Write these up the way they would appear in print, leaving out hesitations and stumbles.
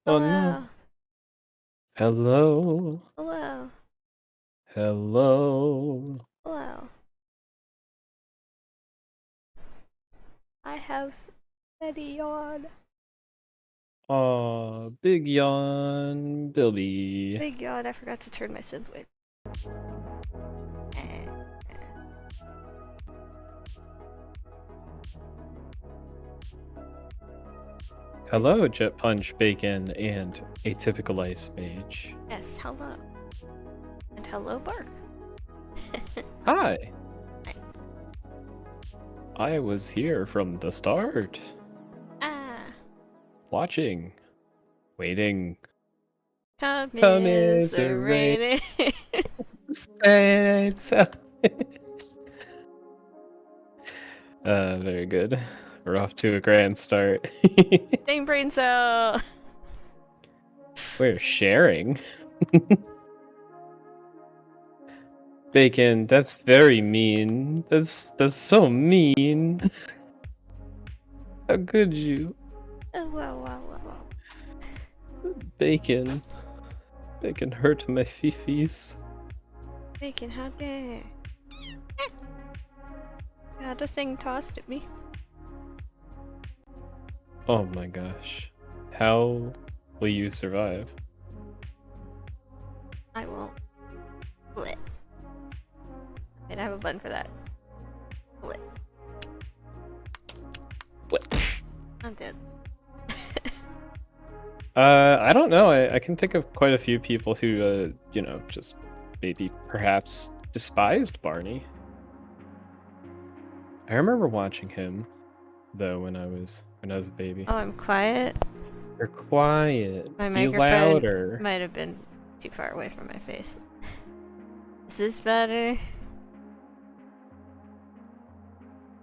Oh no. Hello. Hello. Hello. Hello. Hello. I have Betty on. Aw, big yawn, Bilby. Big yawn. I forgot to turn my sense wave. Eh, eh. Hello, Jet Punch, Bacon, and Atypical Ice Mage. Yes, hello. And hello, Bark. Hi. Hi. I was here from the start. Ah. Watching. Waiting. Commiserate. Commiserating. Say so. Very good. We're off to a grand start. Dang brain cell. We're sharing. Bacon, that's very mean. That's so mean. How could you? Oh, wow. Bacon. Bacon hurt my fifis. Bacon, how dare. Got a thing tossed at me. Oh my gosh. How will you survive? I won't. Split. I have a button for that. Split. What? I'm dead. I don't know. I can think of quite a few people who, just maybe perhaps despised Barney. I remember watching him, though, when I was a baby. Oh, I'm quiet. You're quiet. My Be microphone louder. might have been too far away from my face. Is this better?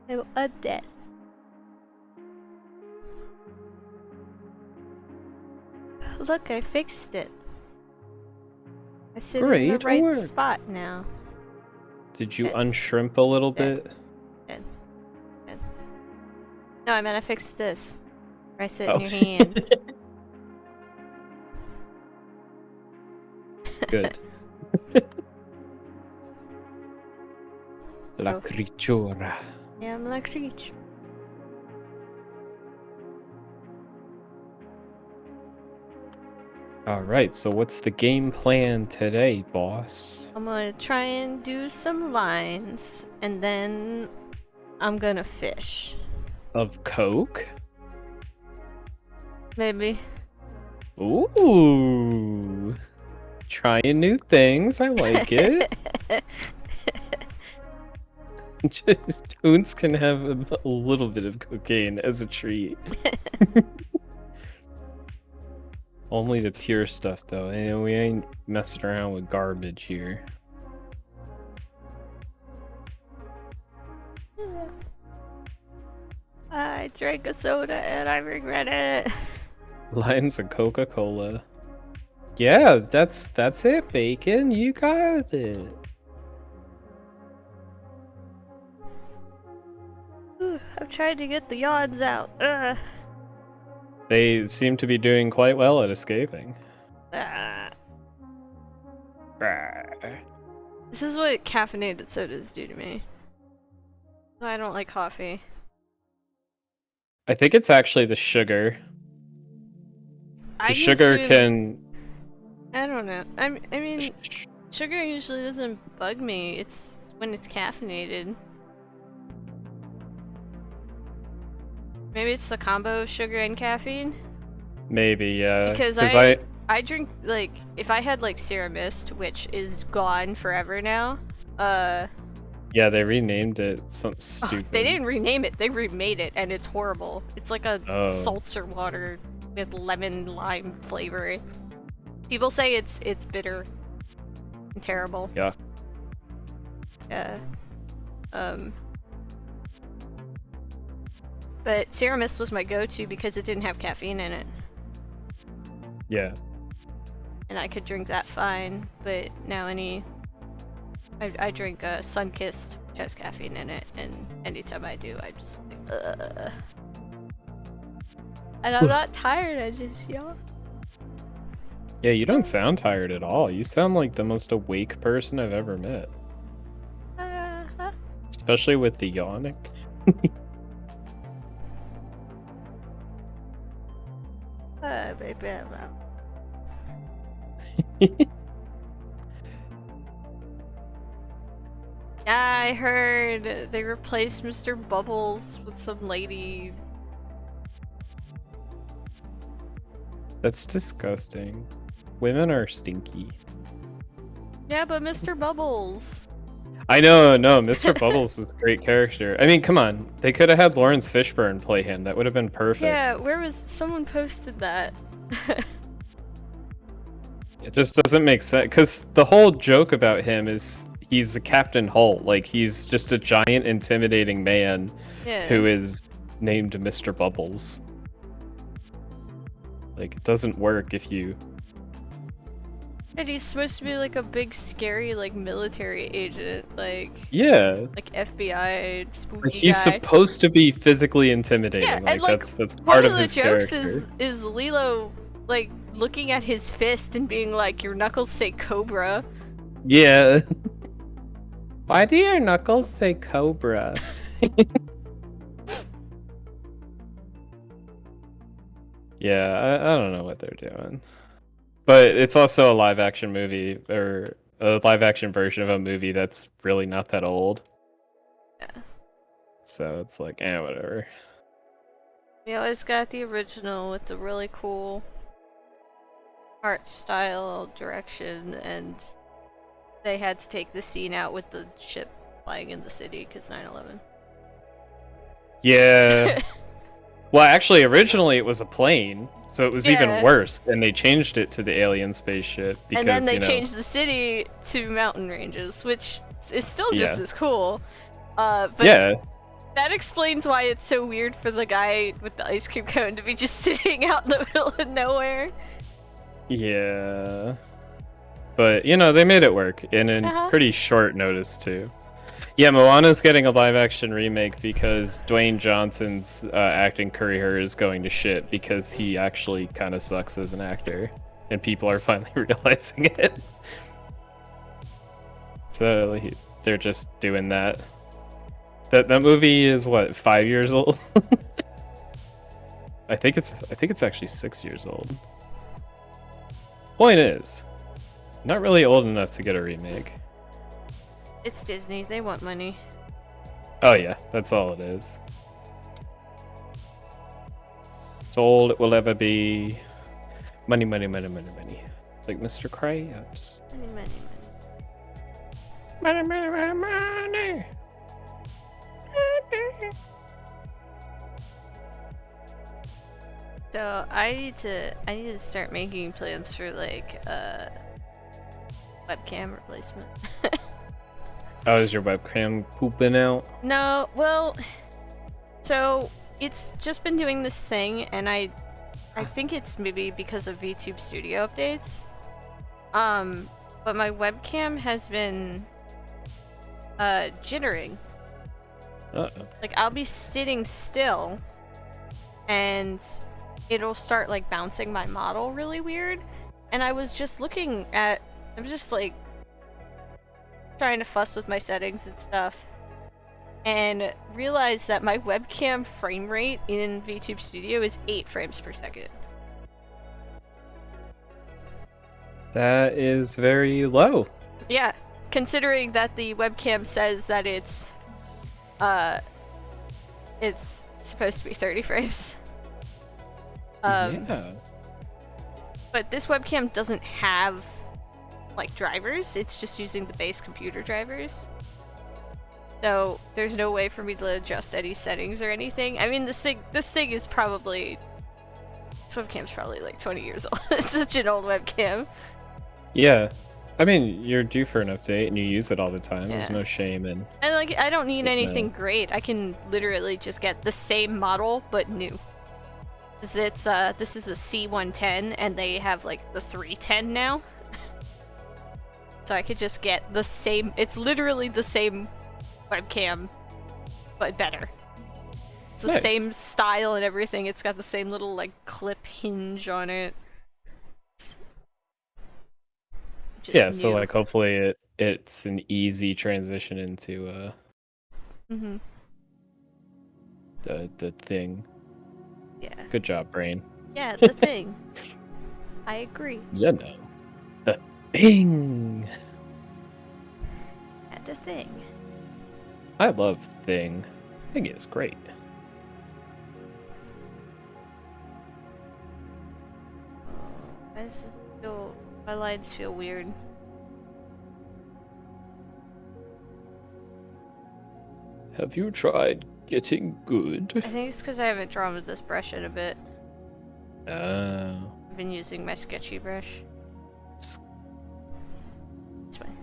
I want that. Look, I fixed it. I sit in the Great right work. spot now. Did you Good. unshrimp a little Good. bit? Good. Good. No, I meant I fixed this. Where I sit in Oh. your hand. Good. La Oh. creatura. Yeah, I'm like creature. Alright, so what's the game plan today, boss? I'm gonna try and do some lines, and then I'm gonna fish. Of Coke? Maybe. Ooh. Trying new things. I like it. Toons can have a little bit of cocaine as a treat. Only the pure stuff, though. And we ain't messing around with garbage here. I drank a soda and I regret it. Lines of Coca-Cola. Yeah, that's it, Bacon. You got it. I'm trying to get the yawns out. They seem to be doing quite well at escaping. Ah. Rawr. This is what caffeinated sodas do to me. I don't like coffee. I think it's actually the sugar. I The sugar consume... can... I don't know. I mean, sugar usually doesn't bug me. It's when it's caffeinated. Maybe it's the combo of sugar and caffeine? Maybe, yeah. Because I drink, like, if I had, like, Sierra Mist, which is gone forever now, Yeah, they renamed it something stupid. they didn't rename it, they remade it, and it's horrible. It's like a seltzer water with lemon lime flavor. People say it's bitter and terrible. Yeah. Yeah. But Sierra Mist was my go-to because it didn't have caffeine in it. Yeah. And I could drink that fine, but now I drink Sunkissed, which has caffeine in it, and anytime I do, I just like, ugh. And I'm not tired, I just yawn. Yeah, you don't sound tired at all. You sound like the most awake person I've ever met. Uh-huh. Especially with the yawning. Baby. Yeah, I heard they replaced Mr. Bubbles with some lady. That's disgusting. Women are stinky. Yeah, but Mr. Bubbles. I know, no, Mr. Bubbles is a great character. I mean, come on. They could have had Lawrence Fishburne play him. That would have been perfect. Yeah, where was someone posted that? It just doesn't make sense because the whole joke about him is he's a Captain Holt. Like he's just a giant, intimidating man Yeah. who is named Mr. Bubbles. Like it doesn't work if you. And he's supposed to be like a big, scary, like military agent, like Yeah. like FBI spooky Like he's guy. supposed to be physically intimidating. Yeah, Like, and like that's one part of of the his jokes character. is Lilo like looking at his fist and being like, "Your knuckles say Cobra." Yeah. Why do your knuckles say Cobra? Yeah, I don't know what they're doing. But it's also a live action movie, or a live action version of a movie that's really not that old. Yeah. So it's like, whatever. You always got the original with the really cool art style, direction, and they had to take the scene out with the ship flying in the city because 9/11. Yeah. Well, actually, originally it was a plane, so it was even Yeah. worse, and they changed it to the alien spaceship because, And then they you know, changed the city to mountain ranges, which is still just Yeah. as cool. But yeah, that explains why it's so weird for the guy with the ice cream cone to be just sitting out in the middle of nowhere. yeah. But, you know, they made it work, and in Uh-huh. pretty short notice, too. Yeah, Moana's getting a live-action remake because Dwayne Johnson's acting career is going to shit because he actually kind of sucks as an actor, and people are finally realizing it. So they're just doing that. That movie is what, 5 years old? I think it's actually 6 years old. Point is, not really old enough to get a remake. It's Disney, they want money. Oh yeah, that's all it is. It's all it will ever be. Money, money, money, money, money. Like Mr. Krabs. Money, money, Money, money, money, money. So I need to start making plans for like webcam replacement. Oh, is your webcam pooping out? No, well, so it's just been doing this thing, and I think it's maybe because of VTube Studio updates. But my webcam has been jittering. Uh-oh. Like I'll be sitting still, and it'll start like bouncing my model really weird. And I was just I'm just like trying to fuss with my settings and stuff, and realized that my webcam frame rate in VTube Studio is 8 frames per second. That is very low. Yeah, considering that the webcam says that it's supposed to be 30 frames. Yeah. But this webcam doesn't have like drivers, it's just using the base computer drivers. So there's no way for me to adjust any settings or anything. I mean, this thing is probably, this webcam's probably like 20 years old. It's such an old webcam. Yeah. I mean, you're due for an update and you use it all the time. Yeah. There's no shame in. And like, I don't need But anything no. great. I can literally just get the same model but new. 'Cause it's this is a C110 and they have like the 310 now. So I could just get the same, it's literally the same webcam, but better. It's the Nice. same style and everything. It's got the same little like clip hinge on it. just Yeah, so new. like hopefully it's an easy transition into Mm-hmm. the thing. Yeah. Good job, brain. Yeah, the thing. I agree. Yeah, no. The thing. Yeah, the thing. I love thing. Thing is great. Why does this feel? My lines feel weird. Have you tried getting good? I think it's because I haven't drawn with this brush in a bit. Oh. I've been using my sketchy brush. It's fine.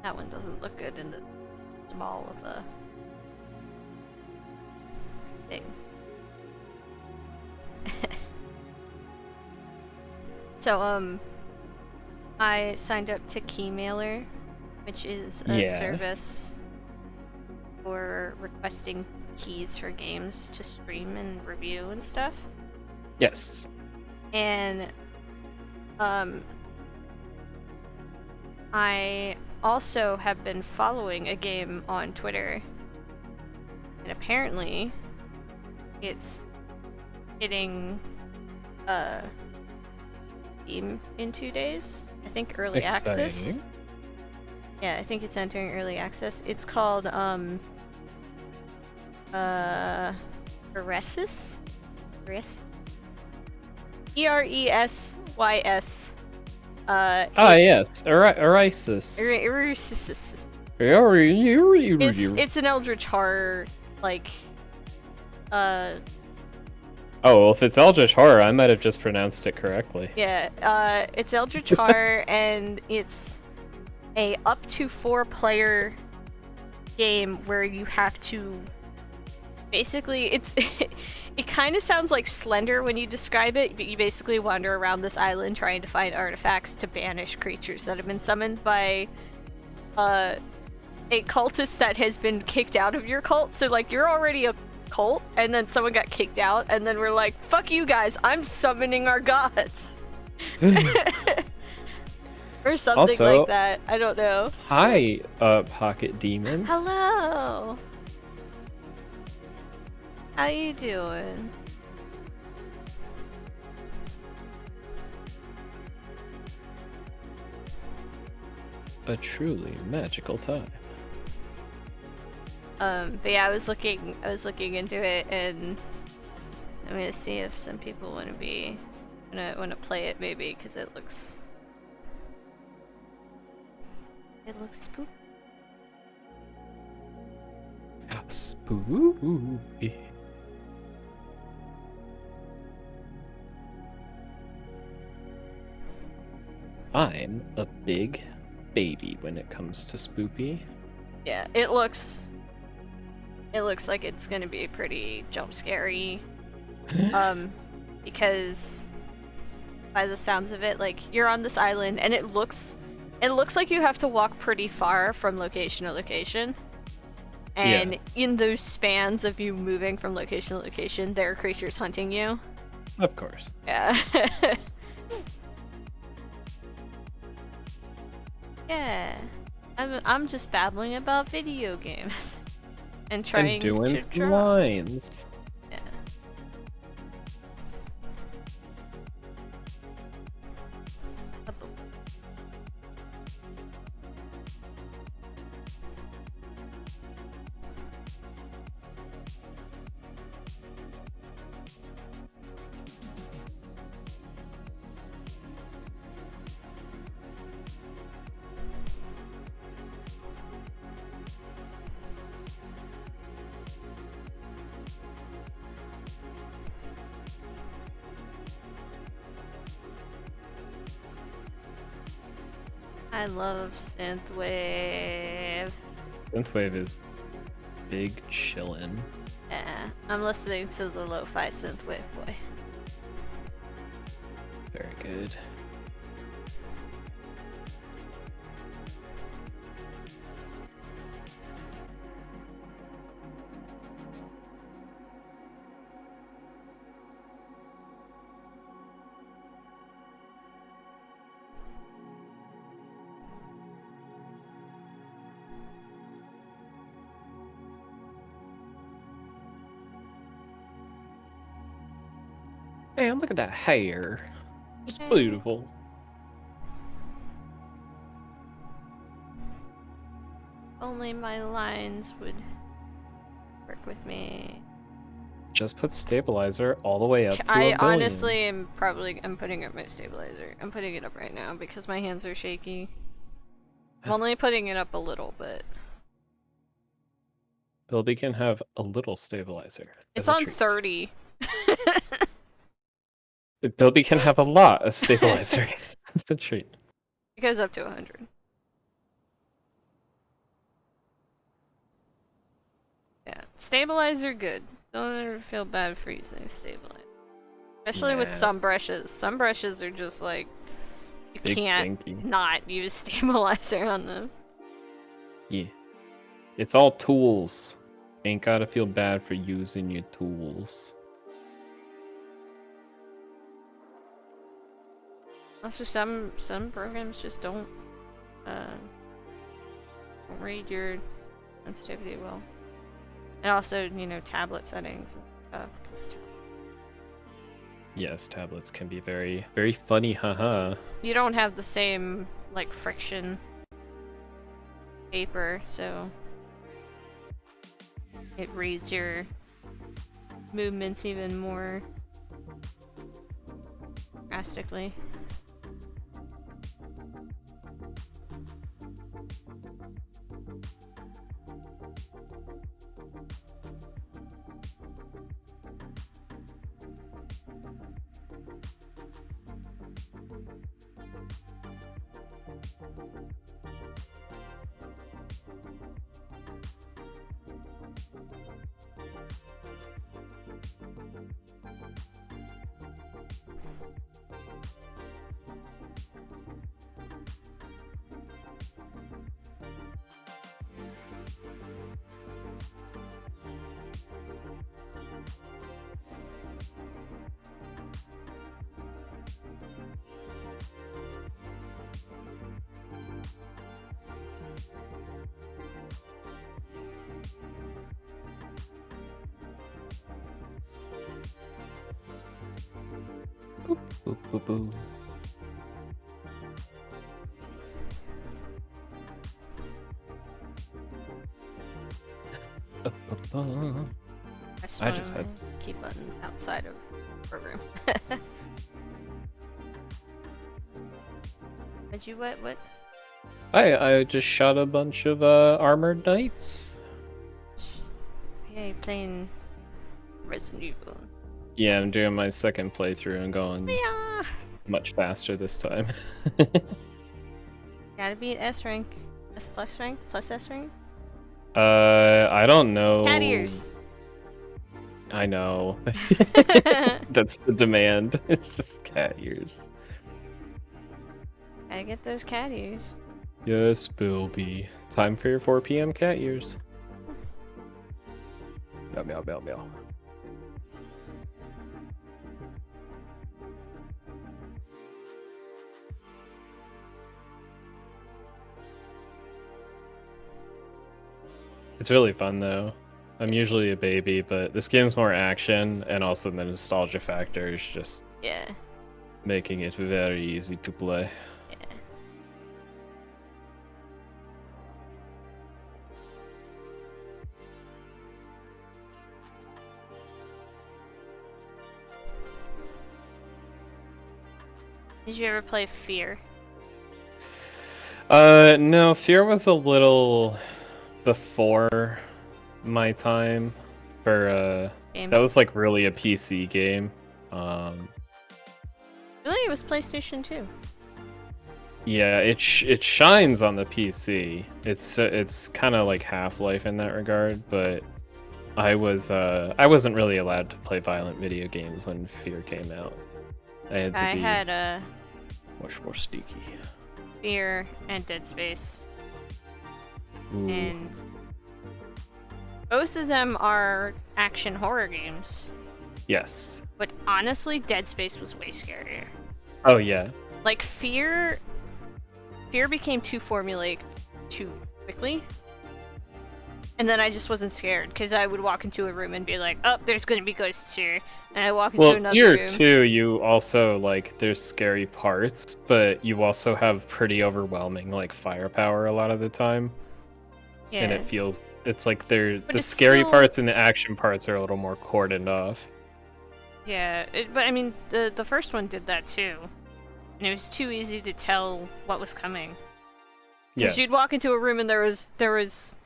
That one doesn't look good in the small of a thing. So, I signed up to Keymailer, which is a service for requesting keys for games to stream and review and stuff. Yes. And, I also have been following a game on Twitter, and apparently it's hitting Steam in 2 days. I think early access. Yeah, I think it's entering early access. It's called Eresis? ERESYS. Yes, Erisis. It's an Eldritch horror, like, Oh, well, if it's Eldritch Horror, I might have just pronounced it correctly. Yeah, it's Eldritch horror, and it's a up to 4-player game where you have to basically it kind of sounds like Slender when you describe it, but you basically wander around this island trying to find artifacts to banish creatures that have been summoned by a cultist that has been kicked out of your cult. So like you're already a cult and then someone got kicked out and then we're like, fuck you guys, I'm summoning our gods. Or something also, like that. I don't know. Hi, Pocket Demon. Hello. How you doing? A truly magical time. But yeah, I was looking into it, and I'm gonna see if some people want to play it, maybe, because it looks spooky. Spooky. I'm a big baby when it comes to spoopy. Yeah, it looks like it's gonna be pretty jump scary. Because by the sounds of it, like you're on this island and it looks like you have to walk pretty far from location to location. And in those spans of you moving from location to location, there are creatures hunting you. Of course. Yeah. Yeah. I'm just babbling about video games and trying doing to some draw. lines. Yeah. I love synthwave. Synthwave is big chillin'. Yeah, I'm listening to the lo-fi synthwave boy. Very good. Man, look at that hair. It's Hey. beautiful. Only my lines would work with me. Just put stabilizer all the way up to I a billion. honestly am putting up my stabilizer. I'm putting it up right now because my hands are shaky. I'm only putting it up a little bit. Bilby can have a little stabilizer. It's as a on treat. 30. Bilby can have a lot of stabilizer. That's a treat. It goes up to 100. Yeah, stabilizer good. Don't ever feel bad for using stabilizer. Especially with Nah, some brushes. Some brushes are just like, you big can't stinky. not use stabilizer on them. Yeah. It's all tools. Ain't gotta feel bad for using your tools. Also, some programs just don't read your sensitivity well. And also, you know, tablet settings and stuff. Yes, tablets can be very, very funny, haha. You don't have the same, like, friction paper, so it reads your movements even more drastically. Boop, boop, boop. I just had key buttons outside of the program. But you what? I just shot a bunch of armored knights. Yeah, you're playing Resident Evil. Yeah, I'm doing my second playthrough and going Yeah. much faster this time. Gotta be at S rank. S plus rank? Plus S rank? I don't know. Cat ears! I know. That's the demand. It's just cat ears. Gotta get those cat ears. Yes, Bilby. Time for your 4 p.m. cat ears. Meow, meow, meow, meow. It's really fun though. I'm usually a baby, but this game's more action, and also the nostalgia factor is just making it very easy to play. Yeah. Did you ever play Fear? No, Fear was a little before my time. For Games? that was like really a PC game. Really? It was PlayStation 2. Yeah, it shines on the PC. It's kind of like Half-Life in that regard, but I wasn't really allowed to play violent video games when Fear came out. I had to be much more sneaky. Fear and Dead Space. Ooh. And both of them are action horror games. Yes. But honestly, Dead Space was way scarier. Oh yeah. Like Fear became too formulaic too quickly. And then I just wasn't scared, because I would walk into a room and be like, oh, there's gonna be ghosts here. And I walk into Well, another here room. too, you also, like, there's scary parts, but you also have pretty overwhelming, like, firepower a lot of the time. Yeah. And it feels, it's like the it's scary still- parts and the action parts are a little more cordoned off. Yeah, but I mean, the first one did that too. And it was too easy to tell what was coming. Because Yeah. you'd walk into a room and there was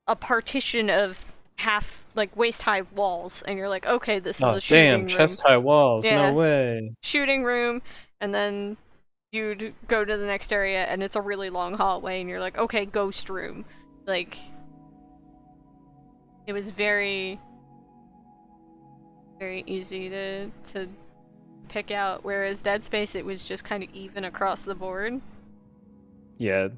a partition of half, like, waist-high walls, and you're like, okay, this is a shooting Damn, room. chest-high walls, Yeah. no way. Shooting room, and then you'd go to the next area and it's a really long hallway and you're like, okay, ghost room. Like, it was very easy to pick out, whereas Dead Space, it was just kind of even across the board. Yeah.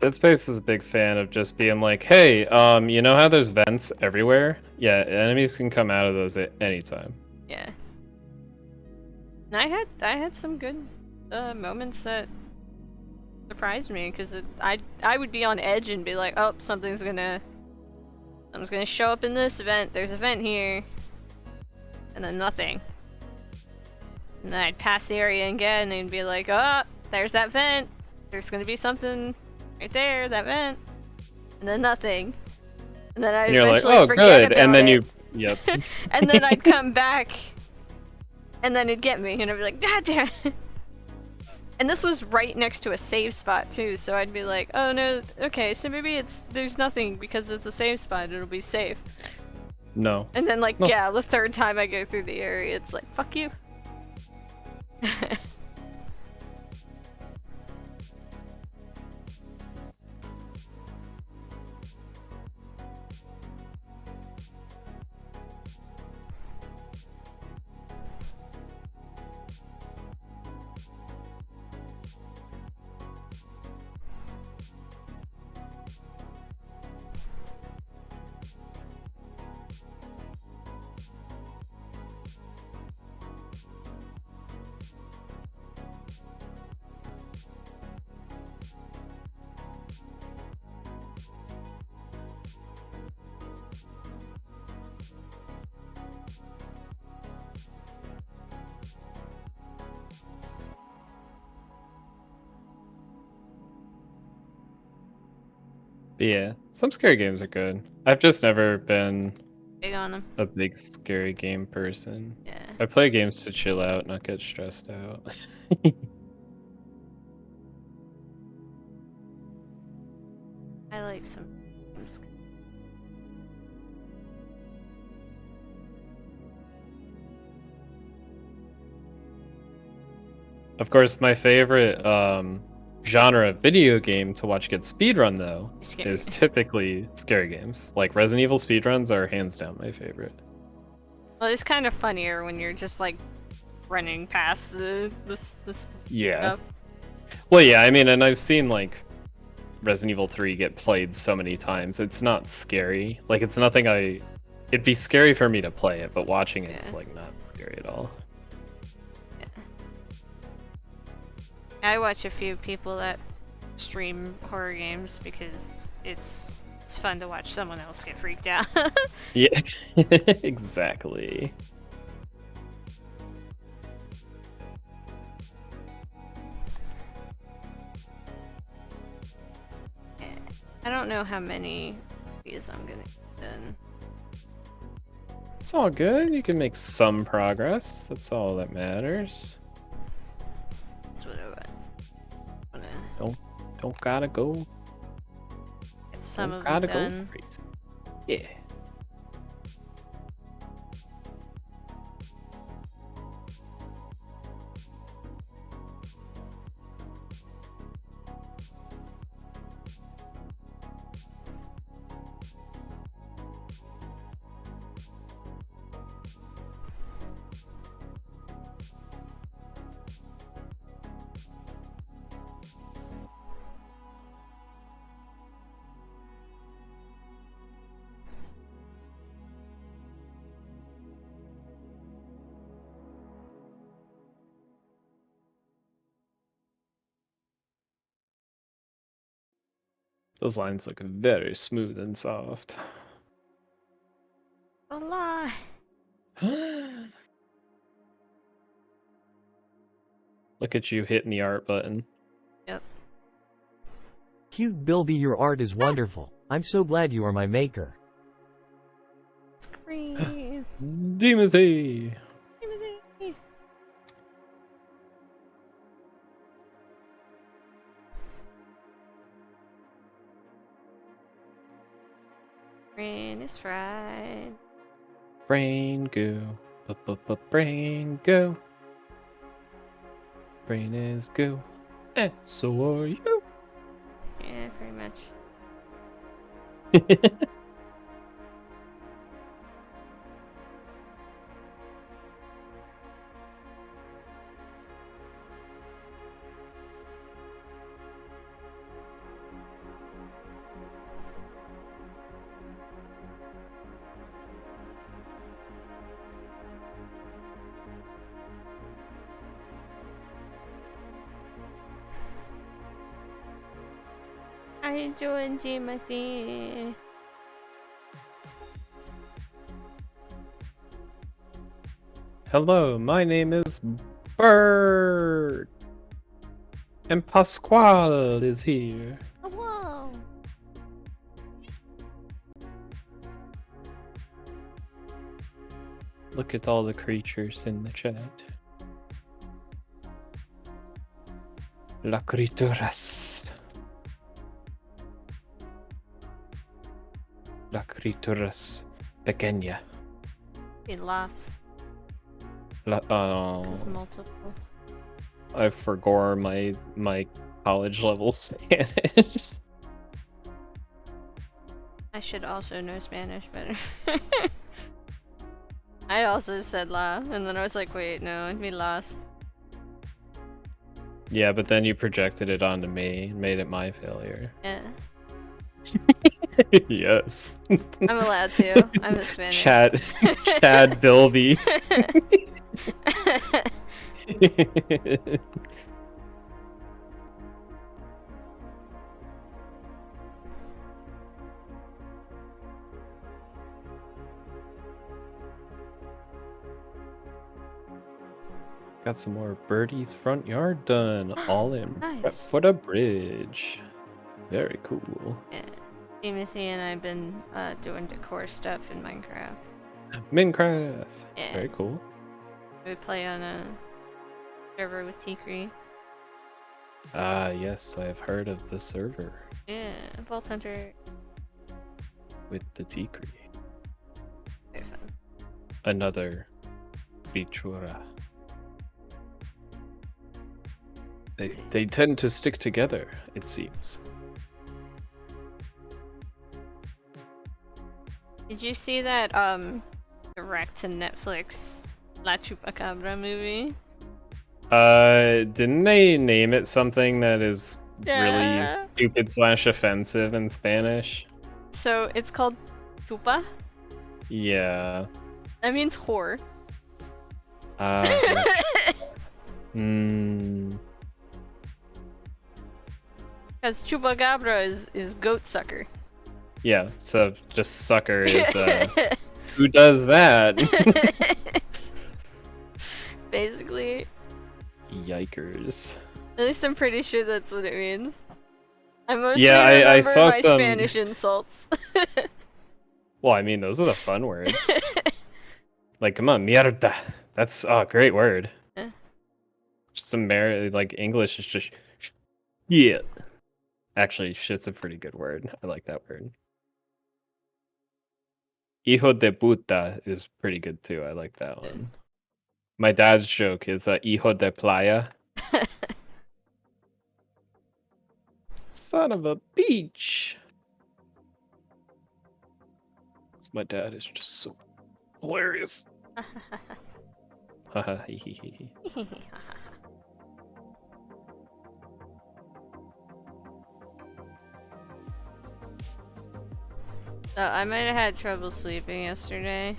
Dead Space is a big fan of just being like, hey, you know how there's vents everywhere? Yeah, enemies can come out of those at any time. Yeah. And I had some good moments that surprised me, because I would be on edge and be like, oh, something's gonna show up in this vent. There's a vent here, and then nothing. And then I'd pass the area again and be like, oh, there's that vent. There's gonna be something right there, that vent, and then nothing. And then I'd And you're like, eventually oh, forget good, about and then it. yep. And then I'd come back, and then it'd get me, and I'd be like, God damn it. And this was right next to a save spot too, so I'd be like, oh no, okay, so maybe there's nothing because it's a save spot, it'll be safe. No. And then, like, No. yeah, the third time I go through the area, it's like, fuck you. But yeah, some scary games are good. I've just never been Big on them. a big scary game person. Yeah. I play games to chill out, not get stressed out. I like some games. Of course, my favorite genre of video game to watch get speedrun, though, Scary. is typically scary games. Like, Resident Evil speedruns are hands down my favorite. Well, it's kind of funnier when you're just, like, running past this Yeah. stuff. Well, yeah, I mean, and I've seen, like, Resident Evil 3 get played so many times. It's not scary. Like, it's nothing it'd be scary for me to play it, but watching it, it's, Yeah. like, not scary at all. I watch a few people that stream horror games because it's fun to watch someone else get freaked out. Yeah, exactly. I don't know how many of these I'm gonna get in. It's all good. You can make some progress. That's all that matters. That's what I wanna Don't gotta go. get some Don't of gotta them go done. crazy. Yeah. Those lines look very smooth and soft. A lie. Look at you hitting the art button. Yep. Cute Bilby, your art is wonderful. I'm so glad you are my maker. Scream. Timothy! Timothy. Brain is fried. Brain go. Brain go. Brain is go. And so are you. Yeah, pretty much. How you doing, Timothy? Hello, my name is Bird. And Pasquale is here. Hello. Look at all the creatures in the chat. La criaturas. La criaturas pequeña. He lost. La, There's multiple. I forgot my college level Spanish. I should also know Spanish better. I also said la, and then I was like, wait, no, it'd be las. Yeah, but then you projected it onto me and made it my failure. Yeah. Yes. I'm allowed to. I'm a Spanish. Chad Bilby. Got some more Birdie's front yard done, all in prep Nice. for the bridge. Very cool. Yeah. Timothy and I've been doing decor stuff in Minecraft. Minecraft. Yeah. Very cool. We play on a server with Tikri. Ah, yes, I have heard of the server Yeah, Vault Hunter. with the Tikri. Very fun. Another creatura. They tend to stick together, it seems. Did you see that direct to Netflix La Chupacabra movie? Didn't they name it something that is really Yeah. stupid / offensive in Spanish? So it's called Chupa. Yeah. That means whore. Because Chupacabra is goat sucker. Yeah, so just sucker is who does that? Basically. Yikers. At least I'm pretty sure that's what it means. I mostly Yeah, I remember saw my some Spanish insults. Well, I mean, those are the fun words. Like, come on, mierda. That's a great word. Yeah. Just like English is just yeah. Actually, shit's a pretty good word. I like that word. Hijo de puta is pretty good too. I like that one. My dad's joke is hijo de playa. Son of a beach. My dad is just so hilarious. Haha, hee hee hee hee. So I might have had trouble sleeping yesterday.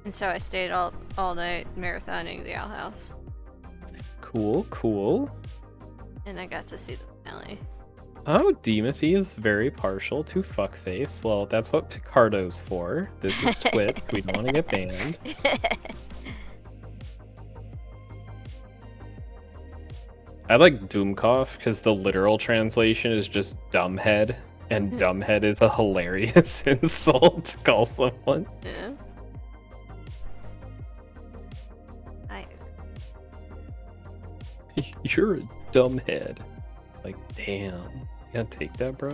And so I stayed all night marathoning the Owl House. Cool, cool. And I got to see the finale. Oh, Dimothy is very partial to fuckface. Well, that's what Picardo's for. This is Twit. We don't want to get banned. I like Doomcough because the literal translation is just dumbhead, and dumbhead is a hilarious insult to call someone. Yeah. You're a dumbhead. Like, damn. You gotta take that, bro?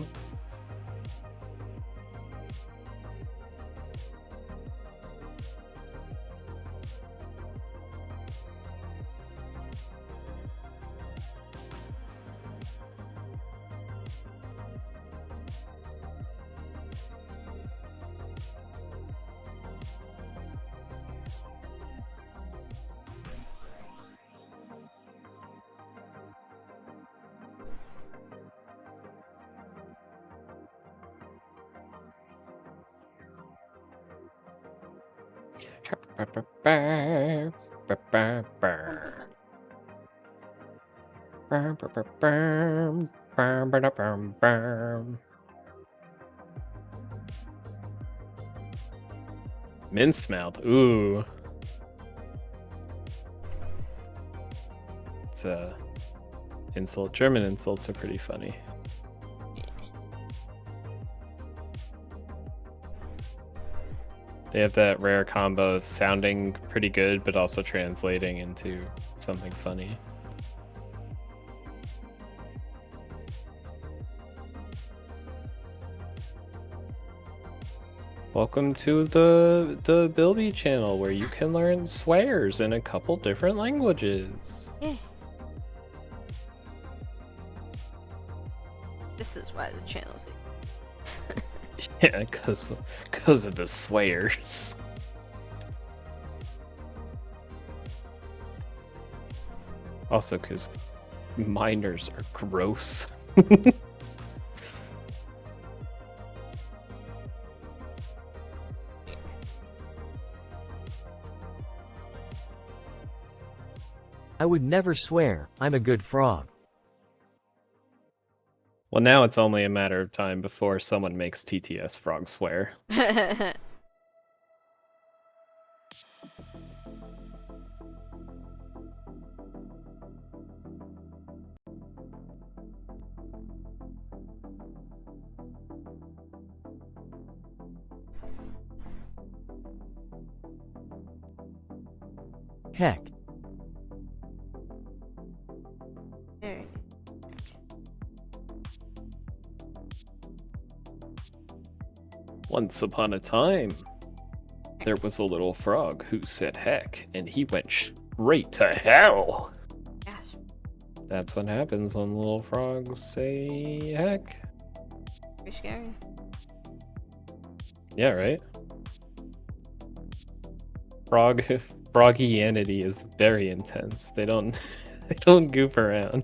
Mince mouth. Ooh. It's insult. German insults are pretty funny. They have that rare combo of sounding pretty good, but also translating into something funny. Welcome to the Bilby channel, where you can learn swears in a couple different languages. Yeah. This is why the channel's Yeah, because of the swears. Also, because minors are gross. I would never swear, I'm a good frog. Well, now it's only a matter of time before someone makes TTS Frog swear. Heck. There. Once upon a time, there was a little frog who said heck, and he went straight to hell. Gosh. That's what happens when little frogs say heck. Pretty scary. Yeah, right? Froggianity is very intense. They don't they don't goof around.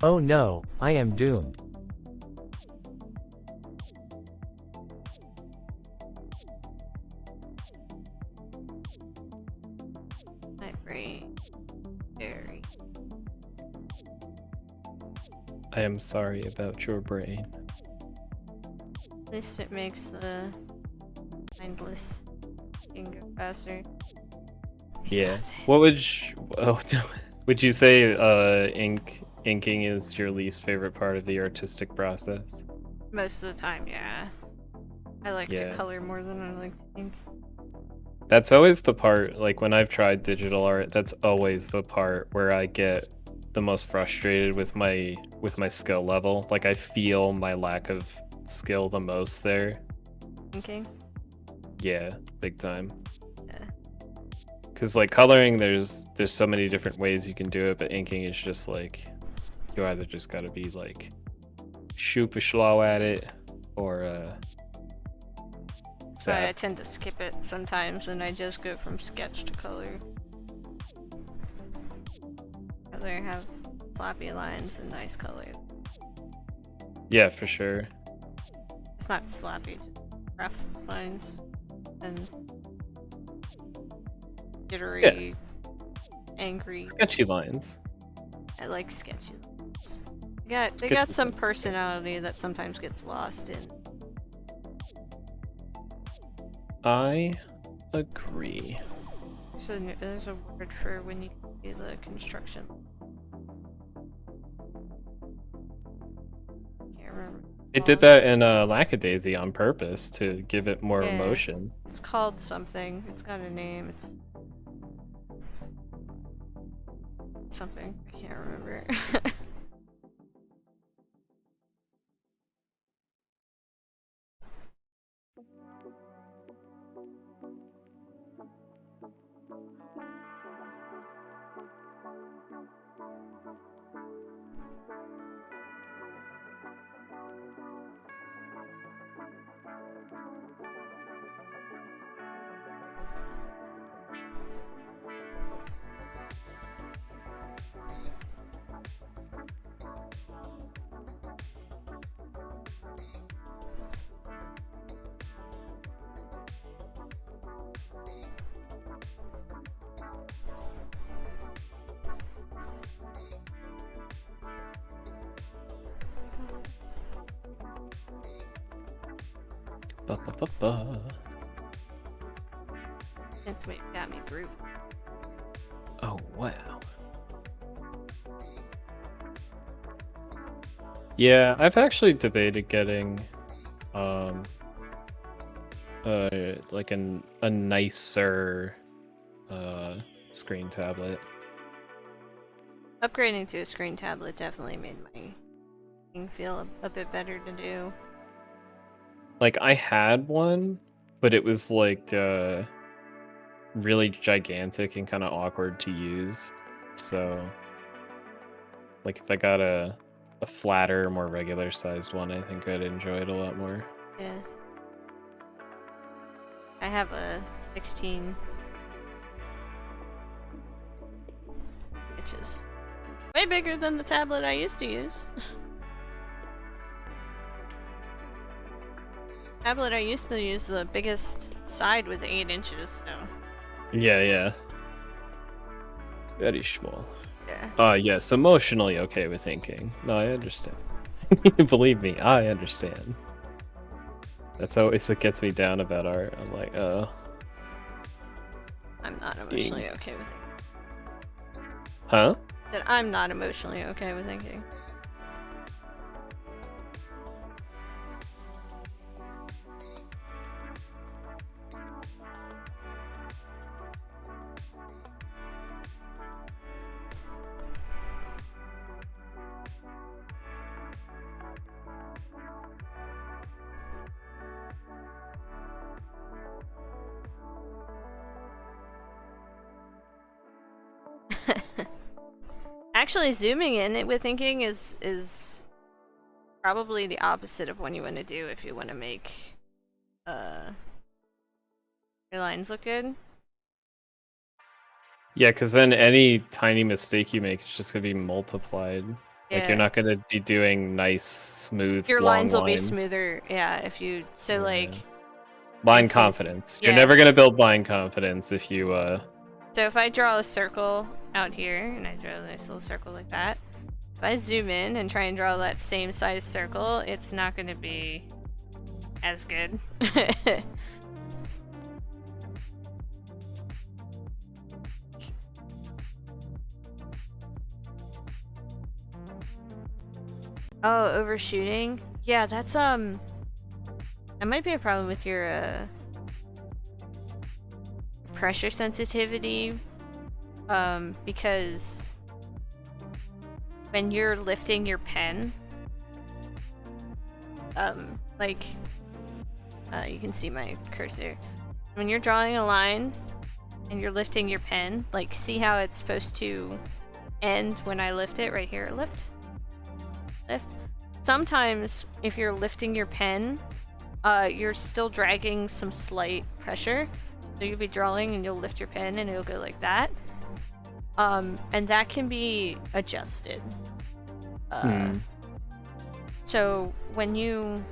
Oh no, I am doomed. My brain. Very. I am sorry about your brain. At least it makes the mindless thing go faster. Yeah. Does it? What would no. Would you say inking is your least favorite part of the artistic process? Most of the time, yeah. I like Yeah. to color more than I like to ink. That's always the part, like when I've tried digital art, that's always the part where I get the most frustrated with my skill level. Like I feel my lack of skill the most there. Inking? Yeah, big time. Yeah. Cause like coloring, there's so many different ways you can do it, but inking is just like you either just gotta be like super slow at it, or So I sad. tend to skip it sometimes and I just go from sketch to color. Color have sloppy lines and nice color. Yeah, for sure. It's not sloppy, just rough lines and jittery, angry. Sketchy lines. I like sketchy lines. Yeah, It's they good got to some sense. personality that sometimes gets lost in. I agree. There's a word for when you do the construction. Can't remember. It did that in Lackadaisy on purpose to give it more Yeah. emotion. It's called something. It's got a name. It's something. I can't remember. Ba, ba, ba, ba. Wait, got me group. Oh, wow. Yeah, I've actually debated getting, like a nicer, screen tablet. Upgrading to a screen tablet definitely made my thing feel a bit better to do. Like, I had one, but it was like, really gigantic and kind of awkward to use. So, like, if I got a flatter, more regular sized one, I think I'd enjoy it a lot more. Yeah. I have a 16, which is way bigger than the tablet I used to use. Tablet I used to use, the biggest side was 8 inches, so. Yeah, yeah. Very small. Yeah. Yes, emotionally okay with thinking. No, I understand. Believe me, I understand. That's always what gets me down about art. I'm like, I'm not emotionally okay with it. huh? That I'm not emotionally okay with thinking. Actually, zooming in it with thinking is probably the opposite of what you want to do if you want to make your lines look good. Yeah, because then any tiny mistake you make is just gonna be multiplied. Like, you're Yeah. not gonna be doing nice, smooth, Your long lines will be lines. smoother, yeah, if you so Yeah. like Line instance, confidence. You're yeah. never gonna build line confidence if you So if I draw a circle out here and I draw a nice little circle like that, if I zoom in and try and draw that same size circle, it's not going to be as good. Oh, overshooting? Yeah, that's that might be a problem with your pressure sensitivity, because when you're lifting your pen, like you can see my cursor. When you're drawing a line and you're lifting your pen, like, see how it's supposed to end when I lift it? Right here, lift. Sometimes if you're lifting your pen, you're still dragging some slight pressure. So you'll be drawing and you'll lift your pen and it'll go like that. And that can be adjusted. So when you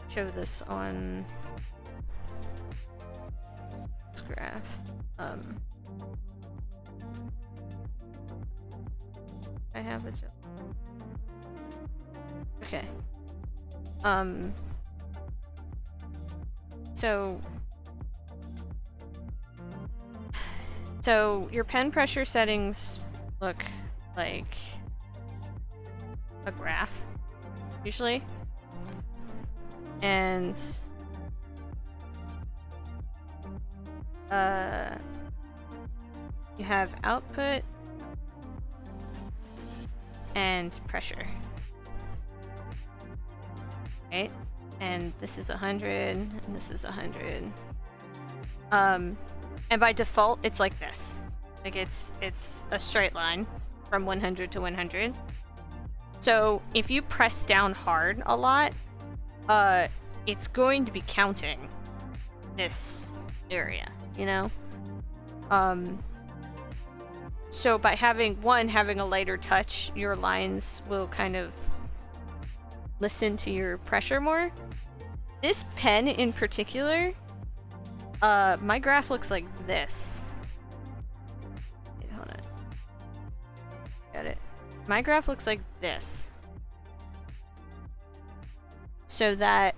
show this on this graph, I have it. Okay. So your pen pressure settings look like a graph, usually. And you have output and pressure. Right? And this is 100, and this is 100. And by default, it's like this. Like it's a straight line from 100 to 100. So if you press down hard a lot, it's going to be counting this area, you know? So by having a lighter touch, your lines will kind of listen to your pressure more. This pen in particular, my graph looks like this. Wait, hold on. Got it. My graph looks like this. So that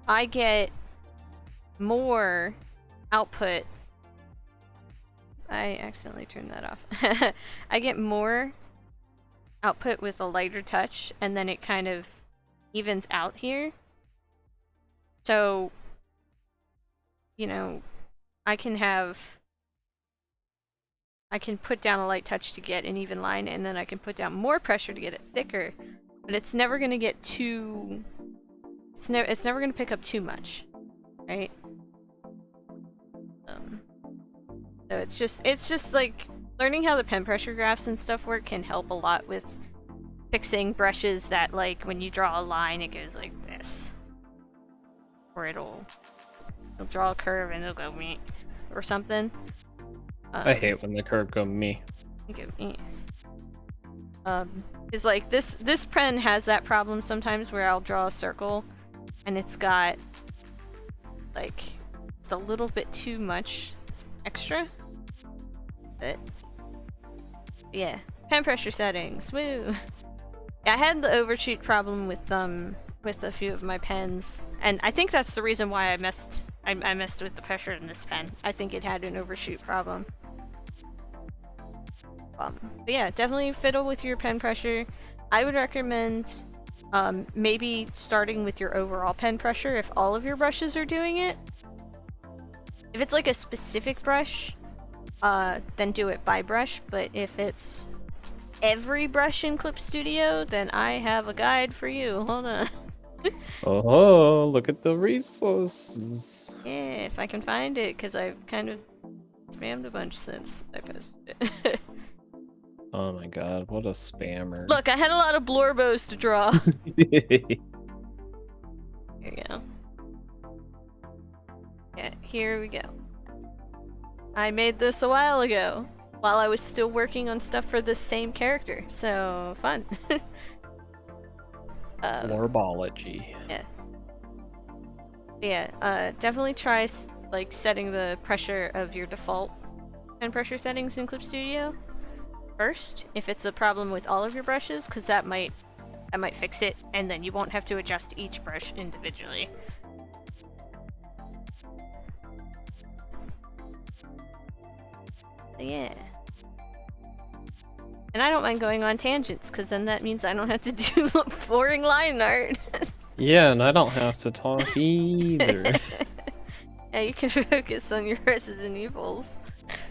I get more output. I accidentally turned that off. I get more output with a lighter touch, and then it kind of evens out here. So, you know, I can put down a light touch to get an even line, and then I can put down more pressure to get it thicker, but it's never going to get too... It's never going to pick up too much, right? So it's just like learning how the pen pressure graphs and stuff work can help a lot with fixing brushes that, like, when you draw a line, it goes like this, or it'll draw a curve and it'll go me or something. I hate when the curve go me. It's like this pen has that problem sometimes where I'll draw a circle and it's got like it's a little bit too much extra. But yeah, pen pressure settings. Woo. Yeah, I had the overshoot problem with a few of my pens, and I think that's the reason why I messed with the pressure in this pen. I think it had an overshoot problem. But yeah, definitely fiddle with your pen pressure. I would recommend maybe starting with your overall pen pressure if all of your brushes are doing it. If it's like a specific brush, then do it by brush, but if it's every brush in Clip Studio, then I have a guide for you. Hold on. Oh, look at the resources. Yeah, if I can find it, because I've kind of spammed a bunch since I posted it. Oh my god, what a spammer. Look, I had a lot of blorbos to draw. Here we go. Yeah, here we go. I made this a while ago, while I was still working on stuff for this same character, so fun. Blorbology. Yeah, definitely try like setting the pressure of your default pen pressure settings in Clip Studio first, if it's a problem with all of your brushes, because that might fix it, and then you won't have to adjust each brush individually. So yeah. And I don't mind going on tangents, because then that means I don't have to do boring line art. Yeah, and I don't have to talk either. Yeah, you can focus on your Resident Evils.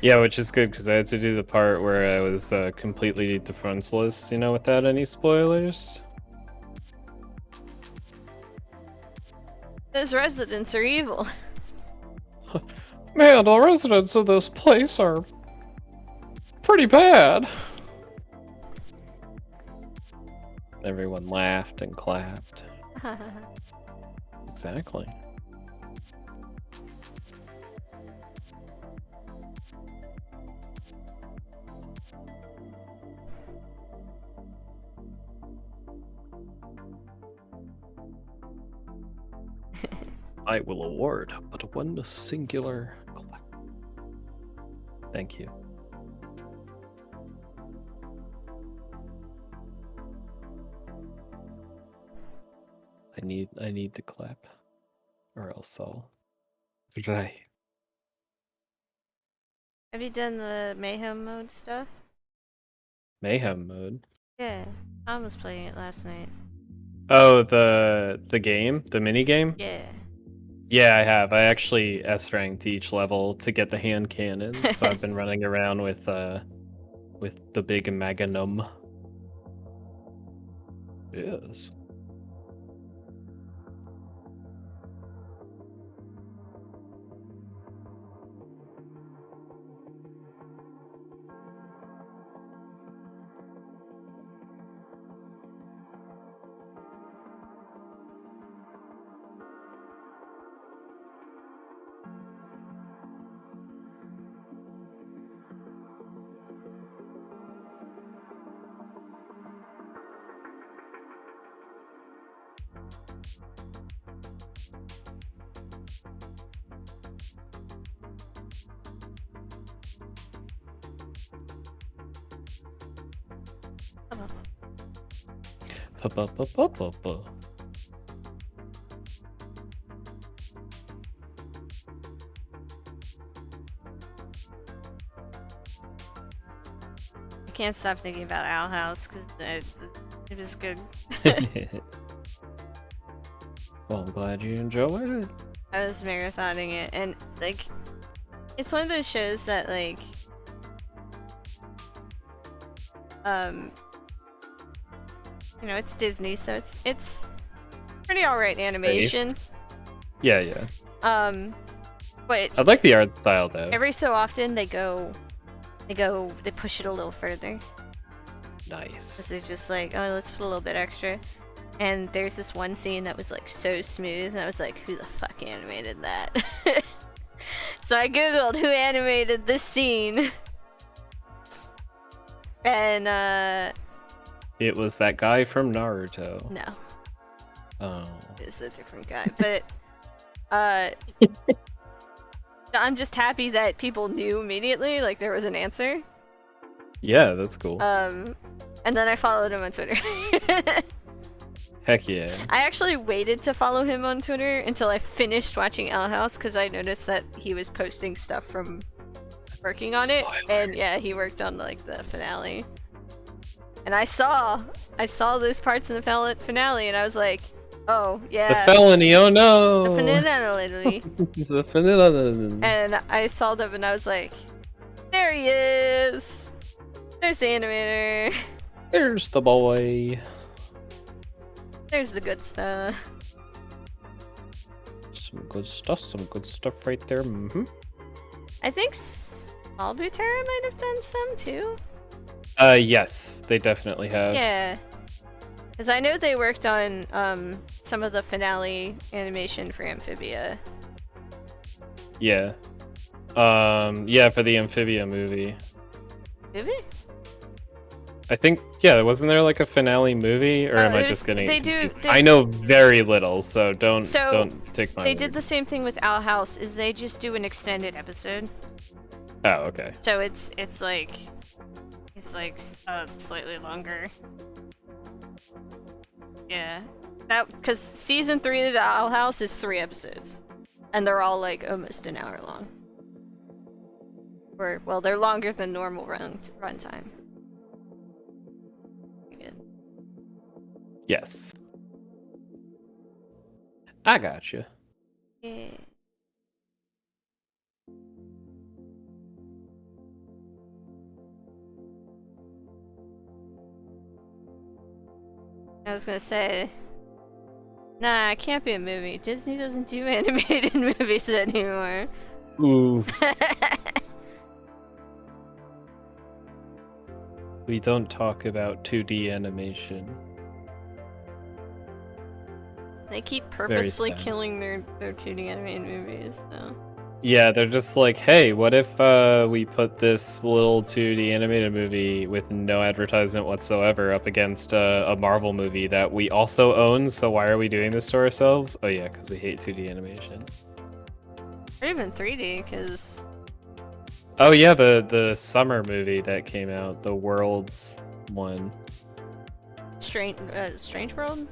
Yeah, which is good, because I had to do the part where I was completely defenseless, you know, without any spoilers. Those residents are evil. Man, the residents of this place are pretty bad. Everyone laughed and clapped. Exactly. I will award but one singular clap. Thank you. I need the clap, or else I'll try. Have you done the mayhem mode stuff? Mayhem mode. Yeah, I was playing it last night. Oh, the game, the mini game. Yeah. Yeah, I have. I actually S ranked each level to get the hand cannons, so I've been running around with the big magnum. Yes. Pa-pa-pa-pa-pa-pa. I can't stop thinking about Owl House because it was good. Well, I'm glad you enjoyed it. I was marathoning it, and like, it's one of those shows that like, you know, it's Disney, so it's pretty alright animation. Yeah, yeah. But I like the art style though. every so often they push it a little further. Nice. They're just like, oh, let's put a little bit extra. And there's this one scene that was like so smooth, and I was like, who the fuck animated that? So I googled who animated this scene. And It was that guy from Naruto. no, Oh. it's a different guy. But I'm just happy that people knew immediately, like there was an answer. Yeah, that's cool. And then I followed him on Twitter. Heck yeah. I actually waited to follow him on Twitter until I finished watching Owl House because I noticed that he was posting stuff from working on it, and yeah, he worked on like the finale. And I saw those parts in the finale, and I was like, oh yeah, The felony, oh no! the finale. The finale. And I saw them, and I was like, there he is. There's the animator. There's the boy. There's the good stuff. Some good stuff right there. Mm-hmm. I think Small Butera might have done some too. Yes, they definitely have. Yeah. Because I know they worked on some of the finale animation for Amphibia. Yeah. Yeah, for the Amphibia movie. Movie? I think, yeah, wasn't there like a finale movie, or am I just getting? I know very little, so don't take my. They did the same thing with Owl House. Is they just do an extended episode. Oh, okay. So it's like slightly longer. Yeah, that because season 3 of the Owl House is 3 episodes, and they're all like almost an hour long. Or well, they're longer than normal runtime. Yes. I got you. Yeah. I was gonna say, nah, it can't be a movie. Disney doesn't do animated movies anymore. Ooh. We don't talk about 2D animation. They keep purposely killing their 2D animated movies, so. Yeah, they're just like, hey, what if we put this little 2D animated movie with no advertisement whatsoever up against a Marvel movie that we also own, so why are we doing this to ourselves? Oh yeah, because we hate 2D animation. Or even 3D, because... Oh yeah, the summer movie that came out, the Worlds one. Strange World?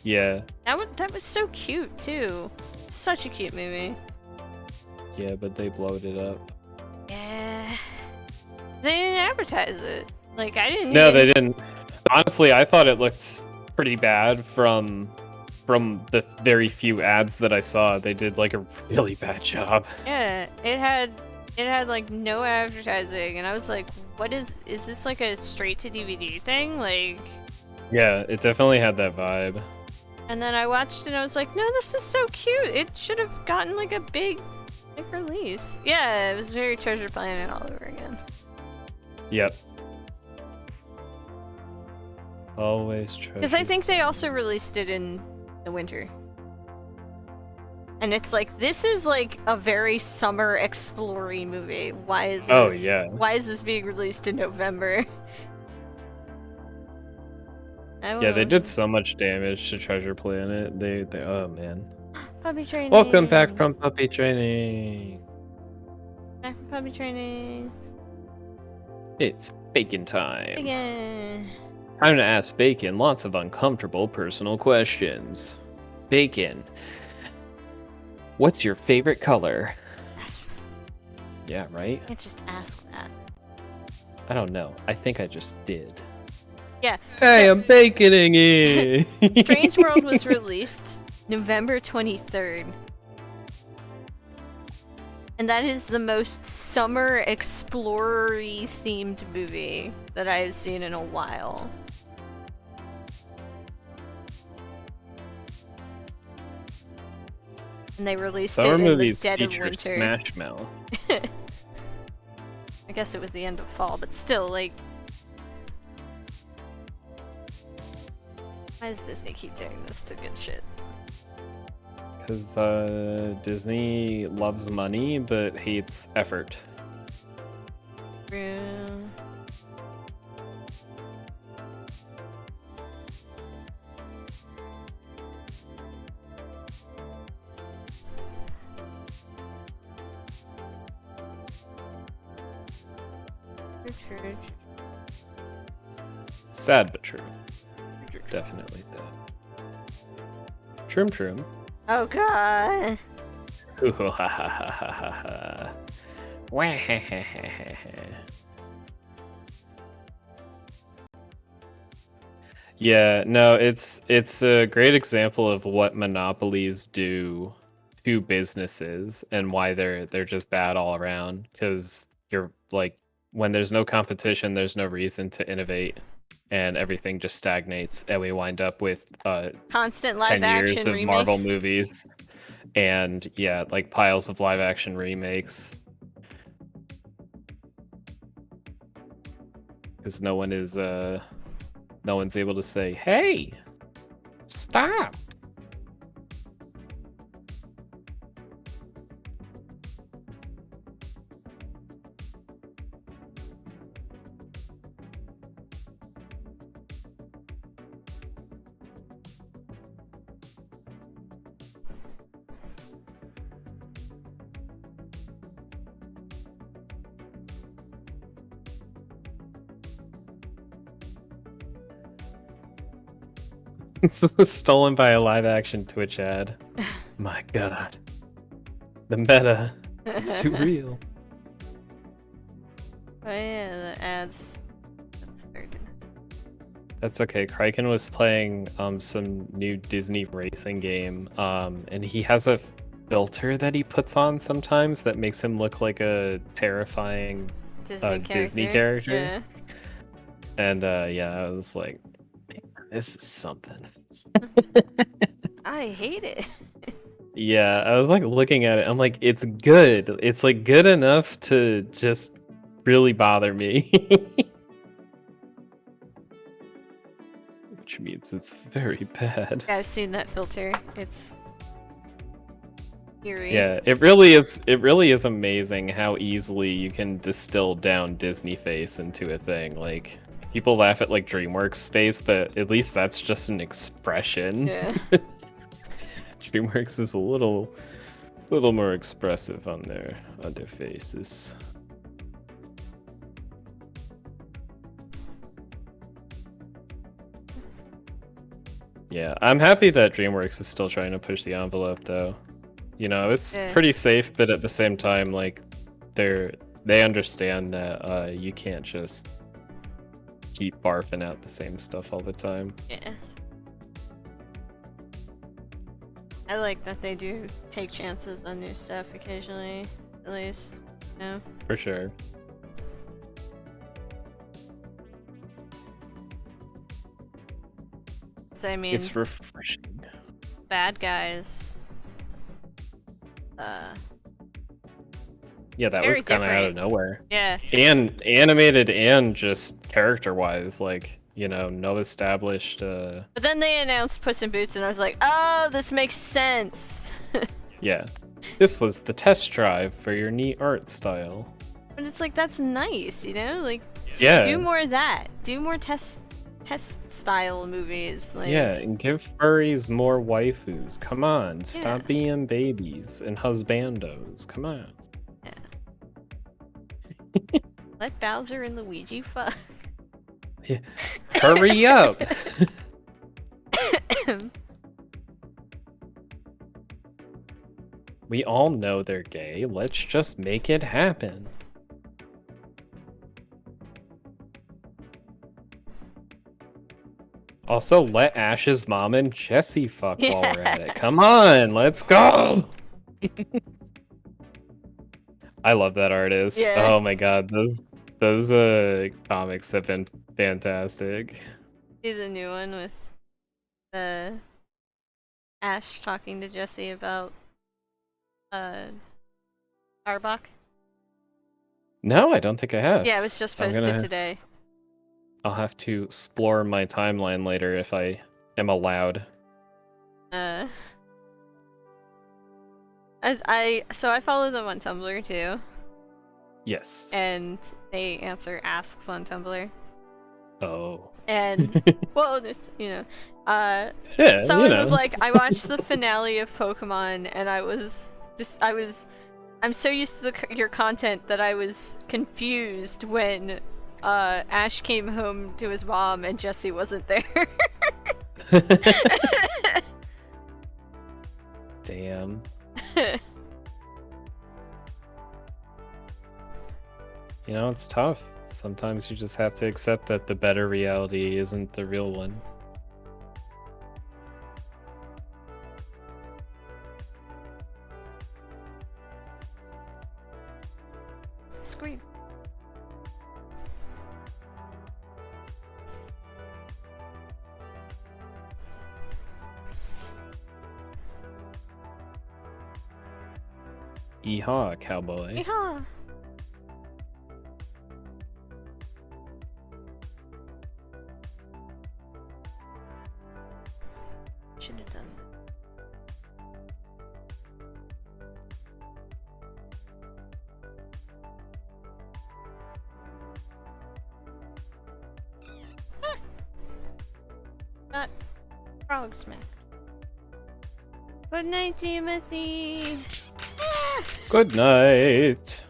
Yeah, That was so cute too. Such a cute movie. yeah, but they blowed it up. Yeah. They didn't advertise it. Like I didn't. No, even... they didn't. Honestly, I thought it looked pretty bad from the very few ads that I saw. They did like a really bad job. Yeah, it had like no advertising, and I was like, "What is this like a straight to DVD thing?" Like, Yeah, it definitely had that vibe. and then I watched it, and I was like, "No, this is so cute. It should have gotten like a big release." Yeah, it was very Treasure Planet all over again. Yep. Always treasure. Because I think they also released it in the winter. And it's like, this is like a very summer exploring movie. Why is this? Oh, yeah. Why is this being released in November? Yeah, they did so much damage to Treasure Planet. They oh man. Puppy training. Welcome back from puppy training. Back from puppy training. It's bacon time. Again. Time to ask Bacon lots of uncomfortable personal questions. Bacon, what's your favorite color? Yeah, right? I can't just ask that. I don't know. I think I just did. Yeah. Hey, I'm baconing it! Strange World was released November 23rd. And that is the most summer explorer-y themed movie that I have seen in a while. And they released Summer it in the movies dead of feature winter. Smash Mouth. I guess it was the end of fall, but still, like... Why does Disney keep doing this to good shit? Because Disney loves money but hates effort. True. True. Sad but true. Definitely sad. Trim. Oh god. Ooh, ha ha ha ha ha ha. Wah, ha, ha, ha, ha, ha. Yeah, no, it's a great example of what monopolies do to businesses and why they're just bad all around. Because you're like, when there's no competition, there's no reason to innovate, and everything just stagnates, and we wind up with Constant 10 live years action of remake. Marvel movies, and yeah, like piles of live action remakes. Because no one's able to say, "Hey, stop." It's stolen by a live action Twitch ad. My god. The meta. It's too real. Oh yeah, the ads. That's third. That's okay. Kraken was playing some new Disney racing game, and he has a filter that he puts on sometimes that makes him look like a terrifying Disney character. Yeah. And yeah, I was like, this is something. I hate it. Yeah, I was like looking at it. I'm like, it's good. It's like good enough to just really bother me. Which means it's very bad. I've seen that filter. It's eerie. Yeah, it really is. It really is amazing how easily you can distill down Disney face into a thing. Like, people laugh at like DreamWorks face, but at least that's just an expression. Yeah. DreamWorks is a little more expressive on their faces. Yeah, I'm happy that DreamWorks is still trying to push the envelope, though. You know, it's Yeah. pretty safe, but at the same time, like, they understand that you can't just keep barfing out the same stuff all the time. Yeah. I like that they do take chances on new stuff occasionally, at least. You know? For sure. So I mean, It's refreshing. bad guys. Yeah, that Very was kind of out of different. nowhere. Yeah. And animated and just character-wise, like, you know, no established, But then they announced Puss in Boots, and I was like, oh, this makes sense. yeah. This was the test drive for your neat art style. But it's like, that's nice, you know? Like, Yeah. do more of that. Do more test style movies. Like, Yeah, and give furries more waifus. Come on, stop Yeah. being babies and husbandos. Come on. let Bowser and Luigi fuck. Yeah. Hurry up! We all know they're gay. Let's just make it happen. Also, let Ash's mom and Jesse fuck while we're at it. Come on, let's go! I love that artist. Yeah. Oh my god, those comics have been fantastic. See the new one with Ash talking to Jesse about Arbok? No, I don't think I have. Yeah, it was just I'm posted gonna- today. I'll have to explore my timeline later if I am allowed. So I follow them on Tumblr too, Yes. and they answer asks on Tumblr. Oh. And well, it's, you know, Yeah, someone you know. was like, I watched the finale of Pokemon, and I'm so used to your content that I was confused when Ash came home to his mom and Jesse wasn't there. Damn. You know, it's tough. Sometimes you just have to accept that the better reality isn't the real one. Scream. Yeehaw, cowboy. Yeehaw. Should have done. Not frog smack. Good night, Timothy. Good night.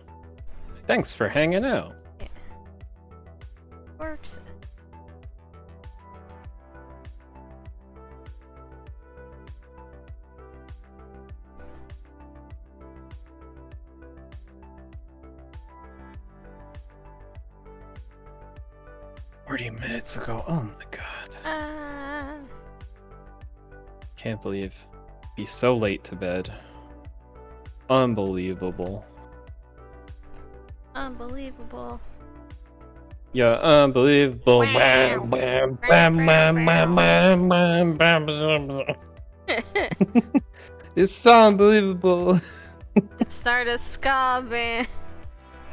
Thanks for hanging out. Works. Minutes ago. Oh my god. Can't believe. Be so late to bed. Unbelievable. Unbelievable. Yeah, unbelievable. Wow. Bam, bam, bam, bam, bam, bam, bam, bam, bam. It's unbelievable. Start a ska band.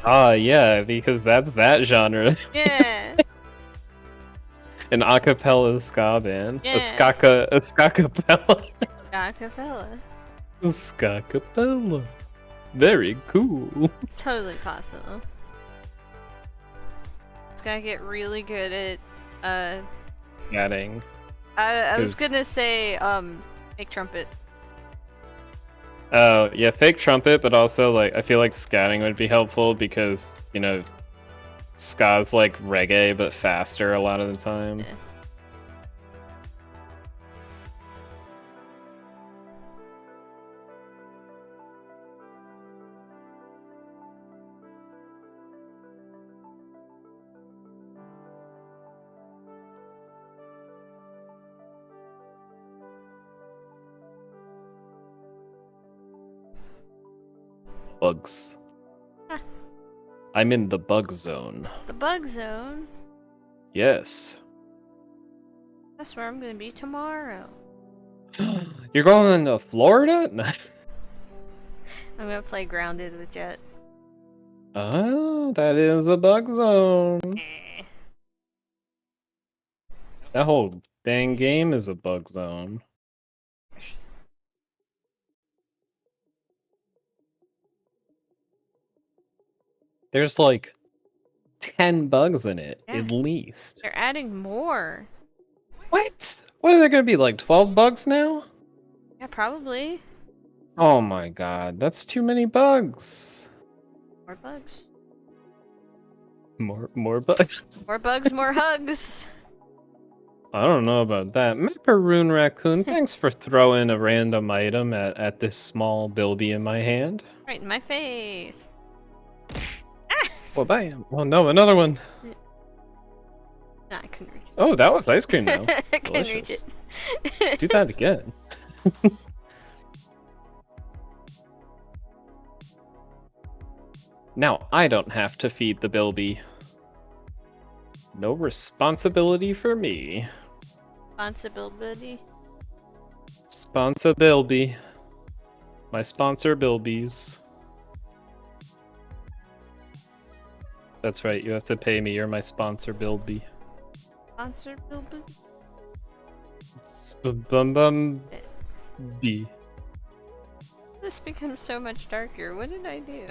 Ah, yeah, because that's that genre. Yeah. An acapella ska band. Yeah. A skakapella. Acapella. A skakapella. Very cool. It's totally possible. Just gotta get really good at Adding. I was 'Cause- gonna say fake trumpet. Oh, yeah, fake trumpet, but also, like, I feel like scatting would be helpful because, you know, ska's like reggae, but faster a lot of the time. Yeah. bugs. Huh. I'm in the bug zone. The bug zone? Yes. That's where I'm gonna be tomorrow. You're going to Florida? No. I'm gonna play Grounded with Jet. Oh, that is a bug zone. Eh. That whole dang game is a bug zone. There's like 10 bugs in it, Yeah. at least. They're adding more. What? What are there gonna be, like 12 bugs now? Yeah, probably. Oh my god, that's too many bugs. More bugs. More bugs? More bugs, more hugs. I don't know about that. Macaroon Raccoon, thanks for throwing a random item at this small bilby in my hand. Right in my face. Well, bam. Well, no, another one. Nah, I couldn't reach it. Oh, that was ice cream now. I couldn't reach Delicious. it. Do that again. Now I don't have to feed the bilby. No responsibility for me. Responsibility. Sponsor Bilby. My sponsor Bilbies. That's right, you have to pay me. You're my sponsor Bilby. Sponsor Bilby. Bum bum B. This becomes so much darker. What did I do?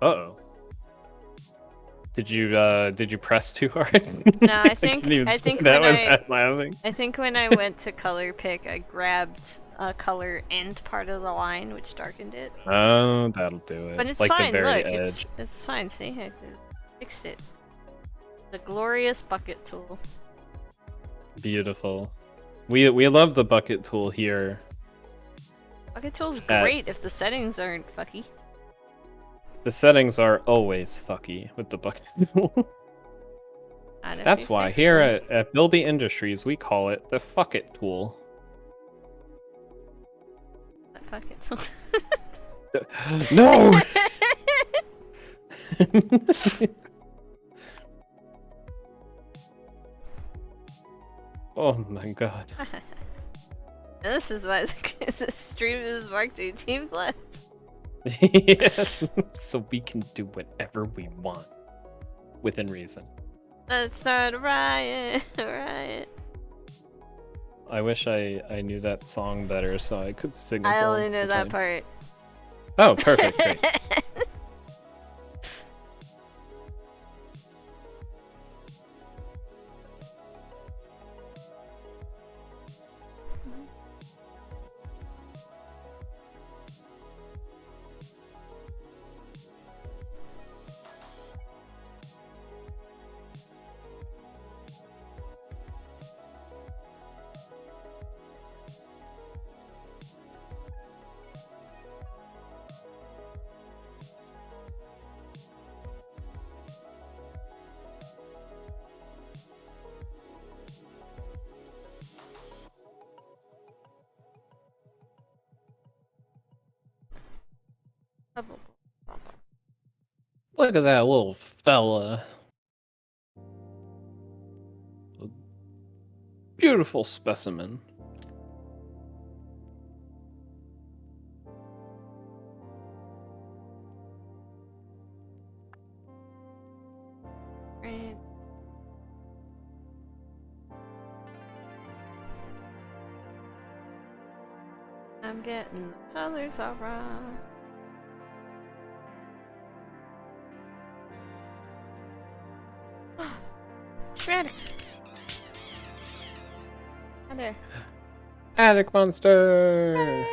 Uh-oh. Did you press too hard? No, I think couldn't even I say think that when without laughing. I think when I went to color pick, I grabbed a color end part of the line, which darkened it. Oh, that'll do it. But it's like fine. the very Look, edge. it's fine. See, I just fixed it. The glorious bucket tool. Beautiful. We love the bucket tool here. Bucket tool's great if the settings aren't fucky. The settings are always fucky with the bucket tool. That's why here at Bilby Industries we call it the fuck it tool. Bucket tool. No! Oh my god. This is why the stream is marked to Team Plus. Yes, so we can do whatever we want. Within reason. Let's start a riot, a riot. I wish I knew that song better so I could sing I along. only know that part. Oh, perfect. Great. Look at that little fella. A beautiful specimen. Right. I'm getting the colors all wrong. Shredder! Hi there. Attic monster! Yay!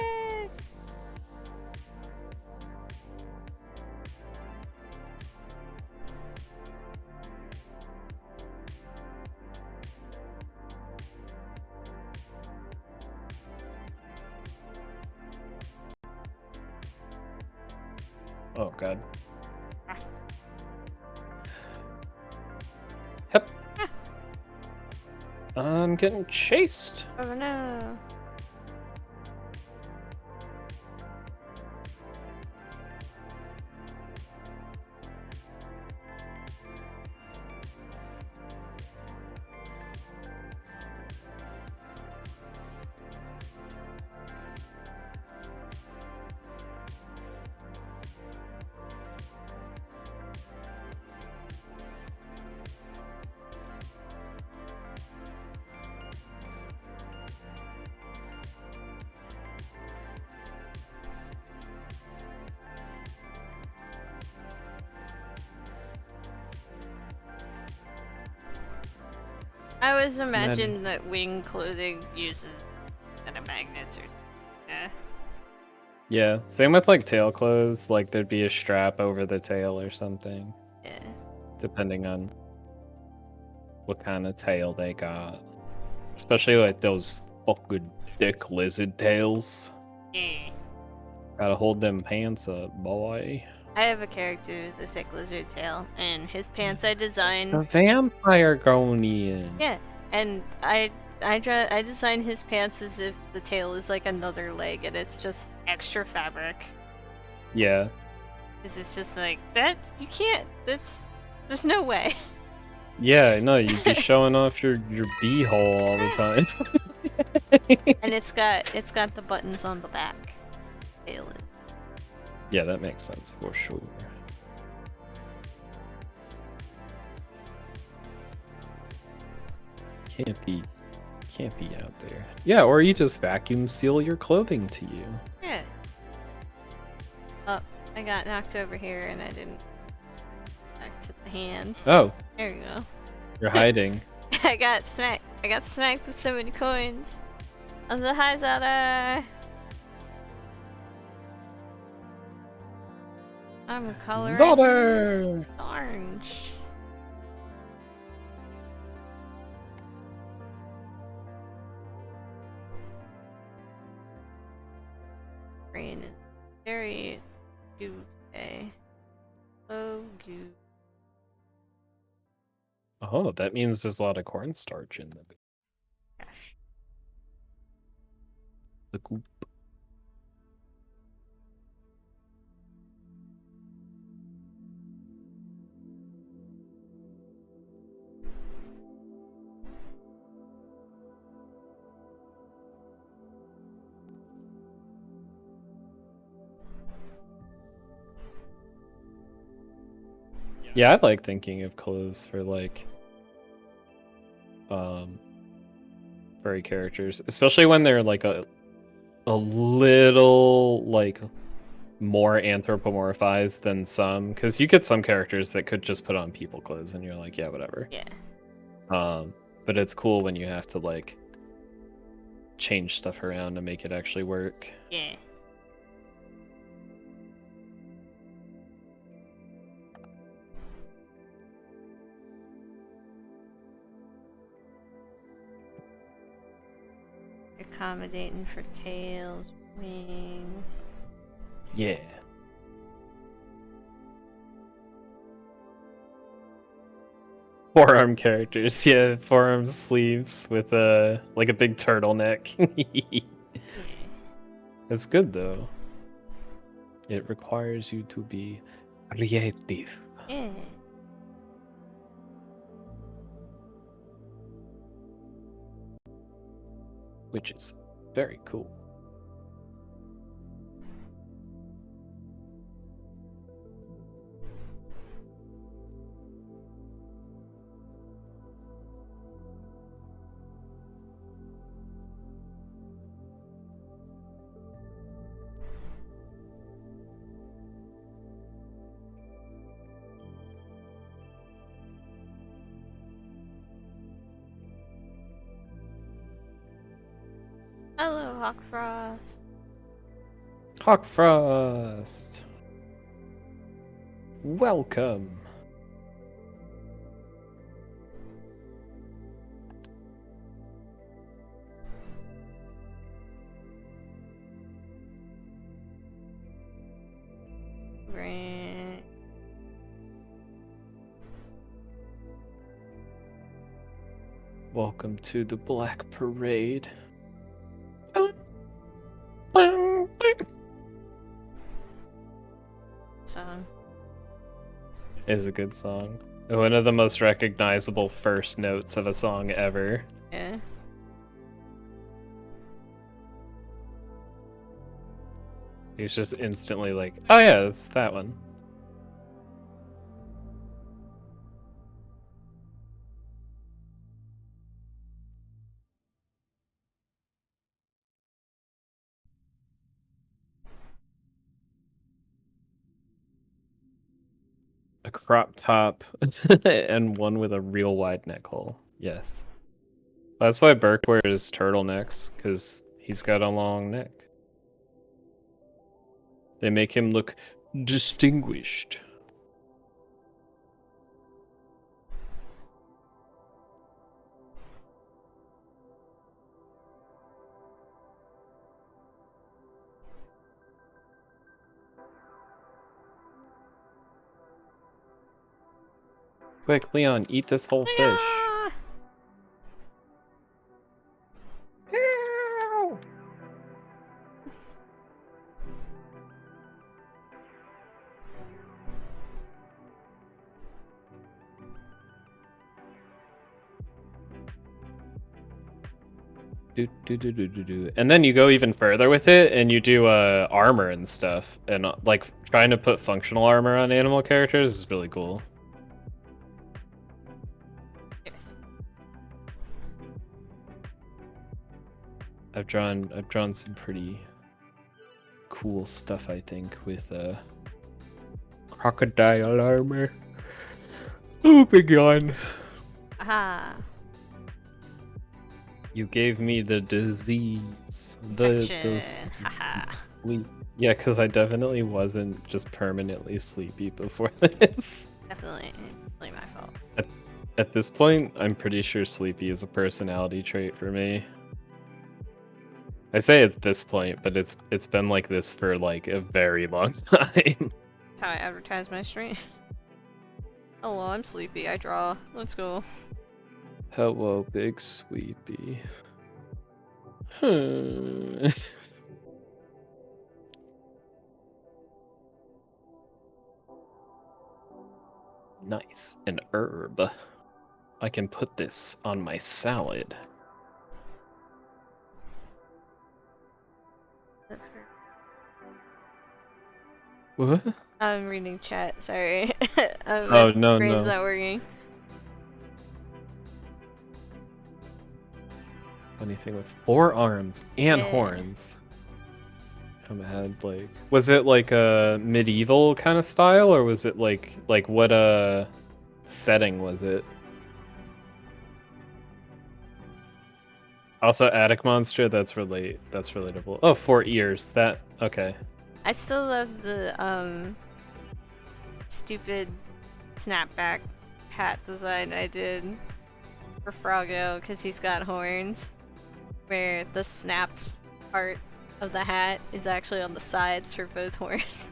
Oh god. Yep. I'm getting chased. Oh no. I always then- imagine that wing clothing uses kind of magnets or yeah. Yeah, same with like tail clothes. Like there'd be a strap over the tail or something, Yeah. depending on what kind of tail they got. Especially like those fucking thick lizard tails. Yeah. Gotta hold them pants up, boy. I have a character with a thick lizard tail, and his pants I It's designed. the vampire going in. Yeah, and I designed his pants as if the tail is like another leg, and it's just extra fabric. Yeah. Cause it's just like that. You can't. There's no way. Yeah, no, you'd be showing off your bee-hole all the time. And it's got the buttons on the back. Tail is. Yeah, that makes sense for sure. Can't be out there. Yeah, or you just vacuum seal your clothing to you. Yeah. Oh, I got knocked over here, and I didn't. Back to the hand. Oh, There you go. you're hiding. I got smacked. I got smacked with so many coins. I was a high Zelda. I'm coloring Zolder! orange. Rain is very goo today. So goo. Oh, that means there's a lot of cornstarch in Gosh. the goop. Yeah, I like thinking of clothes for like furry characters, especially when they're like a little like more anthropomorphized than some, because you get some characters that could just put on people clothes and you're like, yeah, whatever. Yeah. But it's cool when you have to like change stuff around to make it actually work. Yeah. Accommodating for tails, wings. Yeah. Forearm characters, yeah, forearm sleeves with a like a big turtleneck. Yeah. It's good though. It requires you to be creative, Yeah. which is very cool. Hello, Hawkfrost. Hawkfrost! Welcome! Right. Welcome to the Black Parade. Song. Is a good song. One of the most recognizable first notes of a song ever. Yeah. He's just instantly like, oh yeah, it's that one. A crop top and one with a real wide neck hole. Yes. That's why Burke wears turtlenecks, because he's got a long neck. They make him look distinguished. Quick, Leon, eat this whole fish. Ah! And then you go even further with it, and you do armor and stuff. And like trying to put functional armor on animal characters is really cool. Yes. I've drawn some pretty cool stuff, I think, with crocodile armor. Oh, big yawn. Aha. You gave me the disease. The Infection. Haha. sleep. Yeah, because I definitely wasn't just permanently sleepy before this. Definitely my fault. At this point, I'm pretty sure sleepy is a personality trait for me. I say at this point, but it's been like this for like a very long time. That's how I advertise my stream. Hello, I'm sleepy. I draw. Let's go. Hello, big sweepy. Huh. Nice, an herb. I can put this on my salad. What? I'm reading chat. Sorry. Oh, My no, brain's no. not working. Anything with 4 arms and Yeah. horns. Come ahead, like, was it like a medieval kind of style, or was it like what setting was it? Also, attic monster. That's relatable. Oh, 4 ears. That okay. I still love the stupid snapback hat design I did for Froggo because he's got horns, where the snap part of the hat is actually on the sides for both horns.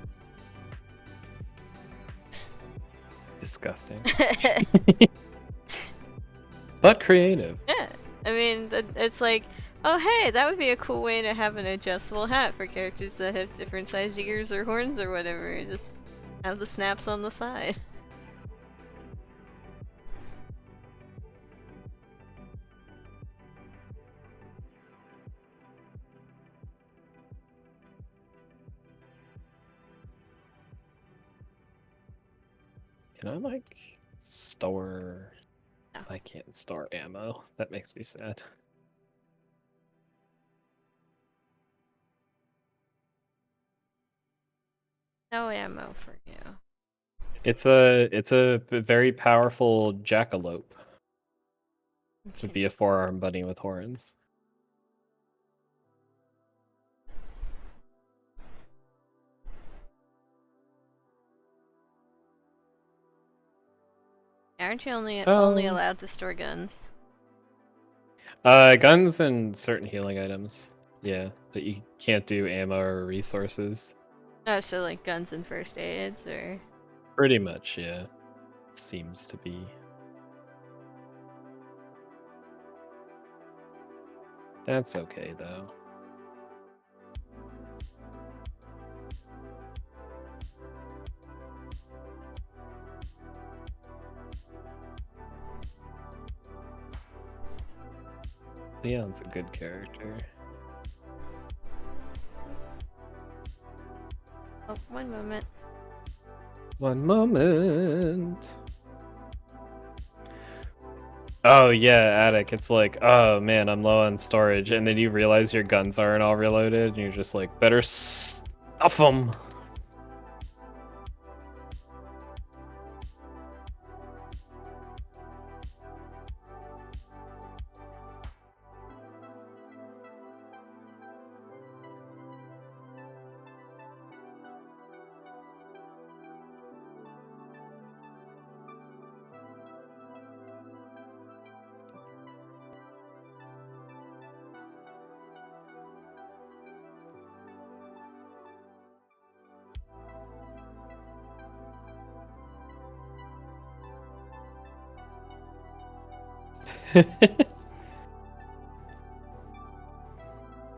Disgusting. But creative. Yeah, I mean, it's like, oh hey, that would be a cool way to have an adjustable hat for characters that have different size ears or horns or whatever. Just have the snaps on the side. Can I like store? No. I can't store ammo. That makes me sad. No ammo for you. It's a very powerful jackalope. Would be a 4-arm bunny with horns. Aren't you only Oh. allowed to store guns? Guns and certain healing items. Yeah, but you can't do ammo or resources. Oh, so like guns and first aids, or Pretty much, yeah. Seems to be. That's okay though. Leon's a good character. oh, one moment. One moment. Oh yeah, attic. It's like, oh man, I'm low on storage, and then you realize your guns aren't all reloaded, and you're just like, better stuff them.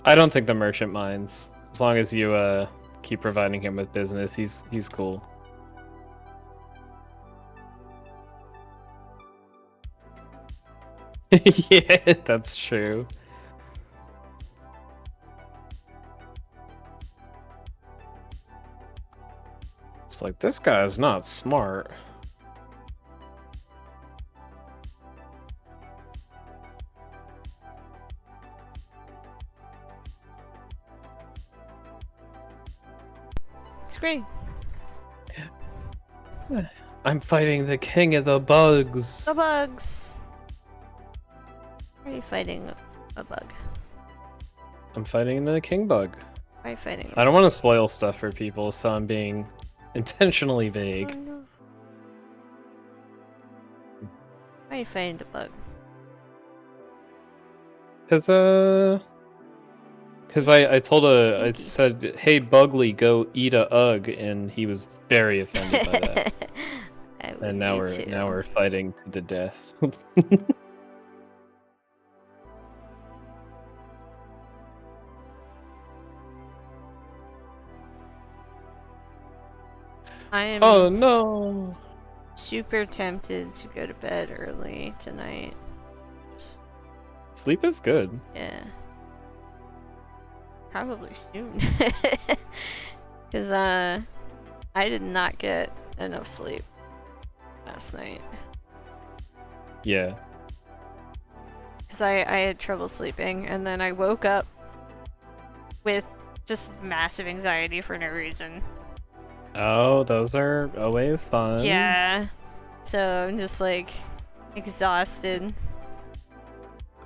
I don't think the merchant minds. As long as you keep providing him with business, he's cool. Yeah, that's true. It's like, this guy's not smart. It's great. I'm fighting the king of the bugs. The bugs. Why are you fighting a bug? I'm fighting the king bug. Why are you fighting? I don't want to spoil stuff for people, so I'm being intentionally vague. Oh, no. Why are you fighting the bug? Cause I told I said, hey Bugly, go eat a ugg, and he was very offended by that. And now we're fighting to the death. I am Oh no! super tempted to go to bed early tonight. Sleep is good. Yeah. Probably soon. Because, I did not get enough sleep last night. Yeah. Because I had trouble sleeping, and then I woke up with just massive anxiety for no reason. Oh, those are always fun. Yeah. So I'm just, like, exhausted.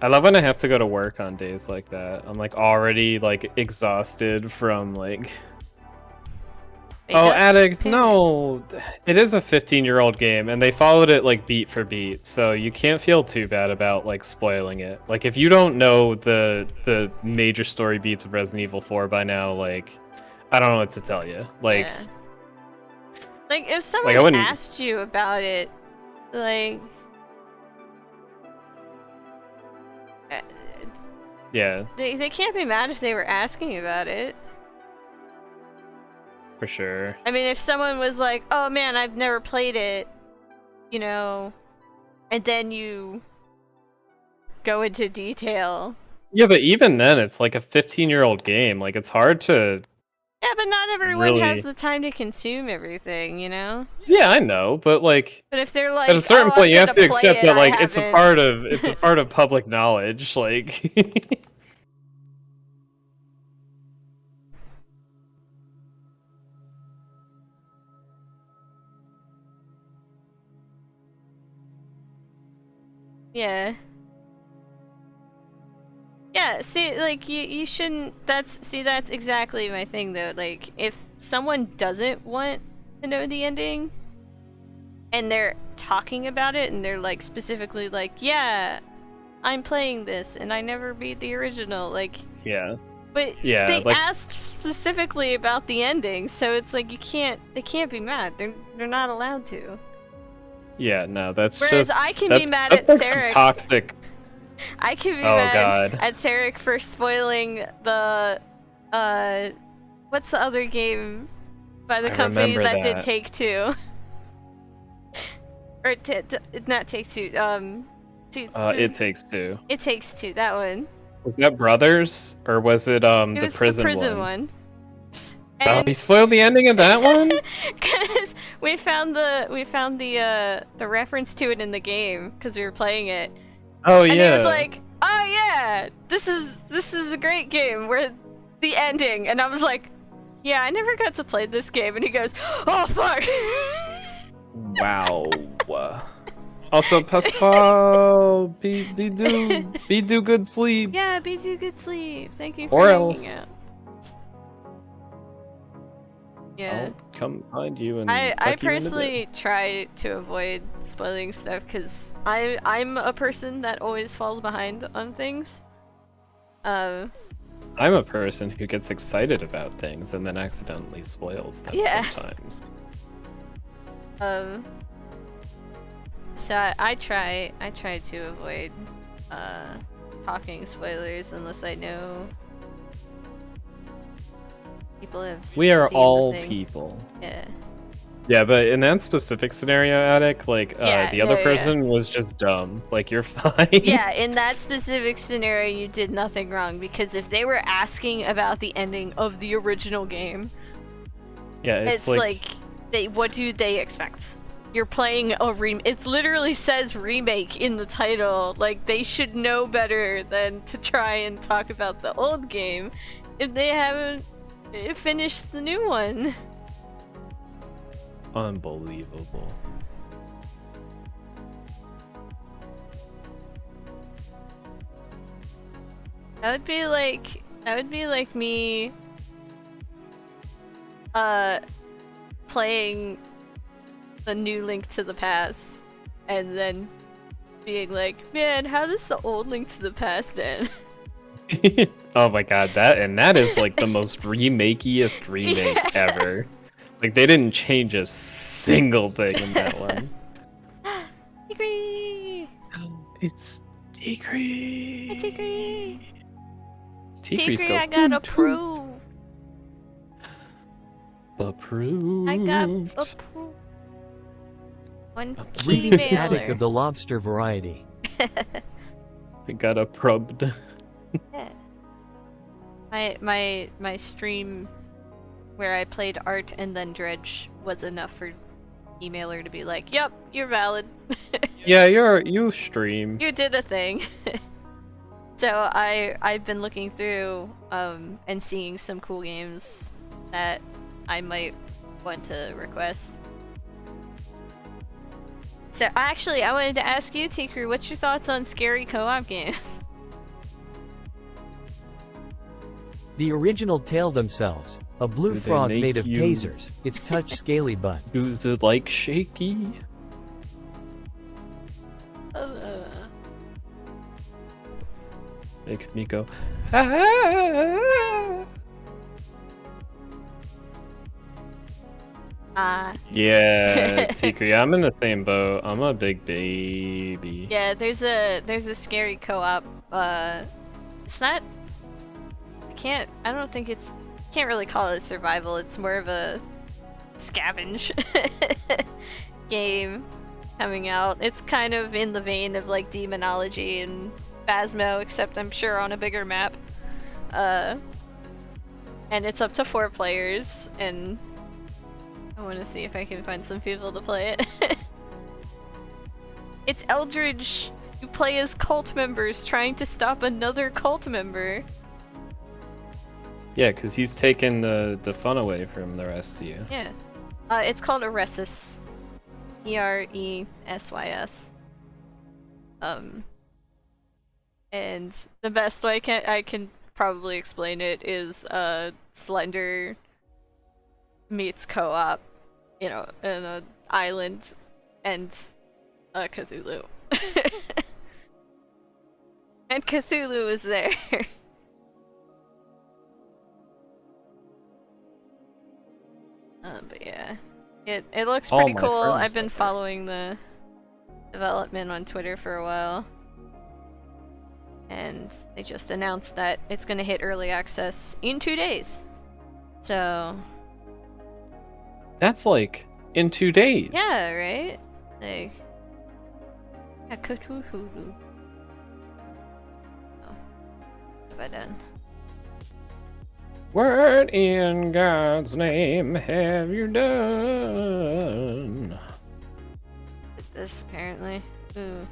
I love when I have to go to work on days like that. I'm like already like exhausted from like. Wait, Oh, that's Addict! panic. No, it is a 15-year-old game, and they followed it like beat for beat, so you can't feel too bad about like spoiling it. Like if you don't know the major story beats of Resident Evil 4 by now, like I don't know what to tell you. Like, Yeah. Like, if I someone wouldn't. asked you about it, like... Yeah, They can't be mad if they were asking about it. for sure. I mean, if someone was like, oh man, I've never played it, you know, and then you go into detail. Yeah, but even then, it's like a 15-year-old game. Like it's hard to. Yeah, but not everyone has Really? the time to consume everything, you know? Yeah, I know, but like. But if they're like, At a certain oh, point, I'm you have gonna to play accept it, that I like it's a haven't. part of public knowledge. Like, Yeah. Yeah, see, like, you shouldn't, that's exactly my thing, though. Like, if someone doesn't want to know the ending, and they're talking about it, and they're, like, specifically like, yeah, I'm playing this, and I never beat the original, like, yeah, but yeah, they like asked specifically about the ending, so it's like, they can't be mad. They're not allowed to. yeah, no, that's Whereas just I can be mad that's at like some Sarek. toxic. I can be Oh mad God, at Sarek for spoiling the, what's the other game by the I company remember that did that. Take-Two? Or, not Take-Two, It Takes Two. It Takes Two, that one. Was that Brothers or was it It the was prison the prison one? one. Oh, he And spoiled the ending of that one. because we found the reference to it in the game because we were playing it. Oh And yeah. he was like, "Oh yeah, this is a great game. Where the ending?" And I was like, "Yeah, I never got to play this game." And he goes, "Oh fuck." Wow. Also, Pascal, be do good sleep. Yeah, be do good sleep. Thank you for Or hanging else out. Yeah. I'll come find you and I tuck you into bed. personally try to avoid spoiling stuff because I'm a person that always falls behind on things. I'm a person who gets excited about things and then accidentally spoils them Yeah. sometimes. So I try to avoid talking spoilers unless I know people have We are seen all the thing. people. Yeah. Yeah, but in that specific scenario, Attic, like, Yeah, the other yeah. person was just dumb. Like, you're fine. Yeah, in that specific scenario, you did nothing wrong, because if they were asking about the ending of the original game, Yeah, it's like what do they expect? You're playing a it literally says remake in the title. Like, they should know better than to try and talk about the old game if they haven't finished the new one. Unbelievable. That would be like me playing the new Link to the Past and then being like, man, how does the old Link to the Past end? Oh my god, that is like the most remakiest remake ever. Like, they didn't change a single thing in that one. Tigre! It's Tigre. Tigre! Tigre's Tigre, go, I got "Hoot, approved! hoot." Approved. I got approved. One key Reading static mailer. of the lobster variety. I got approved. Yeah. My stream where I played art and then dredge was enough for emailer to be like, yep, you're valid. Yeah, you stream. You did a thing. So I've been looking through and seeing some cool games that I might want to request. So actually, I wanted to ask you, Tikru, what's your thoughts on scary co-op games? The original tail themselves. A blue Do they frog make made of you- tasers. Its touch scaly butt. Who's it like shaky? Make me go. Ah! Yeah, Tikri, I'm in the same boat. I'm a big baby. Yeah, there's a scary co-op. It's not. I don't think it's. Can't really call it a survival. It's more of a scavenge game coming out. It's kind of in the vein of like Demonology and Phasmo, except I'm sure on a bigger map. And it's up to 4 players, and I want to see if I can find some people to play it. It's Eldridge. You play as cult members trying to stop another cult member. Yeah, because he's taken the fun away from the rest of you. Yeah. It's called Eresis. E-R-E-S-Y-S. And the best way I can probably explain it is Slender meets co-op, you know, in an island, and Cthulhu. And Cthulhu is there. But yeah, it looks All pretty my cool. friends I've been went there. following the development on Twitter for a while, and they just announced that it's gonna hit early access in 2 days. So That's like in 2 days. yeah, right? Like, yeah, Cthulhu. Oh, what have I done? What in God's name have you done? Did this apparently. Ooh.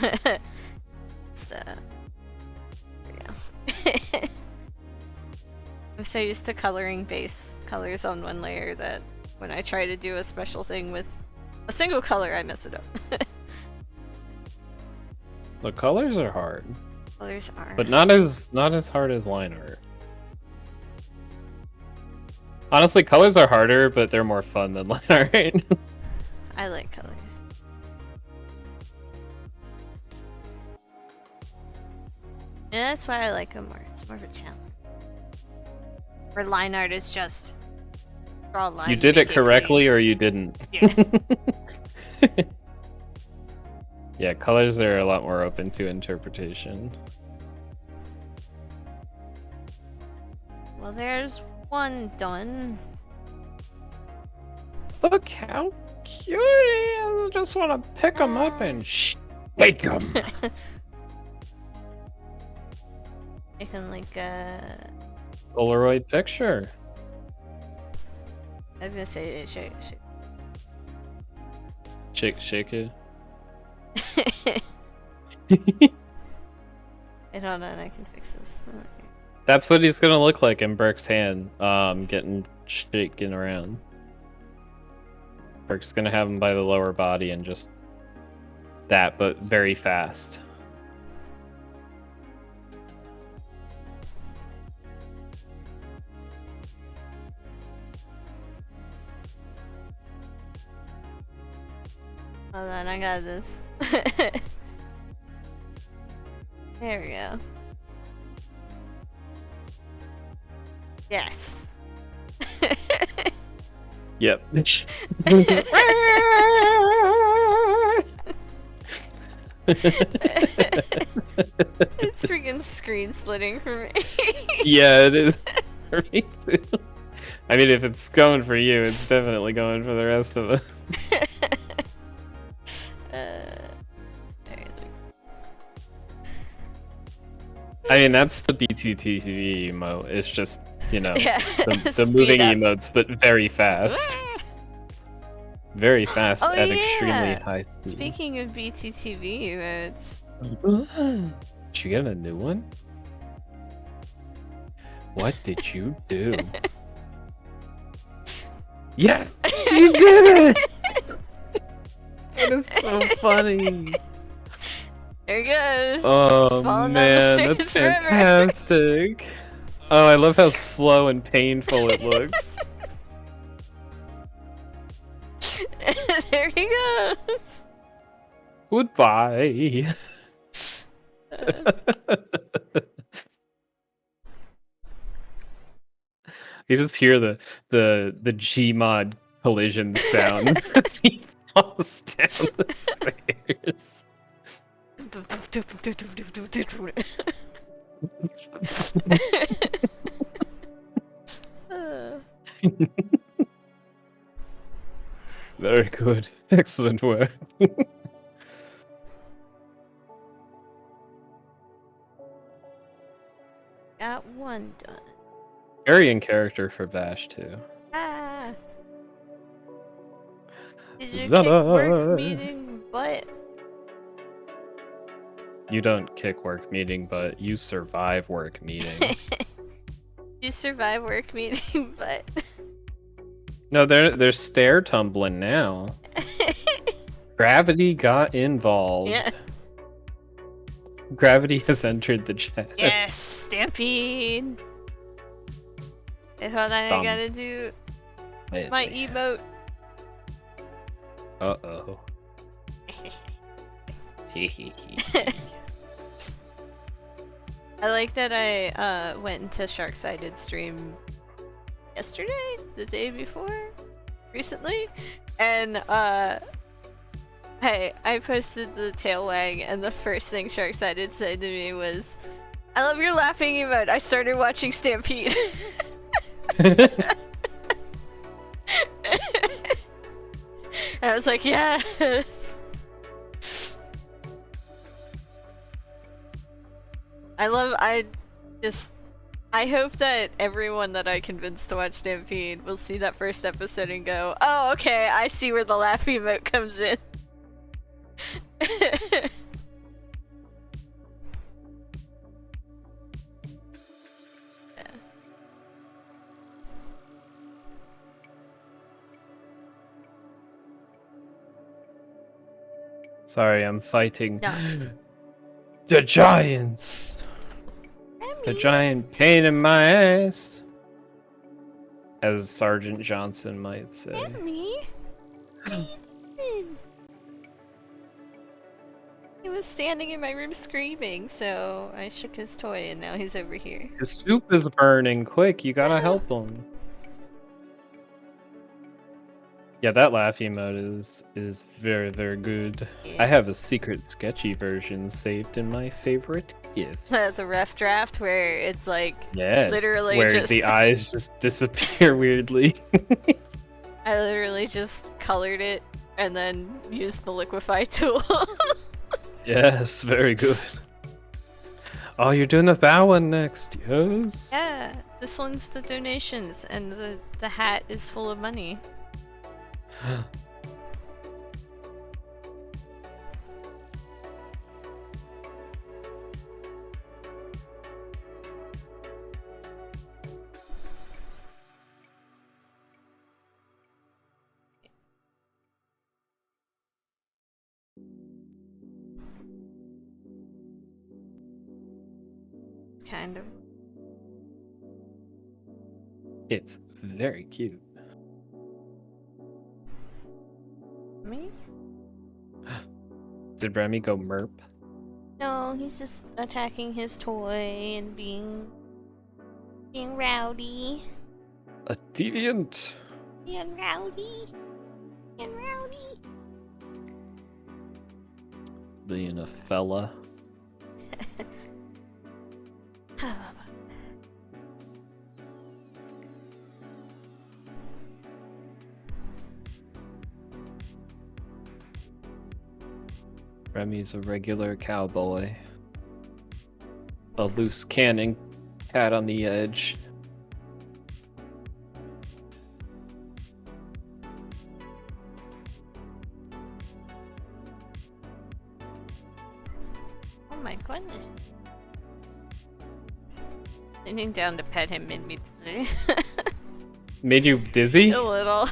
That's... there we go. I'm so used to coloring base colors on one layer that when I try to do a special thing with a single color, I mess it up. The colors are hard, Colors are. but not as hard as line art. Honestly, colors are harder, but they're more fun than line art. I like colors. Yeah, that's why I like them more. It's more of a challenge. Where line art is just draw a line. You did make it correctly, clean. or you didn't. Yeah. Yeah, colors are a lot more open to interpretation. Well, there's one done. Look how cute he is. I just want to pick him up and shake him. Making like a... Polaroid picture. I was gonna say shake. Shake it. Wait, hold on, I can fix this. Okay. That's what he's gonna look like in Burke's hand, getting shaken around. Burke's gonna have him by the lower body and just that, but very fast. Hold on, I got this. There we go. Yes. Yep. It's freaking screen splitting for me. Yeah, it is for me too. I mean, if it's going for you, it's definitely going for the rest of us. I mean, that's the BTTV emote. It's just, you know, Yeah. the moving Speed up. emotes, but very fast. Very fast Oh, at yeah. extremely high speed. Speaking of BTTV emotes. Did you get a new one? What did you do? Yes, you did it! That is so funny. There he goes. Oh falling down the man, stairs that's forever. fantastic. Oh, I love how slow and painful it looks. There he goes. Goodbye. You just hear the Gmod collision sounds as he falls down the stairs. Very good. Excellent work. Got one done. Very in character for Bash too. Ah. Did you kick Zada! work meeting butt? You don't kick work meeting, but you survive work meeting. You survive work meeting butt. No, they're stair tumbling now. Gravity got involved. Yeah. Gravity has entered the chat. Yes, Stampede. Wait, hold on, I Stomp. gotta do Wait, my emote. Uh-oh. I like that I went into Shark-Sided stream yesterday, the day before, recently, and hey, I posted the tail wag, and the first thing Shark-Sided said to me was, "I love your laughing emote. I started watching Stampede." And I was like, yes. I hope that everyone that I convinced to watch Stampede will see that first episode and go, oh, okay, I see where the laugh emote comes in. Yeah. Sorry, I'm fighting No. the giants. The giant pain in my ass, as Sergeant Johnson might say. Emmy? He was standing in my room screaming, so I shook his toy and now he's over here. The soup is burning. Quick, you gotta help him. Yeah, that laugh emote is very, very good. Yeah. I have a secret sketchy version saved in my favorite gifs. The rough draft where it's like Yes, literally where just the eyes just disappear weirdly. I literally just colored it and then used the liquify tool. Yes, very good. Oh, you're doing the bow one next. Yes. Yeah, this one's the donations and the hat is full of money. Kind of. It's very cute. Me? Did Remy go merp? No, he's just attacking his toy and being rowdy. A deviant. Being rowdy. Being rowdy. Being a fella. Remy's a regular cowboy. A loose cannon cat on the edge. Oh my goodness. Leaning down to pet him made me dizzy. Made you dizzy? A little.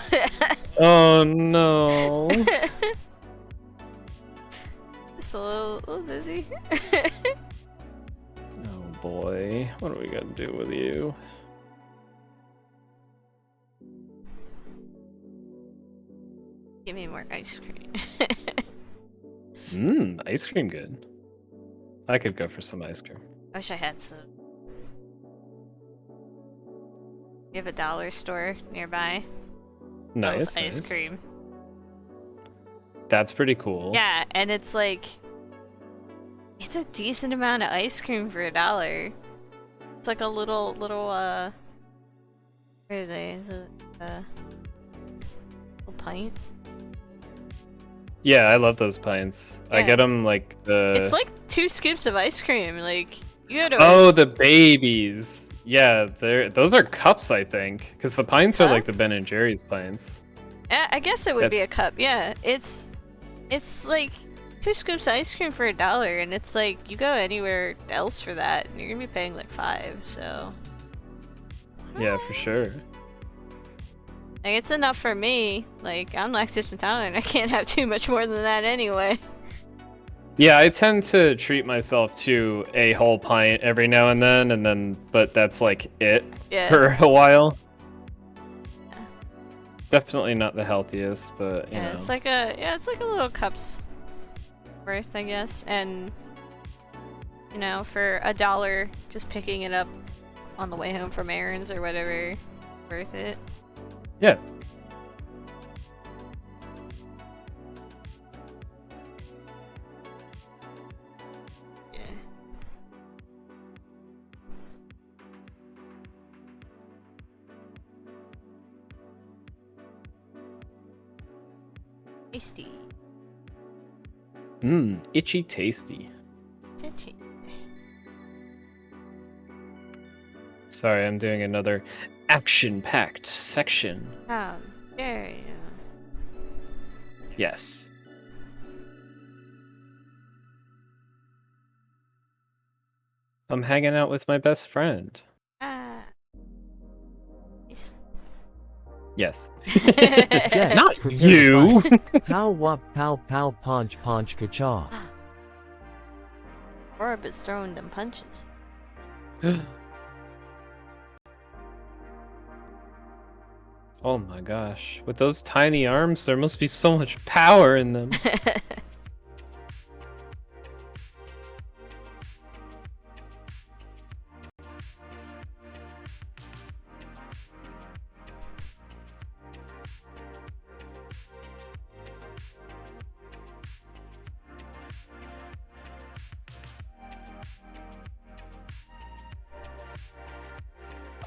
Oh no. Just a little dizzy. Oh boy. What are we gonna do with you? Give me more ice cream. Ice cream good. I could go for some ice cream. Wish I had some. You have a dollar store nearby? Nice. Sells ice Nice. cream. That's pretty cool. Yeah, and it's like it's a decent amount of ice cream for $1. It's like a little where are they? Is it little pint? Yeah, I love those pints. I Yeah. get them like the. It's like 2 scoops of ice cream. Like you gotta. Oh, the babies. Yeah, those are cups, I think, because the pints are like the Ben and Jerry's pints. I guess it would be That's- a cup. Yeah, it's like 2 scoops of ice cream for $1, and it's like you go anywhere else for that, and you're gonna be paying like 5. So Yeah, for sure. like it's enough for me. Like I'm lactose intolerant. I can't have too much more than that anyway. Yeah, I tend to treat myself to a whole pint every now and then, but that's like it Yeah. for a while. Definitely not the healthiest, but you Yeah, know. it's like a little cup's worth, I guess, and you know, for $1, just picking it up on the way home from errands or whatever, worth it. Yeah. Yeah. Tasty. Itchy tasty. Tasty. Sorry, I'm doing another action-packed section. How dare you? Yes. I'm hanging out with my best friend. Ah. Yes. Jet, Not prepare to you! fight. Pow wop pow pow punch ka-chaw. Orbit's throwing them punches. Oh my gosh. With those tiny arms, there must be so much power in them.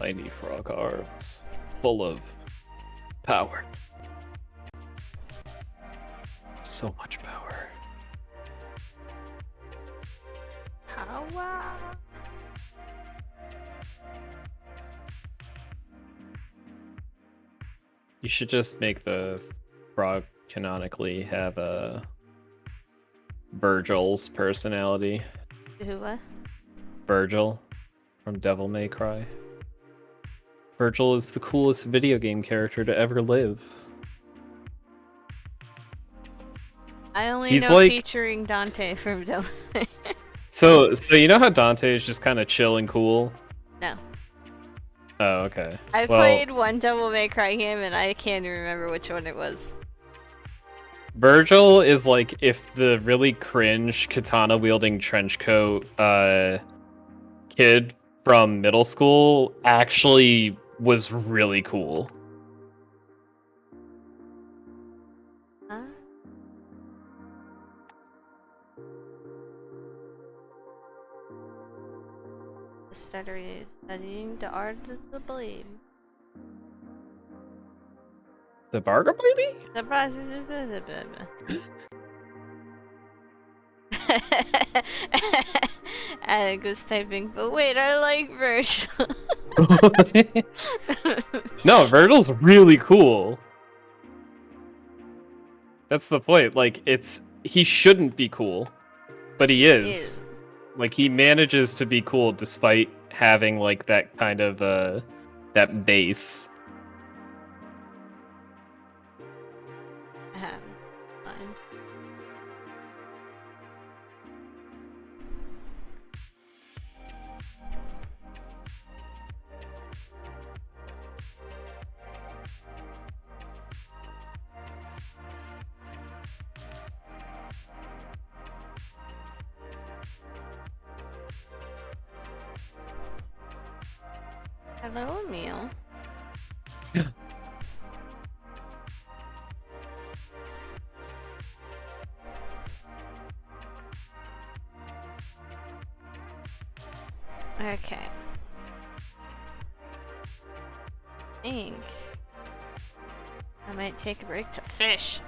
tiny frog arms, full of power. So much power. Power. You should just make the frog canonically have a Virgil's personality. Who? What? Virgil from Devil May Cry. Virgil is the coolest video game character to ever live. I only He's know like- featuring Dante from Devil May. So you know how Dante is just kind of chill and cool? No. Oh, okay. I Well, played one Devil May Cry game and I can't even remember which one it was. Virgil is like if the really cringe katana wielding trenchcoat kid from middle school actually was really cool. Huh? Studying the art of the blade. The Barga baby? The Alec was typing, but wait, I like Virgil. No, Virgil's really cool. That's the point. Like, he shouldn't be cool, but he is. Like, he manages to be cool despite having like that kind of that base. Fine. Hello, Emil. Yeah. Okay. I think I might take a break to fish.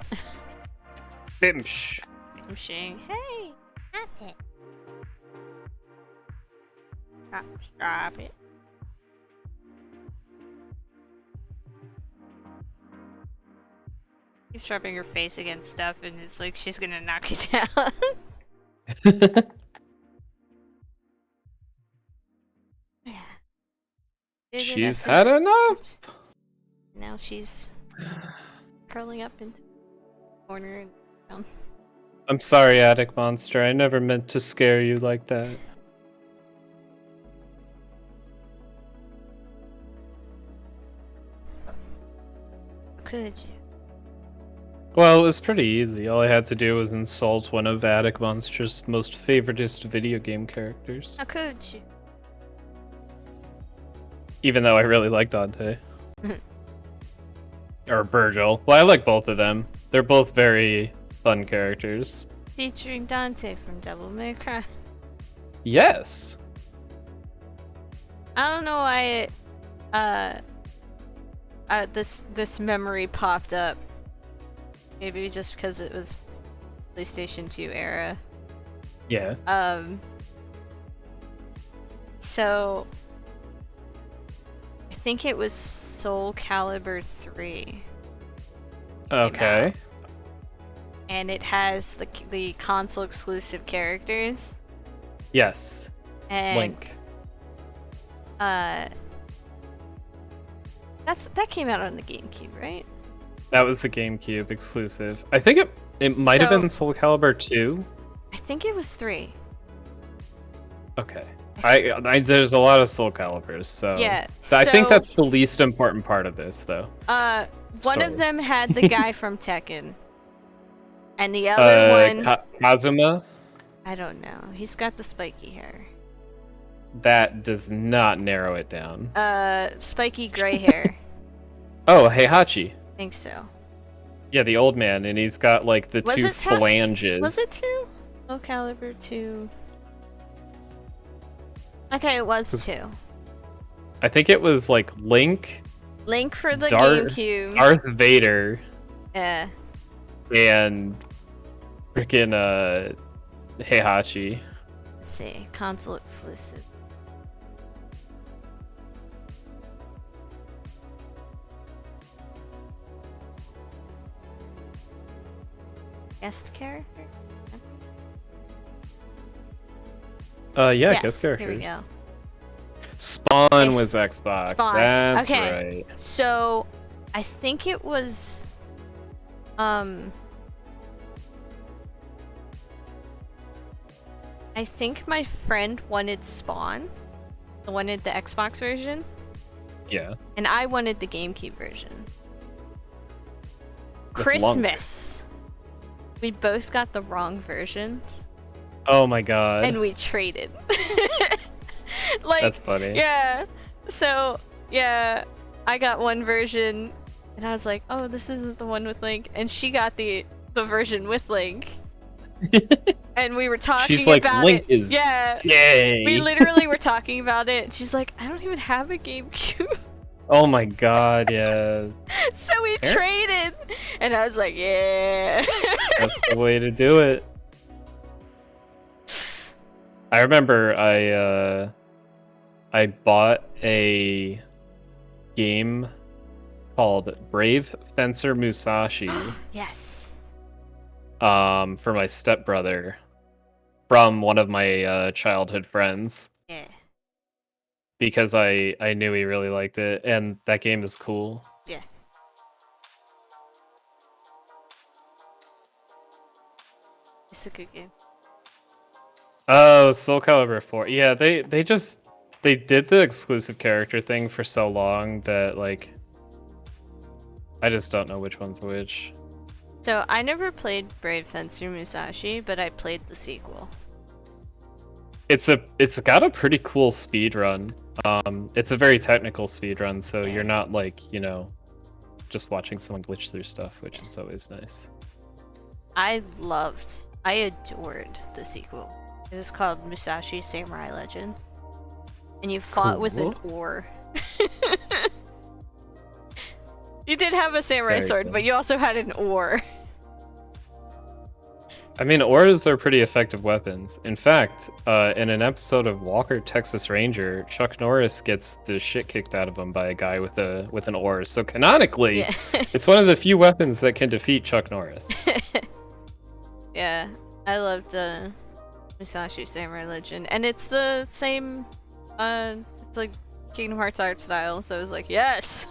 Fimsh. Fishing. Hey, stop it. Stop it. Keeps rubbing her face against stuff and it's like she's gonna knock you down. Yeah. She's had enough. Now she's curling up into the corner and down. I'm sorry, Attic Monster. I never meant to scare you like that. Could you? Well, it was pretty easy. All I had to do was insult one of Attic Monster's most favoritist video game characters. How could you? Even though I really like Dante. Or Virgil. Well, I like both of them. They're both very fun characters. Featuring Dante from Devil May Cry. Yes! I don't know why this memory popped up. Maybe just because it was PlayStation 2 era. Yeah. So I think it was Soul Calibur 3. Okay. And it has the console exclusive characters. Yes. And Link. that came out on the GameCube, right? That was the GameCube exclusive. I think it might have been Soul Calibur 2. I think it was 3. Okay. There's a lot of Soul Caliburs, so Yeah. I think so, that's the least important part of this, though. one of them had the guy from Tekken, and the other one, Kazuma. I don't know. He's got the spiky hair. That does not narrow it down. Spiky gray hair. Oh, Heihachi. I think so. Yeah, the old man, and he's got like the two phalanges. Was it 2? Soul Calibur 2. Okay, it was 2. I think it was like Link, Link for the Darth, GameCube. Darth Vader, Yeah. and freaking Heihachi. Let's see. Console exclusive. Guest character? Yeah, Yes, guest here characters. we go. Spawn Okay. was Xbox. Spawn. That's Okay. right. So, I think it was, I think my friend wanted Spawn, wanted the Xbox version, Yeah. and I wanted the GameCube version. With Lunk. Christmas. We both got the wrong version, Oh my god. and we traded. Like, That's funny. yeah. So, yeah, I got one version, and I was like, "Oh, this isn't the one with Link," and she got the version with Link. And we were talking She's like, about Link it. is Yeah. Yay! We literally were talking about it. And she's like, "I don't even have a GameCube." Oh my god, yeah. So we Fair. traded, and I was like, "Yeah." That's the way to do it. I remember I bought a game called Brave Fencer Musashi Yes. for my stepbrother from one of my childhood friends Yeah. because I knew he really liked it, and that game is cool. Yeah. It's a good game. Oh, Soul Calibur 4. Yeah, they did the exclusive character thing for so long that like I just don't know which one's which. So I never played Brave Fencer Musashi, but I played the sequel. It's got a pretty cool speed run. It's a very technical speed run, so Yeah. you're not like, you know, just watching someone glitch through stuff, which is always nice. I adored the sequel. It was called Musashi Samurai Legend. And you fought with an Cool. oar. You did have a samurai Very sword, cool. but you also had an oar. I mean, oars are pretty effective weapons. In fact, in an episode of Walker Texas Ranger, Chuck Norris gets the shit kicked out of him by a guy with an oar. So canonically, Yeah. it's one of the few weapons that can defeat Chuck Norris. Yeah, I loved Musashi Samurai Legend, and it's the same. It's like Kingdom Hearts art style, so I was like, yes,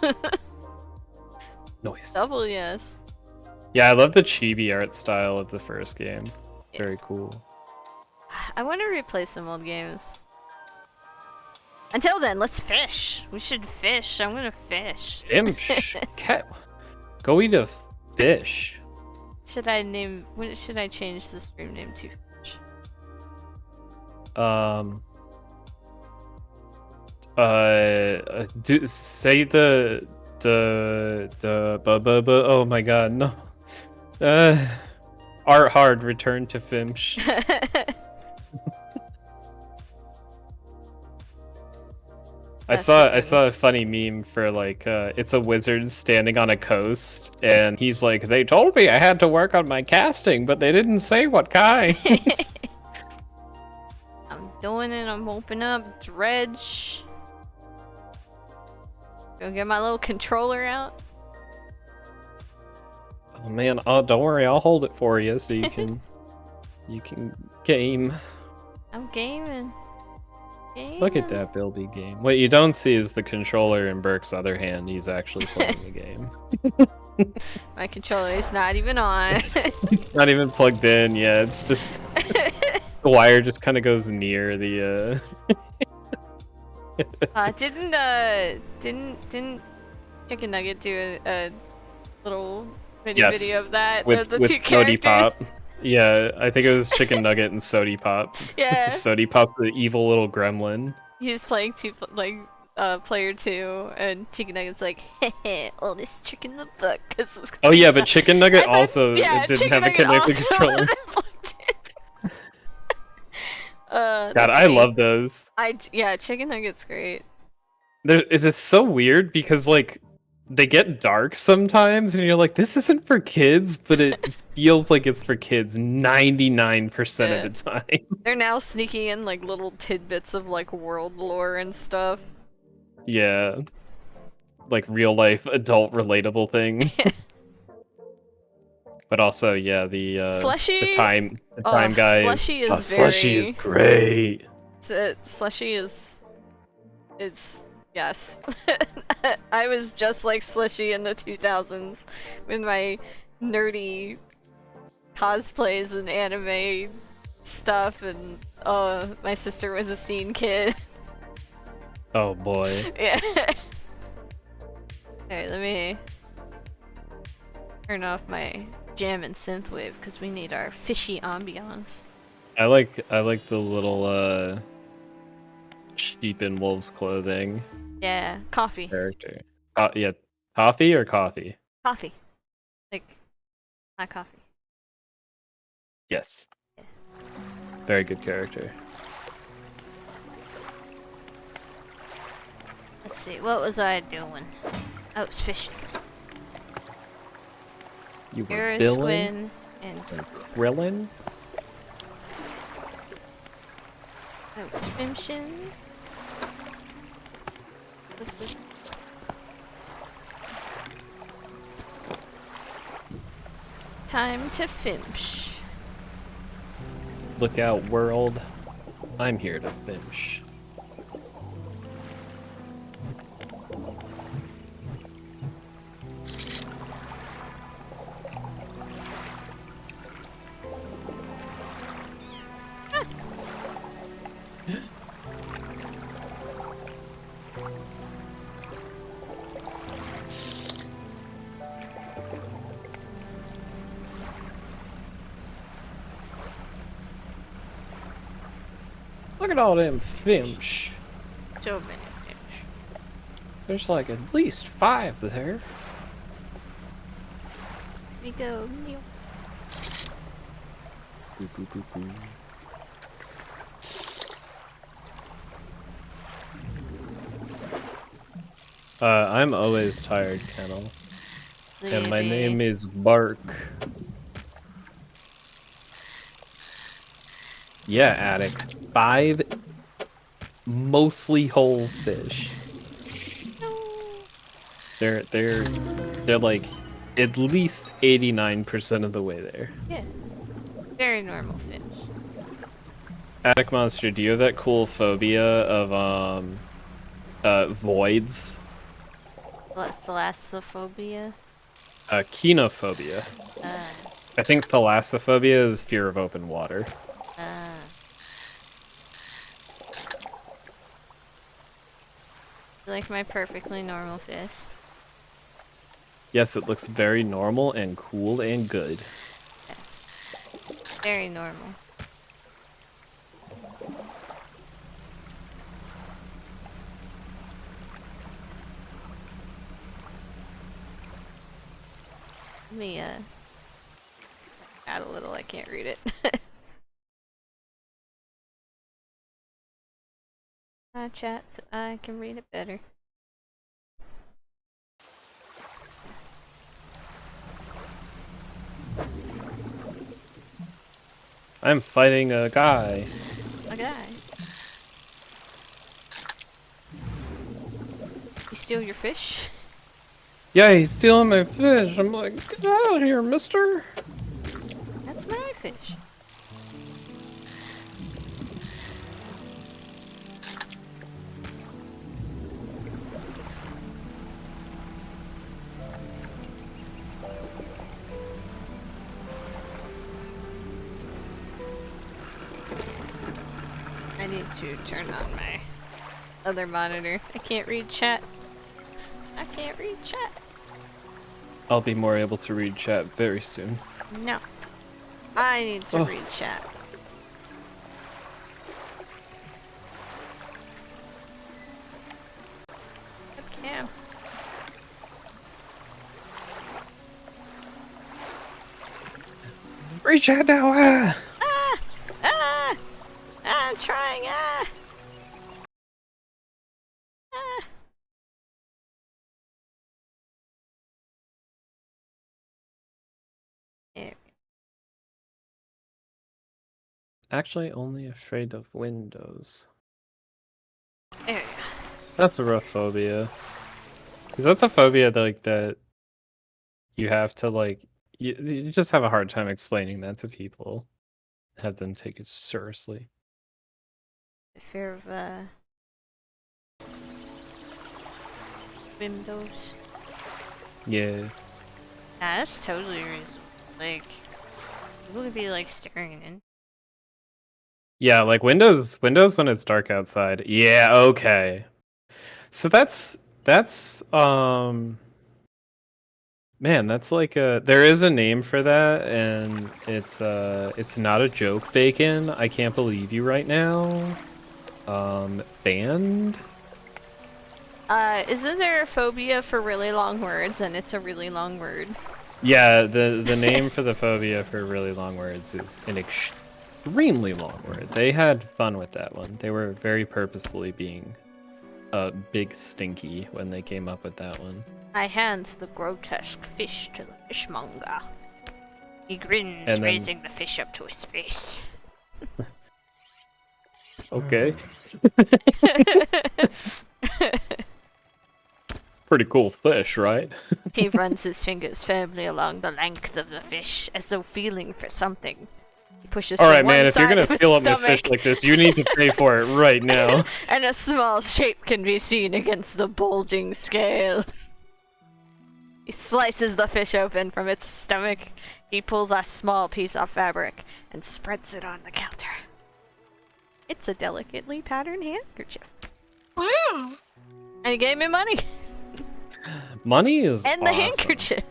Nice. double yes. Yeah, I love the chibi art style of the first game. Yeah. Very cool. I want to replay some old games. Until then, let's fish. We should fish. I'm gonna fish. Cat, go eat a fish. Should I name? What should I change the stream name to? Fish? Say the oh my god, no. Art hard, return to Fimsh. I saw a funny meme for like it's a wizard standing on a coast and he's like, they told me I had to work on my casting, but they didn't say what kind. I'm doing it. I'm opening up Dredge. Go get my little controller out. Oh man, oh don't worry, I'll hold it for you so you can game. I'm gaming. Look at that Bilby game. What you don't see is the controller in Burke's other hand. He's actually playing the game. My controller is not even on. It's not even plugged in. Yeah, it's just the wire just kind of goes near the. Didn't Chicken Nugget do a little video of that with the with two Sody characters? Pop. Yeah, I think it was Chicken Nugget and Sody Pop. Yeah. Sody Pop's the evil little gremlin. He's playing player 2, and Chicken Nugget's like, "Heh, oldest trick in the book." Oh yeah, but Chicken Nugget And then- also yeah, didn't Chicken have a Nugget connected also controller. wasn't plugged in. God, That's I me. love those. Yeah, Chicken Nugget's great. It's so weird because like they get dark sometimes, and you're like, this isn't for kids, but it feels like it's for kids 99% of Yeah. the time. They're now sneaking in like little tidbits of like world lore and stuff. Yeah, like real life adult relatable things. But also, yeah, Slushy. the Oh, time guy is Slushy is Slushy is very. great. Slushy is. It's yes. I was just like Slushy in the 2000s with my nerdy cosplays and anime stuff, and my sister was a scene kid. Oh boy. Yeah. Alright, let me turn off my jam and synthwave because we need our fishy ambiance. I like the little sheep in wolf's clothing Yeah, coffee. character. Yeah, coffee or coffee? Coffee. Like, not coffee. Yes. Very good character. Let's see, what was I doing? I was fishing. You were Here is billing Squin and grilling. I was fishing. Time to finch. Look out, world. I'm here to finish. Look at all them finch. So many finch. There's like at least 5 there. We go. Meow. Boo, boo, boo, boo. I'm always tired, Kennel. And my name is Bark. Yeah, addict. 5 mostly whole fish. They're like at least 89% of the way there. Yeah. Very normal finch. Attic Monster, do you have that cool phobia of voids? Thalassophobia? Kenophobia. I think thalassophobia is fear of open water. Like my perfectly normal fish. Yes, it looks very normal and cool and good. Yeah. Very normal. Let me add a little, I can't read it. Chat so I can read it better. I'm fighting a guy. A guy. You steal your fish? Yeah, he's stealing my fish. I'm like, get out of here, mister. That's my fish. I need to turn on my other monitor. I can't read chat. I can't read chat. I'll be more able to read chat very soon. No. I need to read chat. Okay. Read chat now, ah! Ah! Ah! I'm trying, ah! Ah! actually only afraid of windows. There you go. That's a rough phobia. Because that's a phobia that, like, that you have to, like, you just have a hard time explaining that to people. Have them take it seriously. The fear of windows. Yeah. Nah, that's totally reasonable. Like, people could be like staring in. Yeah, like Windows when it's dark outside. Yeah, okay. So that's man, that's like a there is a name for that, and it's not a joke, Bacon. I can't believe you right now. Banned? Isn't there a phobia for really long words, and it's a really long word? Yeah, the name for the phobia for really long words is an extremely long word. They had fun with that one. They were very purposefully being big stinky when they came up with that one. I hand the grotesque fish to the fishmonger. He grins, And then- raising the fish up to his face. Okay. It's a pretty cool fish, right? He runs his fingers firmly along the length of the fish, as though feeling for something. He pushes All from right, one man, if you're side gonna of its fill up my stomach, fish like this, you need to pay for it right now. and a small shape can be seen against the bulging scales. He slices the fish open from its stomach. He pulls a small piece of fabric and spreads it on the counter. It's a delicately patterned handkerchief. Wow! And he gave me money. Money is And the awesome. handkerchief.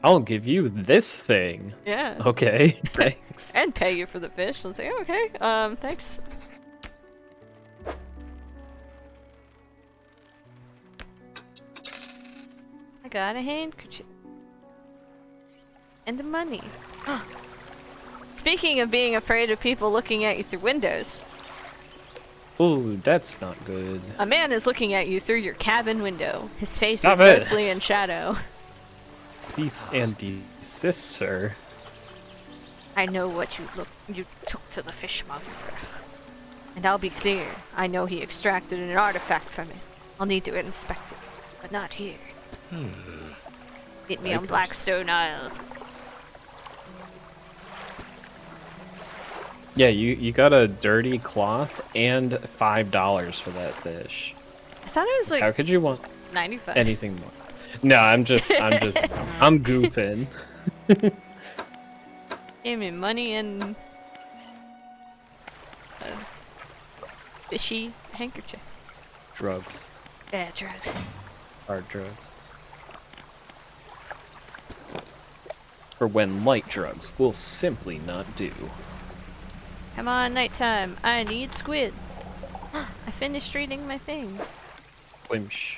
I'll give you this thing. Yeah. Okay, thanks. And pay you for the fish. And say, okay, thanks. I got a handkerchief. And the money. Speaking of being afraid of people looking at you through windows, Ooh, that's not good. a man is looking at you through your cabin window. His face Stop is it. mostly in shadow. Cease and desist, sir. I know what you took to the fishmonger. And I'll be clear, I know he extracted an artifact from it. I'll need to inspect it, but not here. Meet me on Vipers. Blackstone Isle. Yeah, you got a dirty cloth and $5 for that fish. I thought it was How like could you want 95. anything more? No, I'm goofing. Gave me money and a fishy handkerchief. Drugs. Yeah, drugs. Hard drugs. For when light drugs will simply not do. Come on, nighttime. I need squid. I finished reading my thing. Wimsh.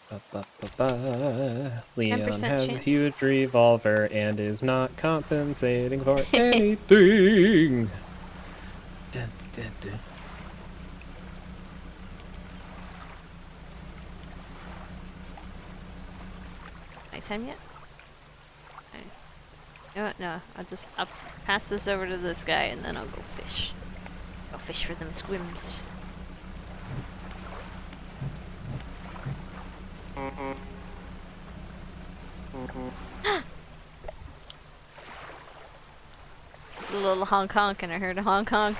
Ba, ba, ba, ba. Leon 10% has a chance. huge revolver and is not compensating for anything. Dun, dun, dun. Nighttime yet? Okay. You know what? No, I'll pass this over to this guy and then I'll go fish. Go fish for them squims. A little honk honk and I heard a honk honk.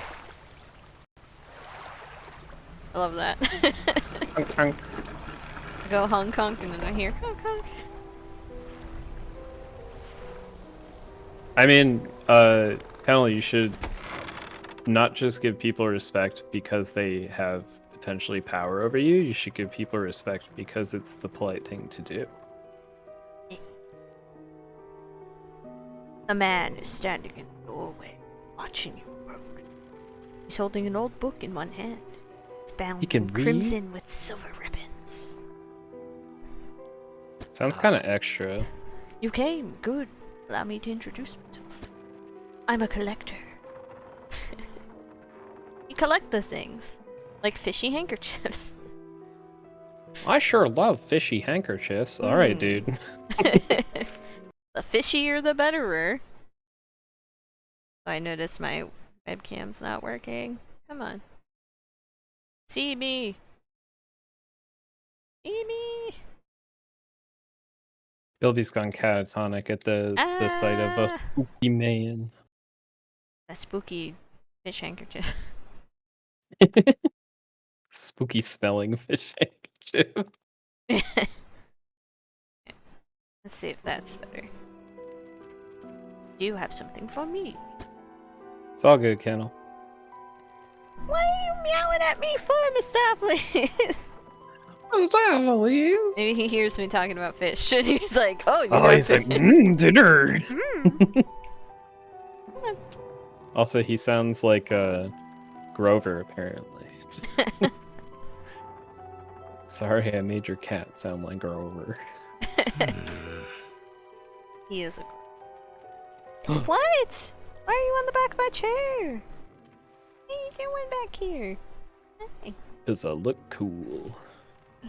I love that. Honk, honk. I go honk honk and then I hear honk honk. I mean, Kennel, you should not just give people respect because they have potentially power over you. You should give people respect because it's the polite thing to do. A man is standing in the doorway, watching you work. He's holding an old book in one hand. It's bound He can in read? crimson with silver ribbons. Sounds kind of extra. You came, good. Allow me to introduce myself. I'm a collector. You collect the things, like fishy handkerchiefs. I sure love fishy handkerchiefs. Alright, dude. The fishier the betterer. Oh, I noticed my webcam's not working. Come on. See me! See me! Bilby's gone catatonic at the sight of a spooky man. A spooky fish handkerchief. Spooky smelling fish handkerchief. Let's see if that's better. Do you have something for me? It's all good, Kennel. What are you meowing at me for, Mr. Please. Maybe he hears me talking about fish and he's like, oh, you Oh, got he's like, dinner. Mm. Also, he sounds like Grover, apparently. Sorry, I made your cat sound like Grover. He is a... What? Why are you on the back of my chair? What are you doing back here? Hey. Does I look cool?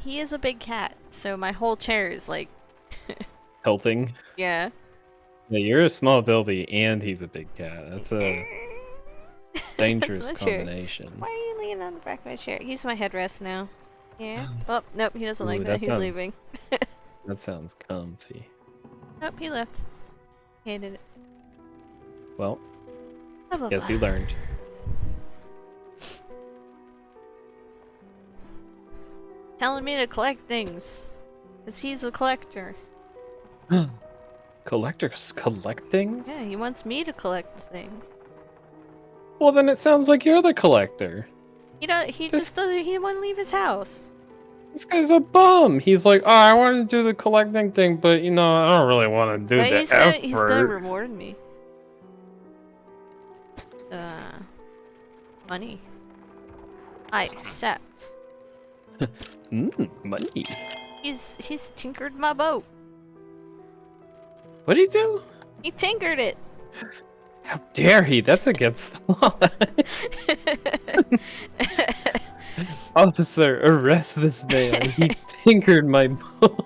He is a big cat, so my whole chair is like... Tilting. Yeah. Yeah, you're a small Bilby, and he's a big cat. That's a dangerous That's my chair. combination. Why are you laying on the back of my chair? He's my headrest now. Yeah? Oh, nope, he doesn't like Ooh, that. that He's sounds- leaving. That sounds comfy. Nope, he left. Hated it. Well, Blah, blah, guess blah. he learned. Telling me to collect things. Because he's a collector. Collectors collect things? Yeah, he wants me to collect things. Well, then it sounds like you're the collector. He just doesn't, he won't leave his house. This guy's a bum. He's like, oh, I want to do the collecting thing, but you know, I don't really want to do But the he's effort. gonna reward me. Money. I accept. Money. He's tinkered my boat. What'd he do? He tinkered it. How dare he? That's against the law. Officer, arrest this man. He tinkered my boat.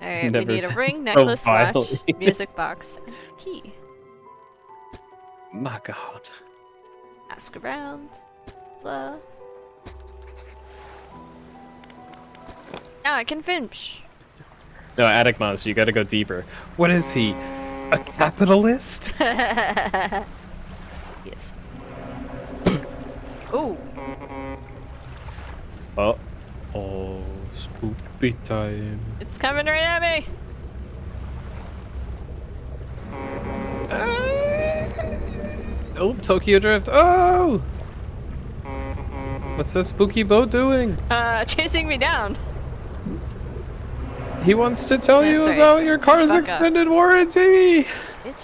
Alright, we Never need a been ring, so necklace, watch, violated. music box, and key. My God. Ask around. Blah. Now I can finish. No, Attic Mouse, you gotta go deeper. What is he? A capitalist? Yes. Ooh. Oh, spooky time. It's coming right at me. Oh, Tokyo Drift. Oh! What's that spooky boat doing? Chasing me down. He wants to tell you That's right. about your car's Fuck up. extended warranty. Bitch.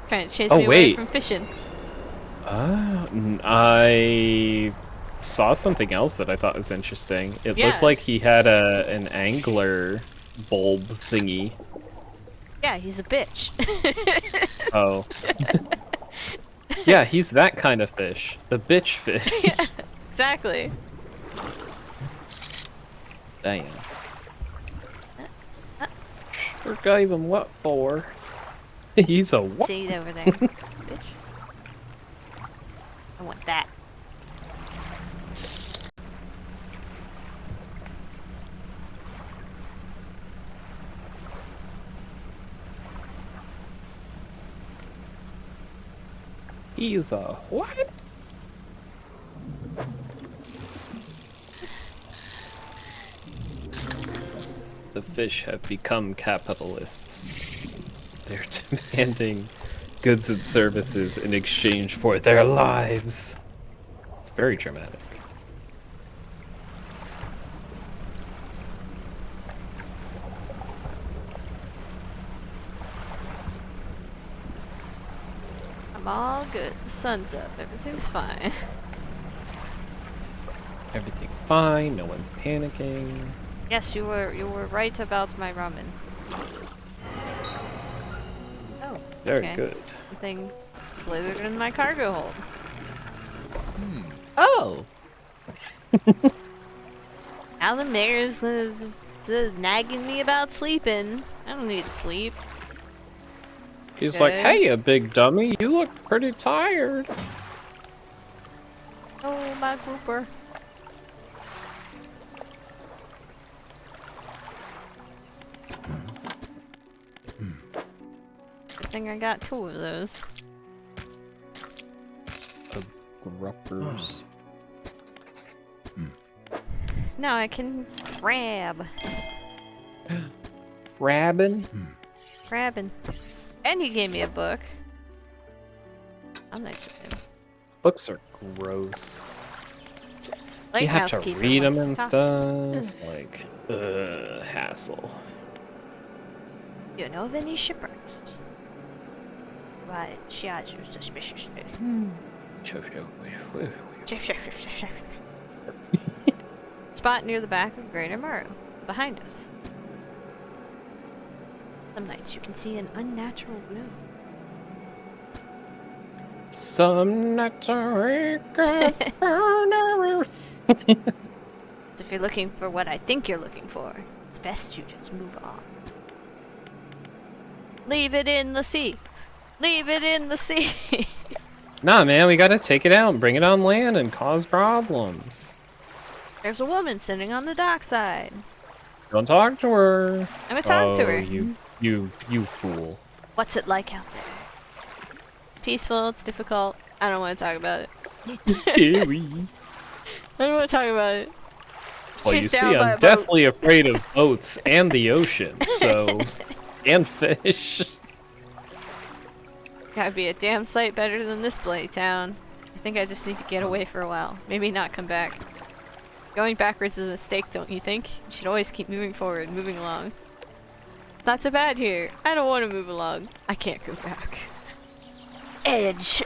Trying to chase Oh, me away wait. from fishing. I saw something else that I thought was interesting. It Yeah. looked like he had an angler bulb thingy. Yeah, he's a bitch. Oh. Yeah, he's that kind of fish. The bitch fish. Yeah, exactly. Damn. Sure gave him what for? He's a what? See it over there, bitch. I want that. He's a what? The fish have become capitalists. They're demanding goods and services in exchange for their lives. It's very dramatic. I'm all good. The sun's up. Everything's fine. Everything's fine, no one's panicking. Yes, you were right about my ramen. Oh, Very okay. good. Something slithered in my cargo hold. Oh! Alan Mayer's just nagging me about sleeping. I don't need sleep. He's like, Okay. hey, you big dummy, you look pretty tired. Oh, my grouper. Good thing I got 2 of those. Gruppers. Now I can grab. Rabbin? Grabbing. And he gave me a book. I'm nice with him. Books are gross. Like You have to housekeeper read them wants and to stuff. Like, hassle. You know of any shipwrecks? Why, she eyes you suspiciously. Spot near the back of Greater Morrow. Behind us. Some nights you can see an unnatural glow. Some nights I So if you're looking for what I think you're looking for, it's best you just move on. Leave it in the sea. Leave it in the sea. Nah, man, we gotta take it out and bring it on land and cause problems. There's a woman sitting on the dockside. Don't talk to her. I'm gonna talk to her. You fool. What's it like out there? Peaceful, it's difficult. I don't want to talk about it. Scary. I don't want to talk about it. Well, you Chased see, down by a I'm boat. deathly afraid of boats and the ocean, so... and fish. Gotta be a damn sight better than this bloody town. I think I just need to get away for a while. Maybe not come back. Going backwards is a mistake, don't you think? You should always keep moving forward, moving along. It's not so bad here. I don't want to move along. I can't go back. Edge.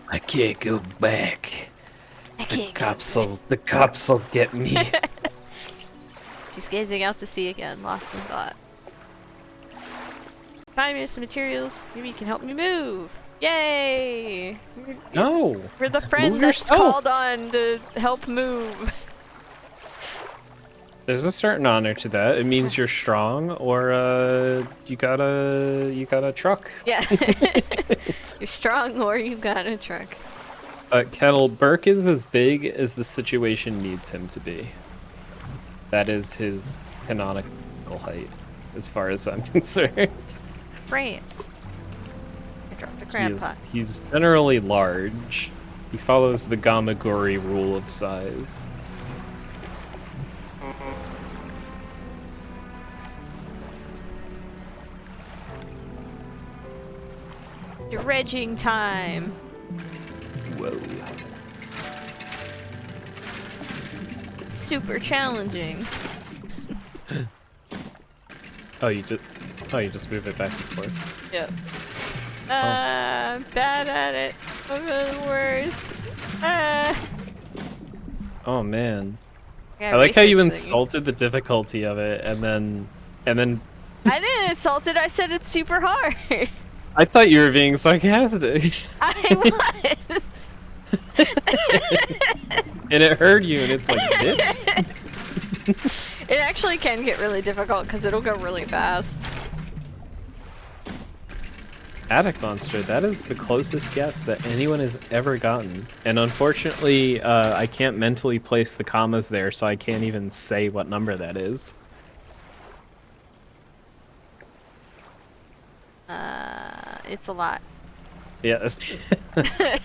I can't go back. I The can't the cops will get me. She's gazing out to sea again, lost in thought. Find me some materials. Maybe you can help me move. Yay! No. We're the friend Move that's yourself. called on to help move. There's a certain honor to that. It means you're strong, or you got a truck. Yeah. You're strong or you got a truck. Kettle, Burke is as big as the situation needs him to be. That is his canonical height, as far as I'm concerned. Frames. I dropped the crab pot. He's generally large. He follows the Gamagori rule of size. Dredging time. Whoa. It's super challenging. Oh, you just move it back and forth. Yep. I'm bad at it. I'm the worst. Oh man. Yeah, I like how you research thing. insulted the difficulty of it, and then I didn't insult it. I said it's super hard. I thought you were being sarcastic. I was. And it hurt you, and it's like, bitch. It actually can get really difficult because it'll go really fast. Attic Monster, that is the closest guess that anyone has ever gotten. And unfortunately, I can't mentally place the commas there, so I can't even say what number that is. It's a lot. Yes.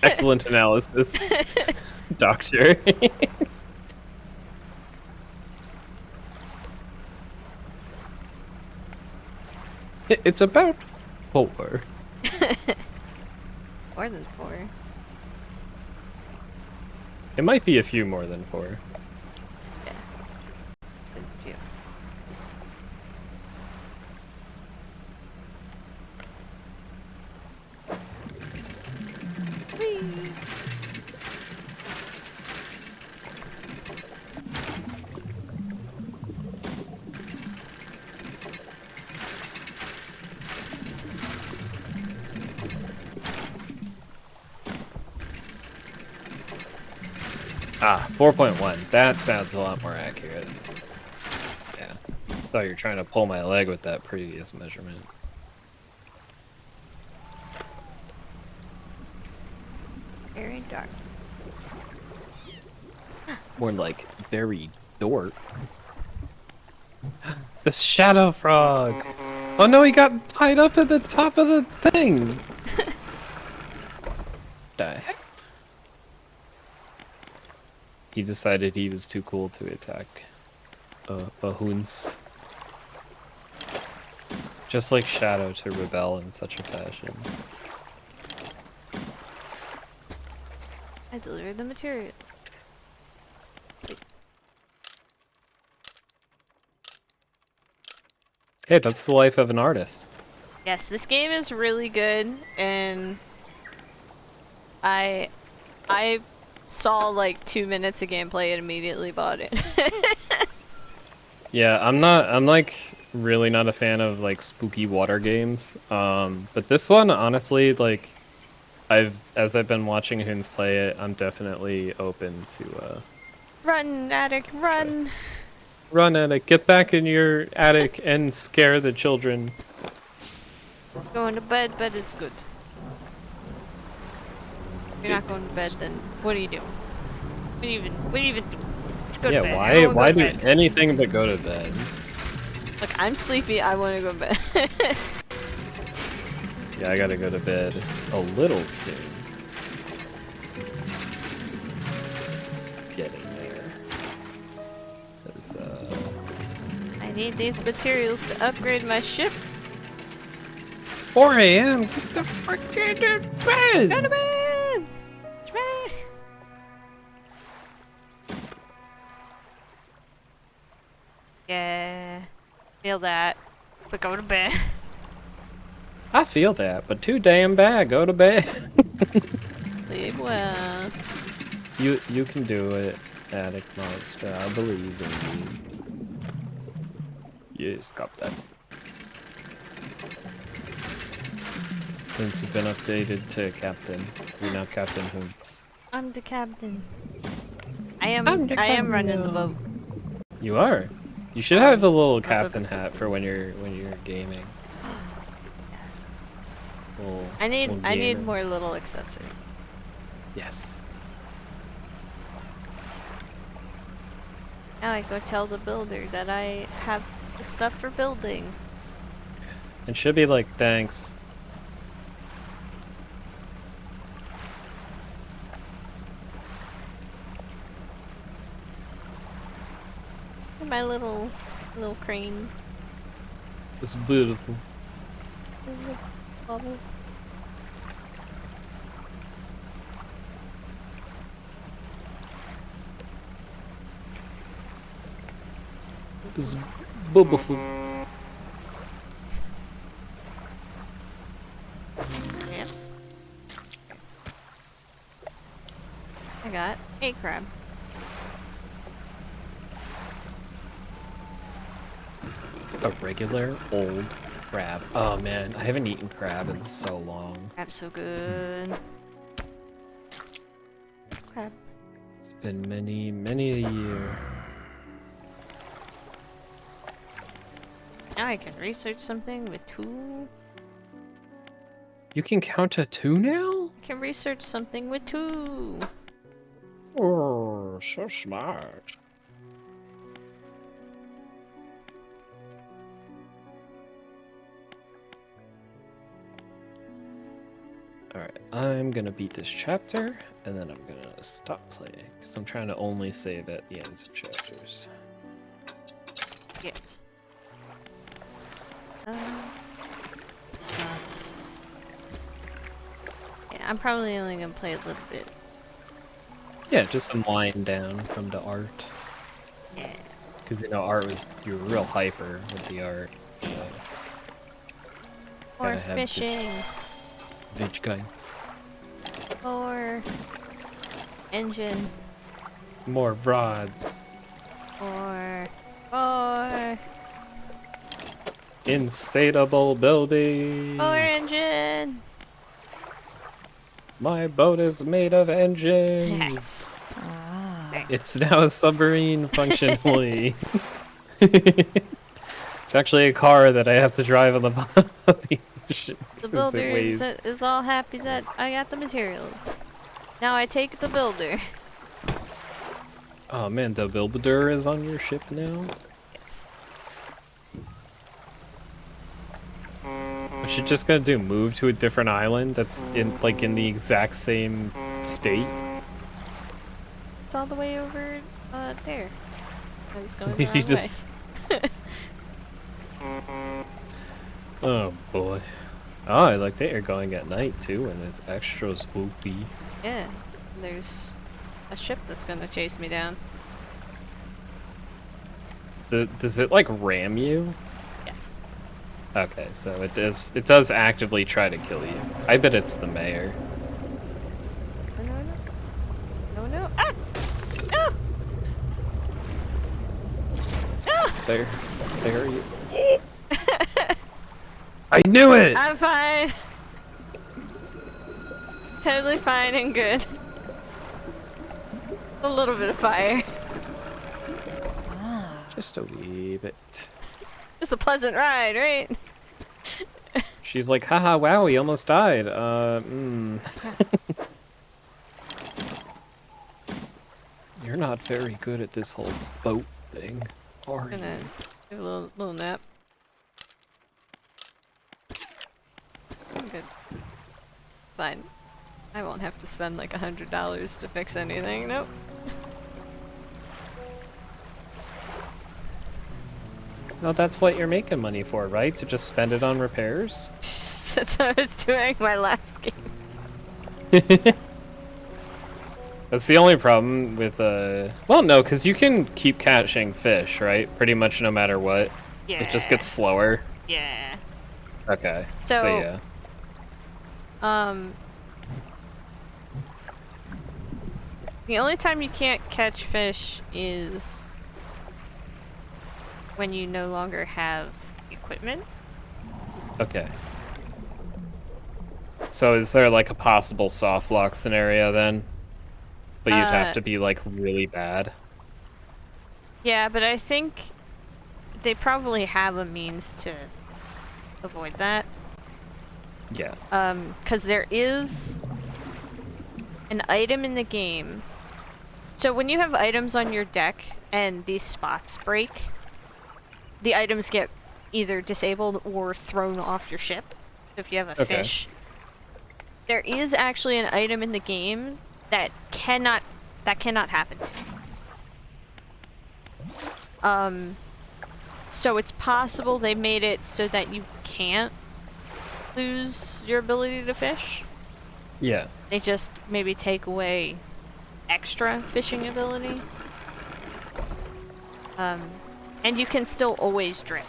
Excellent analysis, Doctor. It's about 4. More than 4. It might be a few more than 4. Yeah. A few. Whee! Ah, 4.1. That sounds a lot more accurate. Yeah. Thought you were trying to pull my leg with that previous measurement. Very dark. More like very dork. The shadow frog! Oh no, he got tied up at the top of the thing! The heck? He decided he was too cool to attack a Hoons. Just like Shadow to rebel in such a fashion. I delivered the material. Hey, that's the life of an artist. Yes, this game is really good, and I saw like 2 minutes of gameplay and immediately bought it. Yeah, I'm like really not a fan of like spooky water games. But this one, honestly, like as I've been watching Hoons play it, I'm definitely open to Run, attic, run! run attic, get back in your attic and scare the children. Going to bed, bed is good. If you're not going to bed, then what are you doing? What do you even do? Just go to Yeah, bed. why Everyone go to do bed. anything but go to bed? Look, I'm sleepy, I want to go to bed. Yeah, I gotta go to bed a little soon. Getting there. 'Cause, I need these materials to upgrade my ship. 4 a.m. Get the frick into bed! Go to bed! Shmeh. Yeah, feel that. But go to bed. I feel that, but too damn bad. Go to bed. Sleep well. You can do it, Attic Monster. I believe in you. Yes, Captain. Since you've been updated to Captain, you're now Captain Hoons. I'm the captain. I am captain running the now. boat. You are. You should have a little Not the- captain hat for when you're gaming. Little- I need little gamer. more little accessories. Yes. Now I go tell the builder that I have the stuff for building. It should be like thanks. And my little crane. It's beautiful. Bubble. It's beautiful. Yes. I got a crab. A regular old crab. Oh man, I haven't eaten crab in so long. Crab's so good. Crab. It's been many, many a year. Now I can research something with 2. You can count to 2 now? I can research something with 2. Oh, so smart. Alright, I'm gonna beat this chapter, and then I'm gonna stop playing, because I'm trying to only save at the ends of chapters. Yes. Yeah, I'm probably only gonna play a little bit. Yeah, just some wind down from the art. Yeah. Because, you know, you were real hyper with the art, so... Or Gotta have fishing. Bitch guy. Or engine. More rods. Or Insatiable building. engine. My boat is made of engines. It's now a submarine functionally. It's actually a car that I have to drive on the bottom of the ocean. The 'cause builder it weighs. is all happy that I got the materials. Now I take the builder. Oh man, the Bilbadur is on your ship now? Yes. What you just gonna do? Move to a different island that's in the exact same state? It's all the way over there. I was going the You wrong just... way. Oh boy. Oh, I like that you're going at night too, and it's extra spooky. Yeah, there's a ship that's gonna chase me down. Does it like ram you? Yes. Okay, so it does actively try to kill you. I bet it's the mayor. Oh, no, no. No, no. Ah! No! No! There you. I knew it! I'm fine. Totally fine and good. A little bit of fire. Just a wee bit. Just a pleasant ride, right? She's like, haha, wow, he almost died. You're not very good at this whole boat thing, are you? Gonna do a little nap. I'm good. Fine. I won't have to spend like $100 to fix anything. Nope. No, that's what you're making money for, right? To just spend it on repairs? That's what I was doing my last game. That's the only problem with, well, no, because you can keep catching fish, right? Pretty much no matter what. Yeah. It just gets slower. Yeah. Okay, So yeah. The only time you can't catch fish is when you no longer have equipment. Okay. So is there like a possible soft lock scenario then? But you'd have to be like really bad. Yeah, but I think they probably have a means to avoid that. Yeah. 'Cause there is an item in the game. So when you have items on your deck and these spots break, the items get either disabled or thrown off your ship. If you have a fish. There is actually an item in the game that cannot happen to. So it's possible they made it so that you can't lose your ability to fish. Yeah. They just maybe take away extra fishing ability. And you can still always dredge.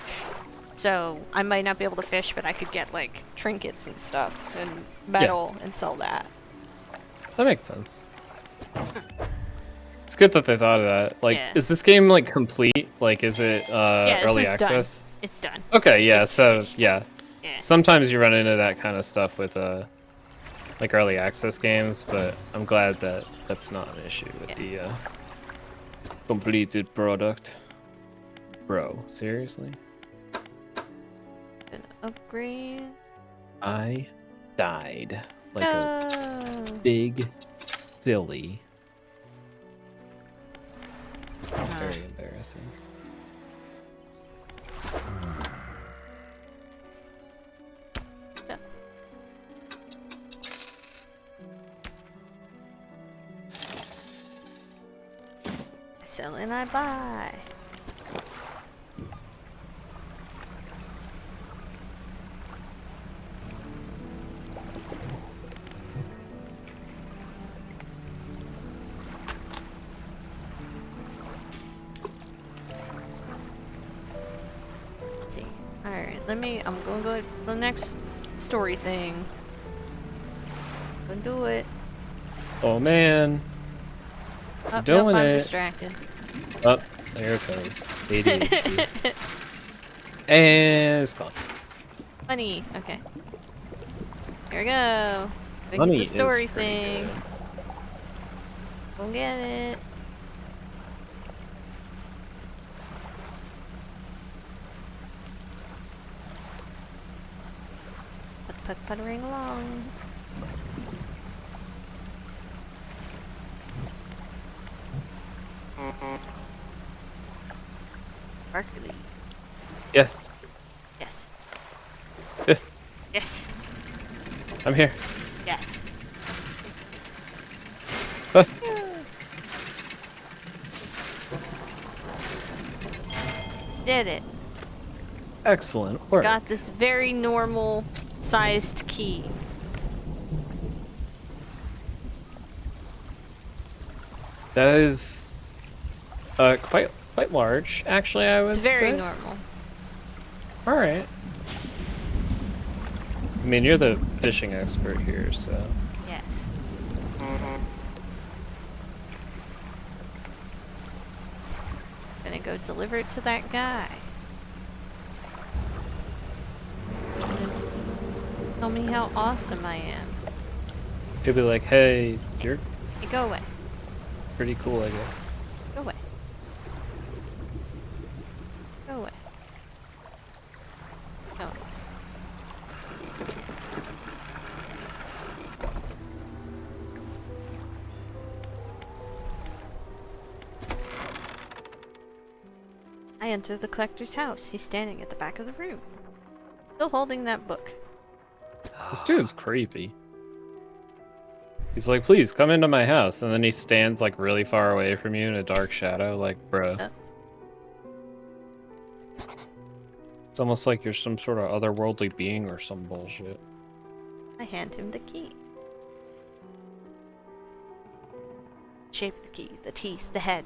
So I might not be able to fish, but I could get like trinkets and stuff and metal and sell that. That makes sense. It's good that they thought of that. Like, Yeah. is this game like complete? Like, is it early this is access? done. It's done. Okay, yeah. So yeah. Yeah. Sometimes you run into that kind of stuff with like early access games, but I'm glad that that's not an issue with the completed product. Bro, seriously? Gonna upgrade. I died like a No. big silly. Very embarrassing. Sell and I buy. Let's see. Alright, I'm gonna go to the next story thing. Gonna do it. Oh man. Oh, Doing nope, I'm it. distracted. Oh, there it goes. ADHD. And it's gone. Money. Okay. Here we go. We Money get the story is pretty thing. good. Go get it. puttering along. Sparkly. Yes. Yes. Yes. Yes. I'm here. Yes. Ah. Did it. Excellent work. Got this very normal sized key. That is quite large, actually, I would It's very say. normal. All right. I mean, you're the fishing expert here, so. Yes. Gonna go deliver it to that guy. Tell me how awesome I am. He'll be like, hey, you're Hey, go away. pretty cool, I guess. Go away. Go away. Go away. I enter the collector's house. He's standing at the back of the room, still holding that book. This dude's creepy. He's like, please come into my house, and then he stands like really far away from you in a dark shadow, like, bro. It's almost like you're some sort of otherworldly being or some bullshit. I hand him the key. Shape of the key, the teeth, the head,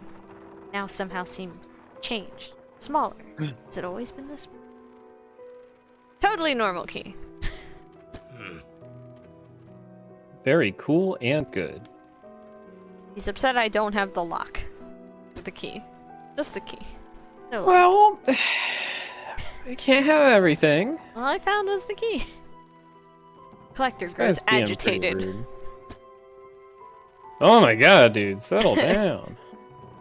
now somehow seem changed, smaller. Has it always been this way? Totally normal key. Very cool and good. He's upset I don't have the lock. The key. Just the key. No lock. Well, you can't have everything. All I found was the key. Collector This grows guy's being pretty agitated. rude. Oh my god, dude, settle down.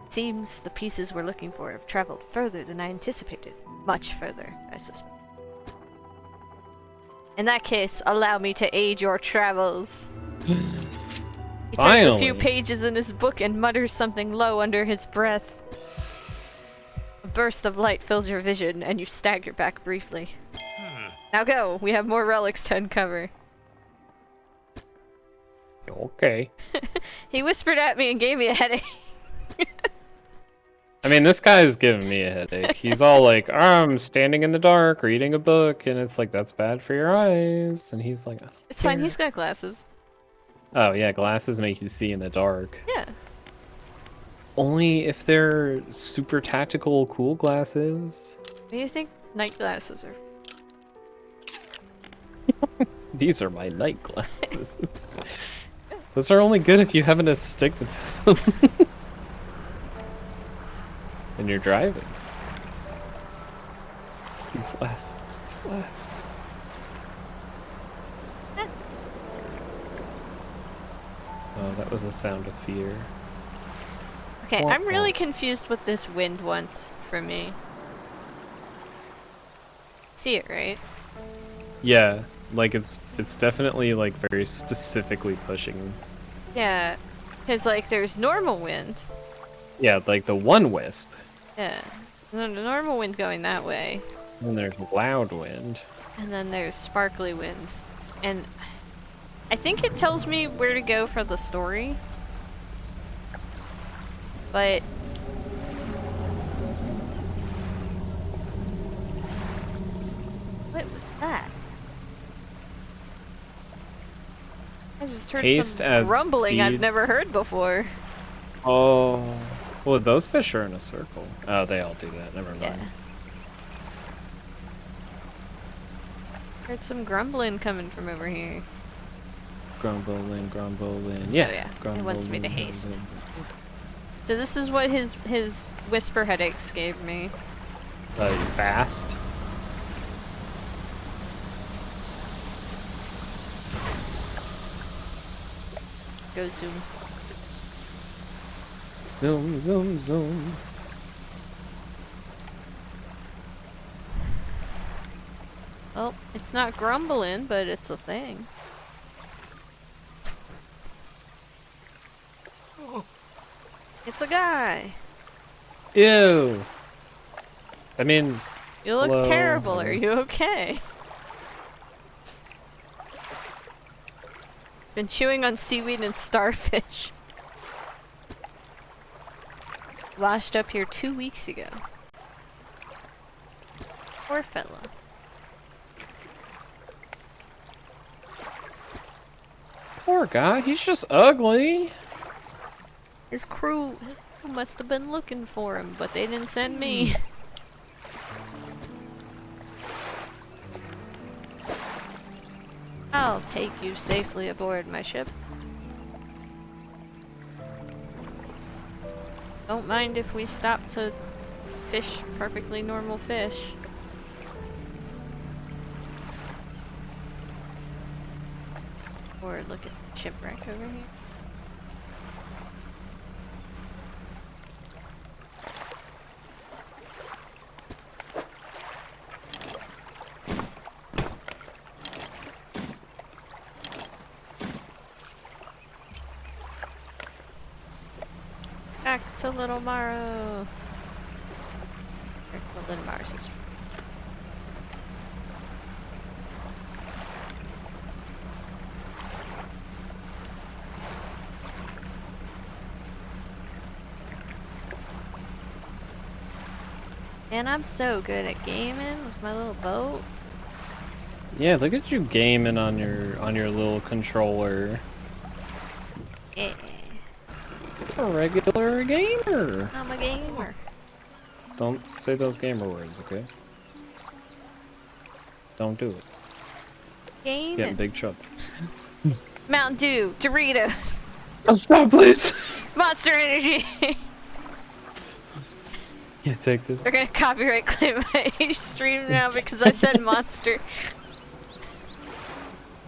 Seems the pieces we're looking for have traveled further than I anticipated. Much further, I suspect. In that case, allow me to aid your travels. He turns a few Finally. pages in his book and mutters something low under his breath. A burst of light fills your vision, and you stagger back briefly. Now go, we have more relics to uncover. Okay. He whispered at me and gave me a headache. I mean, this guy is giving me a headache. He's all like, I'm standing in the dark reading a book, and it's like, that's bad for your eyes. And he's like, It's fine, he's got glasses. oh yeah, glasses make you see in the dark. Yeah. Only if they're super tactical, cool glasses. What do you think night glasses are? These are my night glasses. Those are only good if you have an astigmatism. And you're driving. He's left. He's left. Oh, that was a sound of fear. Okay, Wah, I'm really wah. confused what this wind wants from me. See it, right? Yeah, like it's definitely like very specifically pushing. Yeah, because like there's normal wind. Yeah, like the one wisp. Yeah, and then the normal wind going that way, And there's loud wind. and then there's sparkly wind, and I think it tells me where to go for the story. But what was that? I just heard Haste some adds rumbling I've speed. never heard before. Oh, well, those fish are in a circle. Oh, they all do that. Never mind. Yeah. Heard some grumbling coming from over here. Grumbling, grumbling. Yeah. Oh, yeah. He Grumbling, wants me to haste. grumbling. So this is what his whisper headaches gave me. Fast. Go zoom. Zoom, zoom, zoom. Well, it's not grumbling, but it's a thing. It's a guy. Ew. I mean, You look hello. terrible. Are you okay? Been chewing on seaweed and starfish. Washed up here 2 weeks ago. Poor fella. Poor guy. He's just ugly. His crew must have been looking for him, but they didn't send me. I'll take you safely aboard my ship. Don't mind if we stop to fish perfectly normal fish. Or look at the shipwreck over here. Back to Little Maro. Well, Little Maro's sister. Man, I'm so good at gaming with my little boat. Yeah, look at you gaming on your little controller. Yeah, A regular gamer. I'm a gamer. Don't say those gamer words, okay? Don't do it. Get in Gaming. big trouble. Mountain Dew, Doritos, Oh, stop, please! Monster Energy. Yeah, take this. They're gonna copyright claim my stream now because I said monster.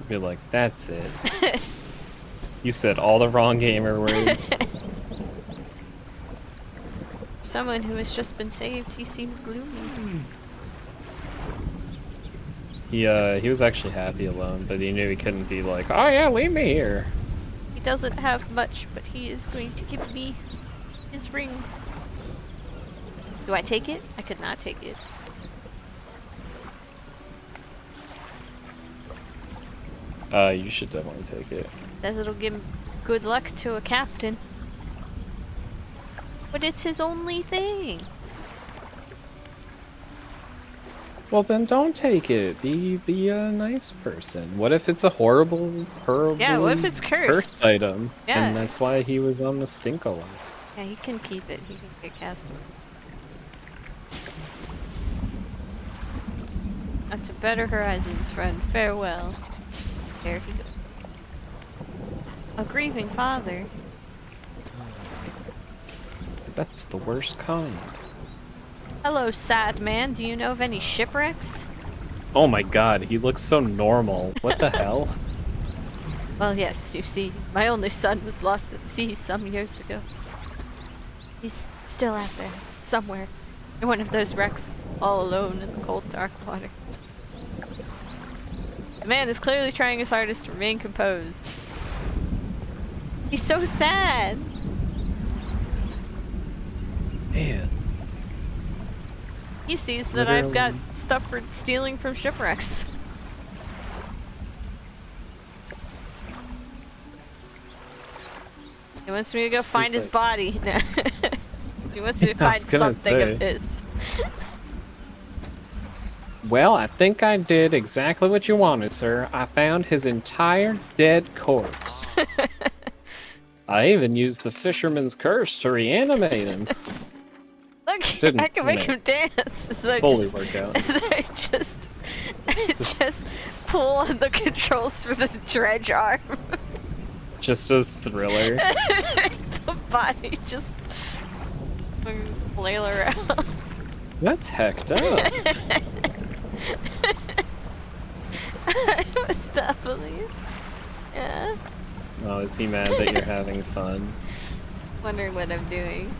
You're like, that's it. You said all the wrong gamer words. Someone who has just been saved, he seems gloomy. He was actually happy alone, but he knew he couldn't be like, oh yeah, leave me here. He doesn't have much, but he is going to give me his ring. Do I take it? I could not take it. You should definitely take it. Says it'll give good luck to a captain. But it's his only thing. Well, then don't take it. Be a nice person. What if it's a horrible Yeah, what if it's cursed? item? Yeah. And that's why he was on the Stinko line. Yeah, he can keep it. He can get cast away. On to better horizons, friend. Farewell. There he goes. A grieving father. That's the worst kind. Hello, sad man. Do you know of any shipwrecks? Oh my god, he looks so normal. What the hell? Well, yes, you see, my only son was lost at sea some years ago. He's still out there, somewhere, in one of those wrecks, all alone in the cold, dark water. The man is clearly trying his hardest to remain composed. He's so sad! Man. He sees that I've got Literally. stuff for stealing from shipwrecks. He wants me to go find his like- body. No. He wants me to I was find gonna something of say. his. Well, I think I did exactly what you wanted, sir. I found his entire dead corpse. I even used the fisherman's curse to reanimate him. Look, Didn't, I can make you know, him dance. As I fully just, work out. as I just pull on the controls for the dredge arm. Just as Thriller. The body just flail around. That's hecked up. What's that, please? Yeah. Oh, is he mad that you're having fun? Wondering what I'm doing.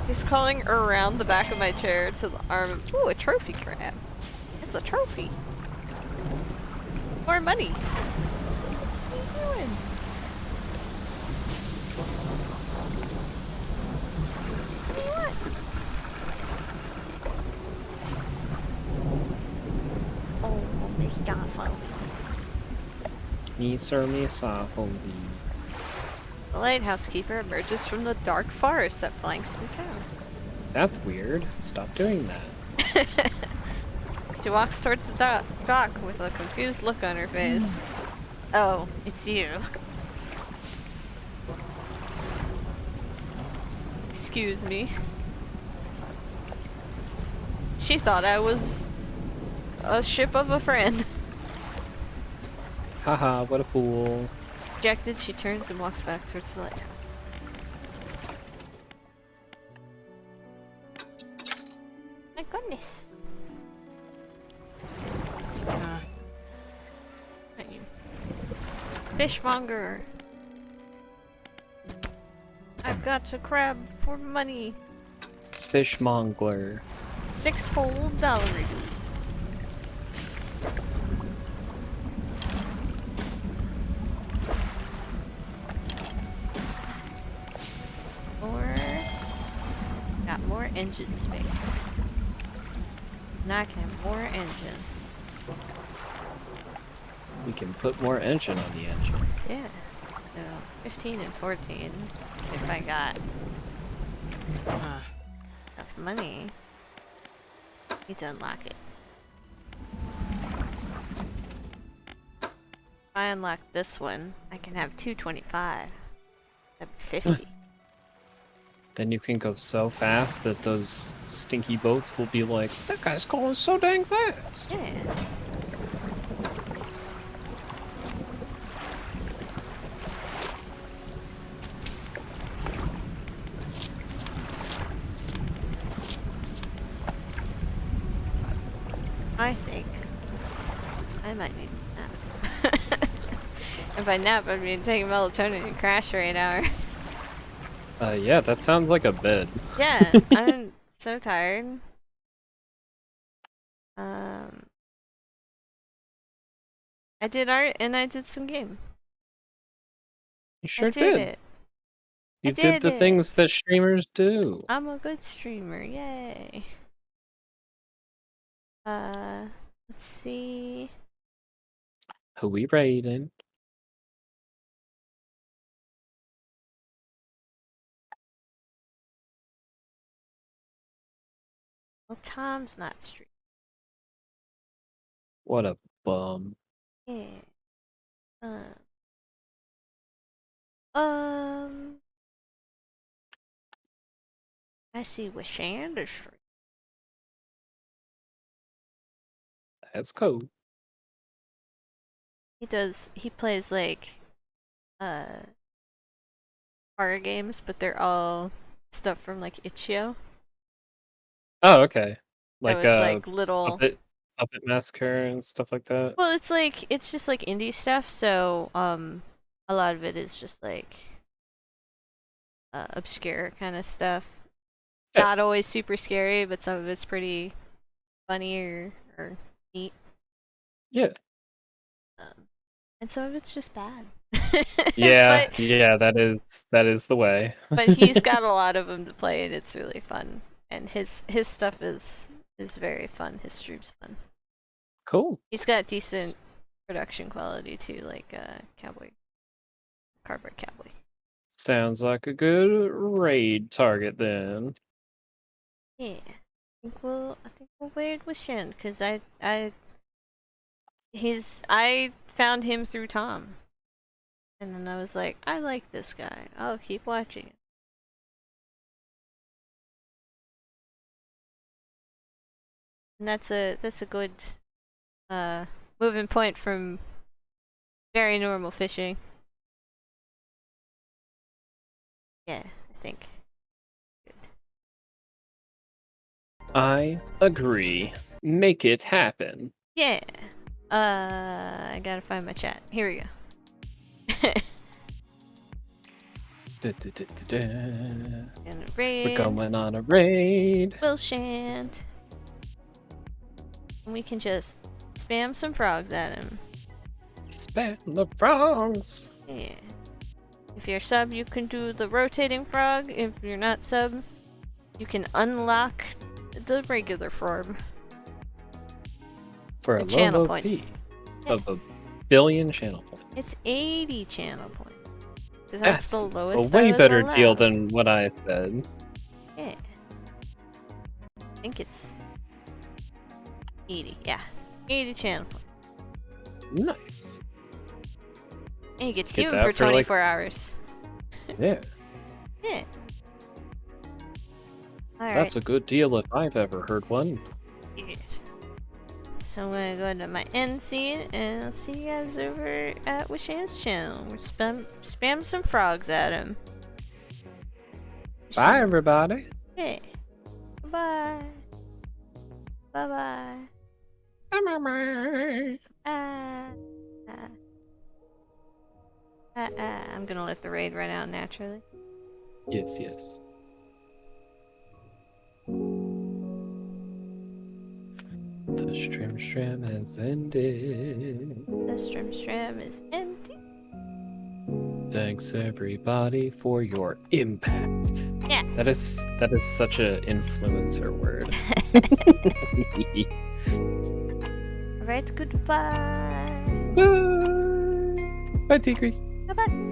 He's crawling around the back of my chair to the arm of— ooh, a trophy crab. It's a trophy. More money. What are you doing? What do you want? Oh, Miss Johnson. Me, sir, me, softly. The lighthouse keeper emerges from the dark forest that flanks the town. That's weird. Stop doing that. She walks towards the dock with a confused look on her face. Oh, it's you. Excuse me. She thought I was a ship of a friend. Haha, what a fool. Rejected, she turns and walks back towards the lighthouse. My goodness. Not you. Fishmonger. I've got a crab for money. Fishmonger. 6 whole dollary. Got more engine space. Now I can have more engine. We can put more engine on the engine. Yeah. So 15 and 14. If I got enough money, need to unlock it. If I unlock this one, I can have 225. That'd be 50. Then you can go so fast that those stinky boats will be like, that guy's going so dang fast. Yeah. I think I might need to nap. If I nap, I'd be taking melatonin and crash for 8 hours. Yeah, that sounds like a bed. Yeah, I'm so tired. I did art and I did some game. You sure I did did. it. You I did the it. things that streamers do. I'm a good streamer, yay. Let's see. Who we raiding? Well, Tom's not streaming. What a bum. Yeah. Um. I see Wishanda stream. That's cool. He plays like, uh, horror games, but they're all stuff from like Itch.io. Oh, okay. So Like it's like little. Puppet Massacre and stuff like that. Well, it's just like indie stuff. So a lot of it is just like obscure kind of stuff. Yeah. Not always super scary, but some of it's pretty funny or neat. Yeah. And some of it's just bad. Yeah, but, yeah, that is the way. but he's got a lot of them to play, and it's really fun. And his stuff is very fun. His stream's fun. Cool. He's got decent production quality too, like Cardboard Cowboy. Sounds like a good raid target then. Yeah, I think we'll raid with Shin because I found him through Tom, and then I was like, I like this guy. I'll keep watching it. And that's a good moving point from very normal fishing. Yeah, I think. Good. I agree. Make it happen. Yeah. I gotta find my chat. Here we go. Gonna raid. We're going on a raid. Will Shant. And we can just spam some frogs at him. Spam the frogs. Yeah. If you're sub, you can do the rotating frog. If you're not sub, you can unlock the regular form. For a The channel low points. of a billion channel points. It's 80 channel points. Because that's That's the a lowest way that was better deal allowed. than what I said. Yeah. I think it's 80. Yeah. 80 channel points. Nice. And you get Get human that for for, like, 24 hours. Yeah. Yeah. Alright. That's a good deal if I've ever heard one. Yes. So I'm gonna go to my end scene and I'll see you guys over at Wishan's channel. We'll spam some frogs at him. Bye, everybody. Yeah. Bye. Bye bye. I'm gonna let the raid run out naturally. Yes, yes. The stream has ended. The stream is empty. Thanks everybody for your impact. Yeah. That is such a influencer word. Alright, goodbye. Bye. Bye, Tigre. Bye bye.